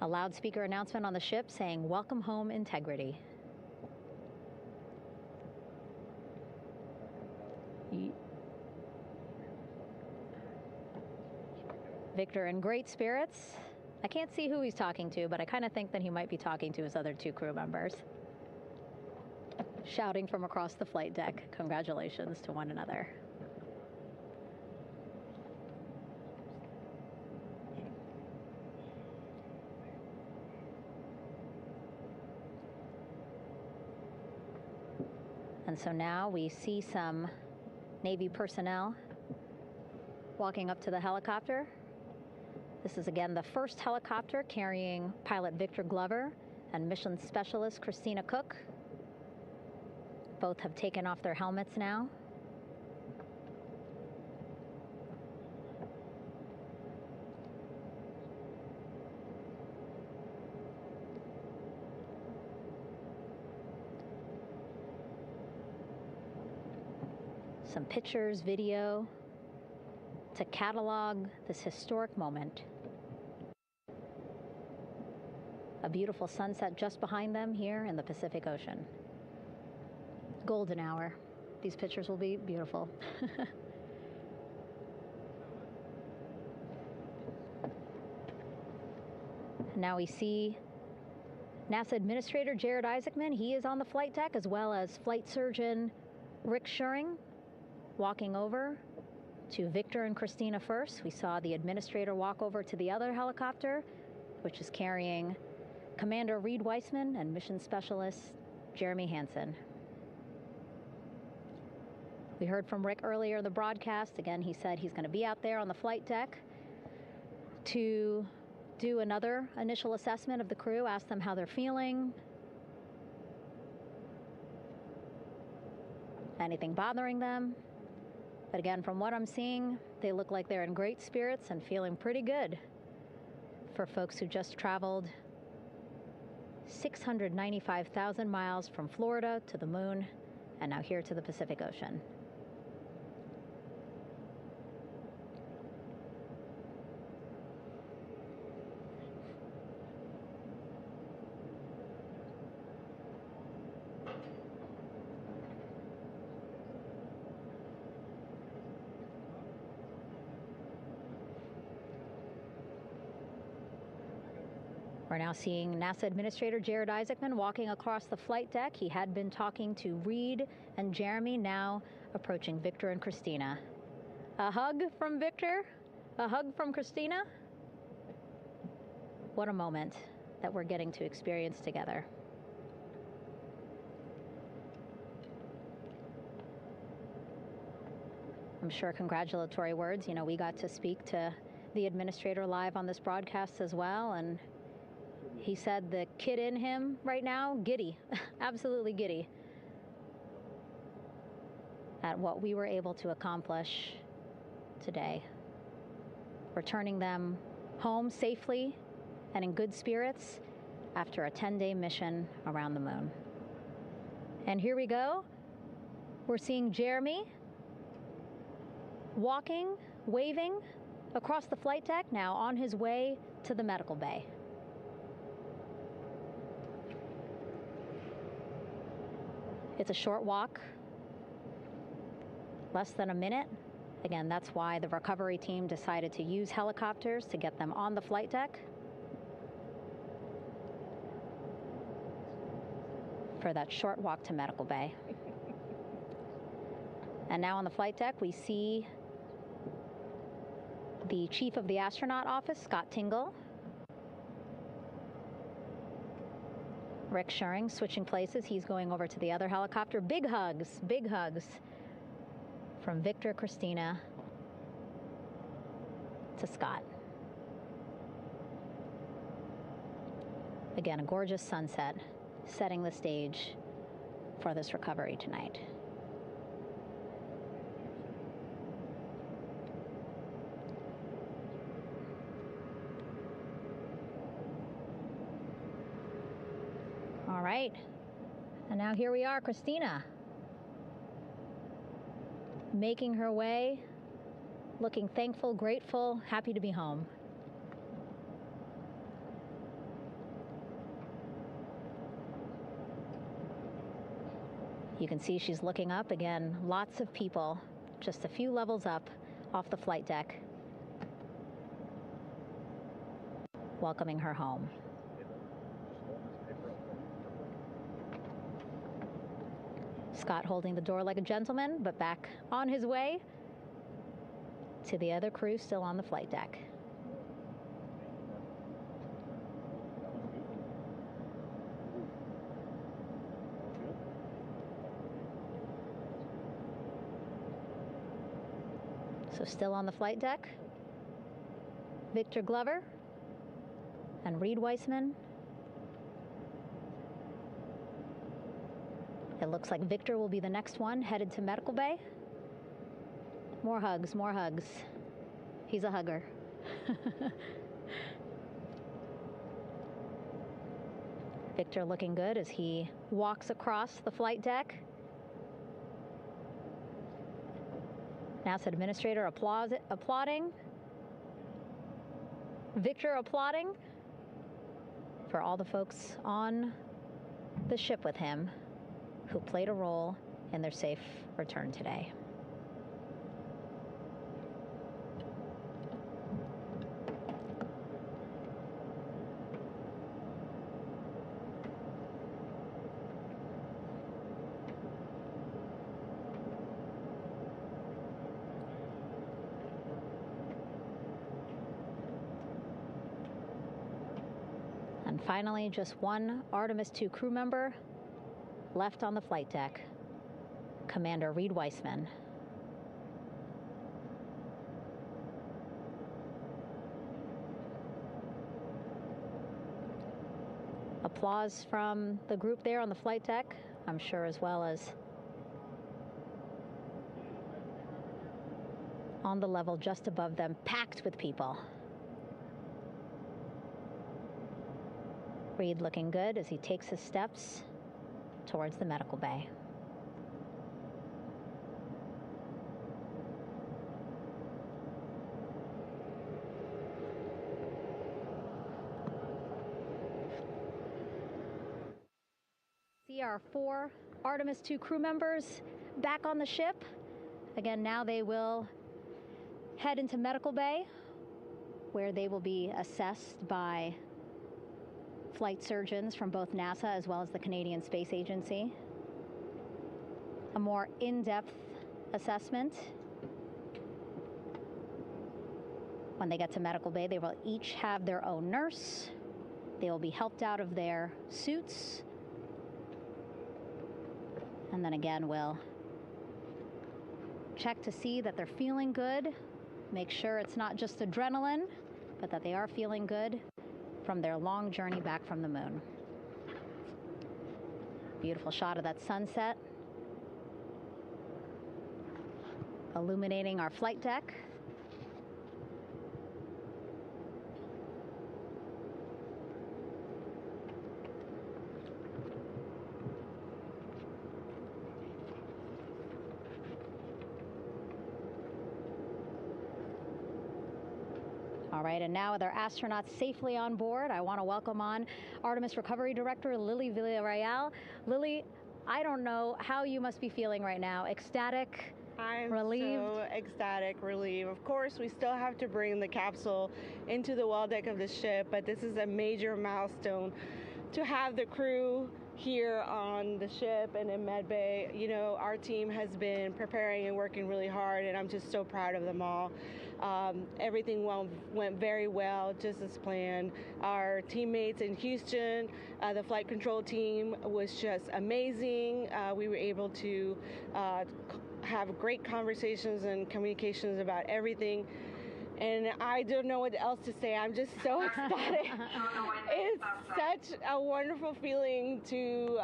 A loudspeaker announcement on the ship saying, "Welcome home, Integrity." Victor in great spirits. I can't see who he's talking to, but I kind of think that he might be talking to his other 2 crew members. Shouting from across the flight deck, congratulations to one another. And so now we see some Navy personnel walking up to the helicopter. This is again the first helicopter carrying pilot Victor Glover and mission specialist Christina Cook. Both have taken off their helmets now. Some pictures, video to catalog this historic moment. A beautiful sunset just behind them here in the Pacific Ocean. Golden hour. These pictures will be beautiful. Now we see NASA Administrator Jared Isaacman. He is on the flight deck, as well as Flight Surgeon Rick Schuring walking over to Victor and Christina first. We saw the administrator walk over to the other helicopter, which is carrying Commander Reed Weissman and Mission Specialist Jeremy Hansen. We heard from Rick earlier in the broadcast. Again, he said he's going to be out there on the flight deck to do another initial assessment of the crew, ask them how they're feeling, anything bothering them. But again, from what I'm seeing, they look like they're in great spirits and feeling pretty good for folks who just traveled 695,000 miles from Florida to the moon and now here to the Pacific Ocean. We're now seeing NASA Administrator Jared Isaacman walking across the flight deck. He had been talking to Reed and Jeremy, now approaching Victor and Christina. A hug from Victor, a hug from Christina. What a moment that we're getting to experience together. I'm sure congratulatory words. You know, we got to speak to the administrator live on this broadcast as well, and he said the kid in him right now, giddy, absolutely giddy at what we were able to accomplish today. Returning them home safely and in good spirits after a 10-day mission around the moon. And here we go. We're seeing Jeremy walking, waving across the flight deck, now on his way to the medical bay. It's a short walk, less than a minute. Again, that's why the recovery team decided to use helicopters to get them on the flight deck for that short walk to medical bay. And now on the flight deck, we see the chief of the astronaut office, Scott Tingle. Rick Schuring switching places. He's going over to the other helicopter. Big hugs from Victor, Christina to Scott. Again, a gorgeous sunset setting the stage for this recovery tonight. All right, and now here we are, Christina, making her way, looking thankful, grateful, happy to be home. You can see she's looking up. Again, lots of people, just a few levels up off the flight deck, welcoming her home. Scott holding the door like a gentleman, but back on his way to the other crew still on the flight deck. So still on the flight deck, Victor Glover and Reed Weissman. It looks like Victor will be the next one headed to medical bay. More hugs, more hugs. He's a hugger. Victor looking good as he walks across the flight deck. NASA Administrator applauding. Victor applauding for all the folks on the ship with him who played a role in their safe return today. And finally, just one Artemis II crew member left on the flight deck, Commander Reed Weissman. Applause from the group there on the flight deck, I'm sure, as well as on the level just above them, packed with people. Reed looking good as he takes his steps towards the medical bay. See our 4 Artemis II crew members back on the ship. Again, now they will head into medical bay, where they will be assessed by flight surgeons from both NASA as well as the Canadian Space Agency. A more in-depth assessment. When they get to medical bay, they will each have their own nurse. They will be helped out of their suits. And then again, we'll check to see that they're feeling good. Make sure it's not just adrenaline, but that they are feeling good from their long journey back from the moon. Beautiful shot of that sunset, illuminating our flight deck. All right, and now with our astronauts safely on board, I want to welcome on Artemis Recovery Director Lily Villarreal. Lily, I don't know how you must be feeling right now. Ecstatic, relieved? I'm so ecstatic, relieved. Of course, we still have to bring the capsule into the well deck of the ship, but this is a major milestone to have the crew here on the ship and in med bay. You know, our team has been preparing and working really hard, and I'm just so proud of them all. Everything went very well, just as planned. Our teammates in Houston, the flight control team was just amazing. We were able to have great conversations and communications about everything. And I don't know what else to say. I'm just so ecstatic. It's such a wonderful feeling to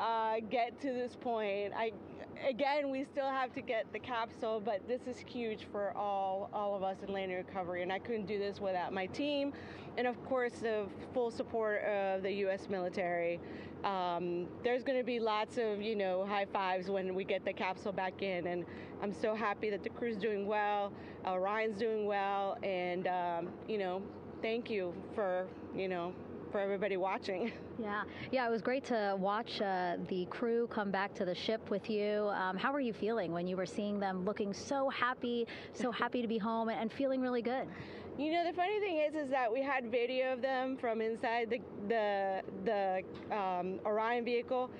get to this point. Again, we still have to get the capsule, but this is huge for all of us in landing recovery, and I couldn't do this without my team, and of course the full support of the U.S. military. There's going to be lots of, high fives when we get the capsule back in, and I'm so happy that the crew's doing well, Orion's doing well, and thank you for everybody watching. Yeah, it was great to watch the crew come back to the ship with you. How were you feeling when you were seeing them looking so happy to be home and feeling really good? The funny thing is that we had video of them from inside the Orion vehicle.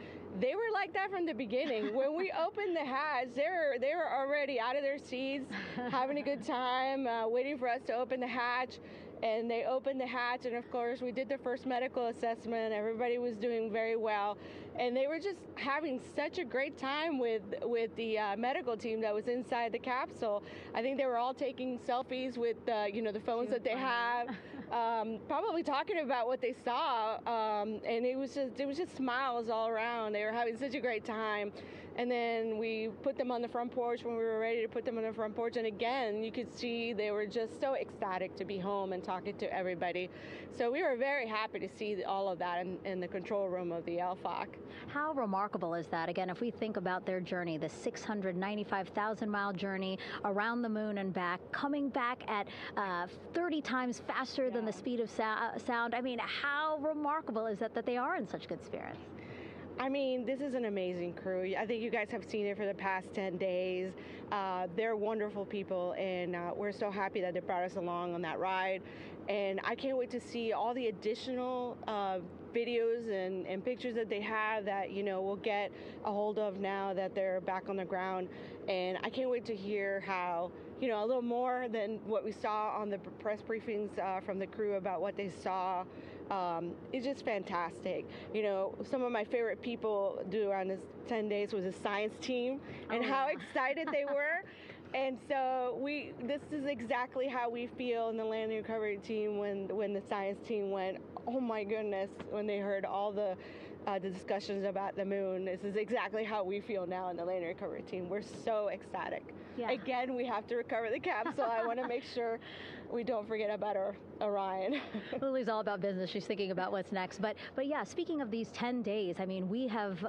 They were like that from the beginning. When we opened the hatch, they were already out of their seats, having a good time, waiting for us to open the hatch. And they opened the hatch, and of course we did the first medical assessment. Everybody was doing very well, and they were just having such a great time with the medical team that was inside the capsule. I think they were all taking selfies with the phones that they have, probably talking about what they saw, and it was just smiles all around. They were having such a great time. And then we put them on the front porch when we were ready to put them on the front porch. And again, you could see they were just so ecstatic to be home and talking to everybody. So we were very happy to see all of that in the control room of the LFOC. How remarkable is that? Again, if we think about their journey, the 695,000-mile journey around the moon and back, coming back at 30 times faster than the speed of sound. I mean, how remarkable is that they are in such good spirits? I mean, this is an amazing crew. I think you guys have seen it for the past 10 days. They're wonderful people, and we're so happy that they brought us along on that ride. And I can't wait to see all the additional videos and pictures that they have that, we'll get a hold of now that they're back on the ground. And I can't wait to hear how, a little more than what we saw on the press briefings from the crew about what they saw it's just fantastic. You know, some of my favorite people during this 10 days was the science team and how excited they were. And so this is exactly how we feel in the landing recovery team when the science team went, oh my goodness, when they heard all the discussions about the moon. This is exactly how we feel now in the landing recovery team. We're so ecstatic. Yeah. Again, we have to recover the capsule. I want to make sure we don't forget about our Orion. Lily's all about business. She's thinking about what's next. But yeah, speaking of these 10 days, I mean, we have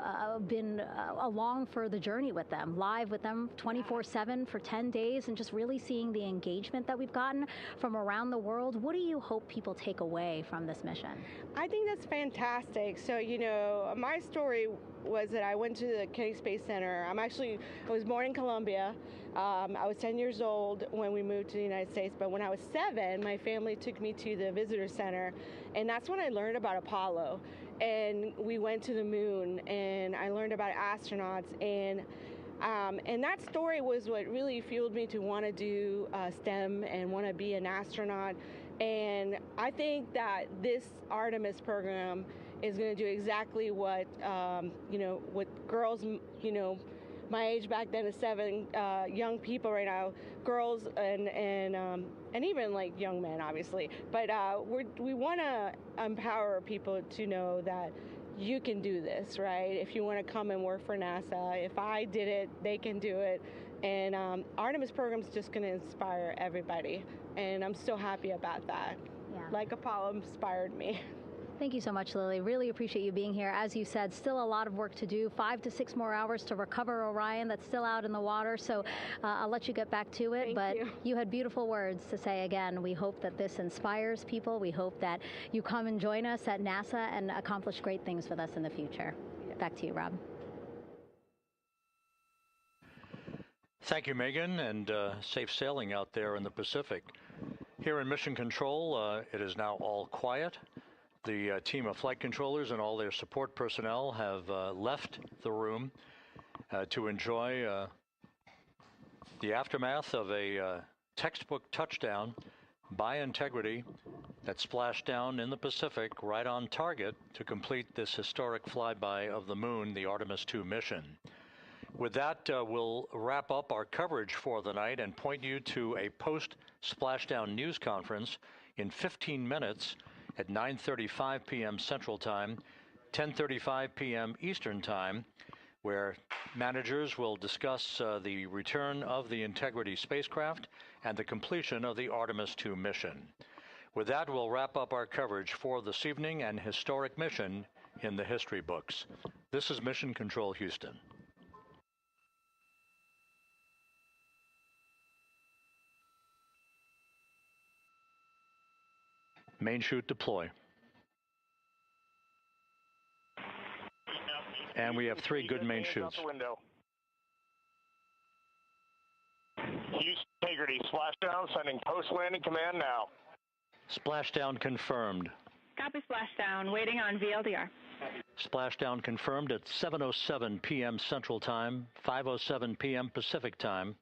been along for the journey with them, live with them 24/7 for 10 days, and just really seeing the engagement that we've gotten from around the world. What do you hope people take away from this mission? I think that's fantastic. So, you know, my story was that I went to the Kennedy Space Center. I was born in Colombia. I was 10 years old when we moved to the United States, but when I was 7, my family took me to the visitor center, and that's when I learned about Apollo. And we went to the moon, and I learned about astronauts, and that story was what really fueled me to want to do STEM and want to be an astronaut. And I think that this Artemis program is going to do exactly what, what girls, my age back then is 7, young people right now, girls and even like young men, obviously. But we want to empower people to know that you can do this, right? If you want to come and work for NASA, if I did it, they can do it. And Artemis program is just going to inspire everybody. And I'm so happy about that. Yeah. Like Apollo inspired me. Thank you so much, Lily. Really appreciate you being here. As you said, still a lot of work to do. 5 to 6 more hours to recover Orion that's still out in the water. So I'll let you get back to it. But you had beautiful words to say again. We hope that this inspires people. We hope that you come and join us at NASA and accomplish great things with us in the future. Yeah. Back to you, Rob. Thank you, Megan, and safe sailing out there in the Pacific. Here in Mission Control, it is now all quiet. The team of flight controllers and all their support personnel have left the room to enjoy the aftermath of a textbook touchdown by Integrity that splashed down in the Pacific right on target to complete this historic flyby of the moon, the Artemis II mission. With that, we'll wrap up our coverage for the night and point you to a post-splashdown news conference in 15 minutes at 9:35 p.m. Central Time, 10:35 p.m. Eastern Time, where managers will discuss the return of the Integrity spacecraft and the completion of the Artemis II mission. With that, we'll wrap up our coverage for this evening and historic mission in the history books. This is Mission Control Houston. Main chute deploy. And we have 3 good main chutes. Houston Integrity, splashdown, sending post-landing command now. Splashdown confirmed. Copy splashdown, waiting on VLDR. Splashdown confirmed at 7:07 p.m. Central Time, 5:07 p.m. Pacific Time.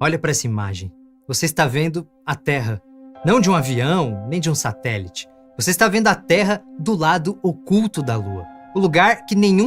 Olha para essa imagem. Você está vendo a Terra, não de um avião, nem de um satélite. Você está vendo a Terra do lado oculto da Lua, o lugar que nenhum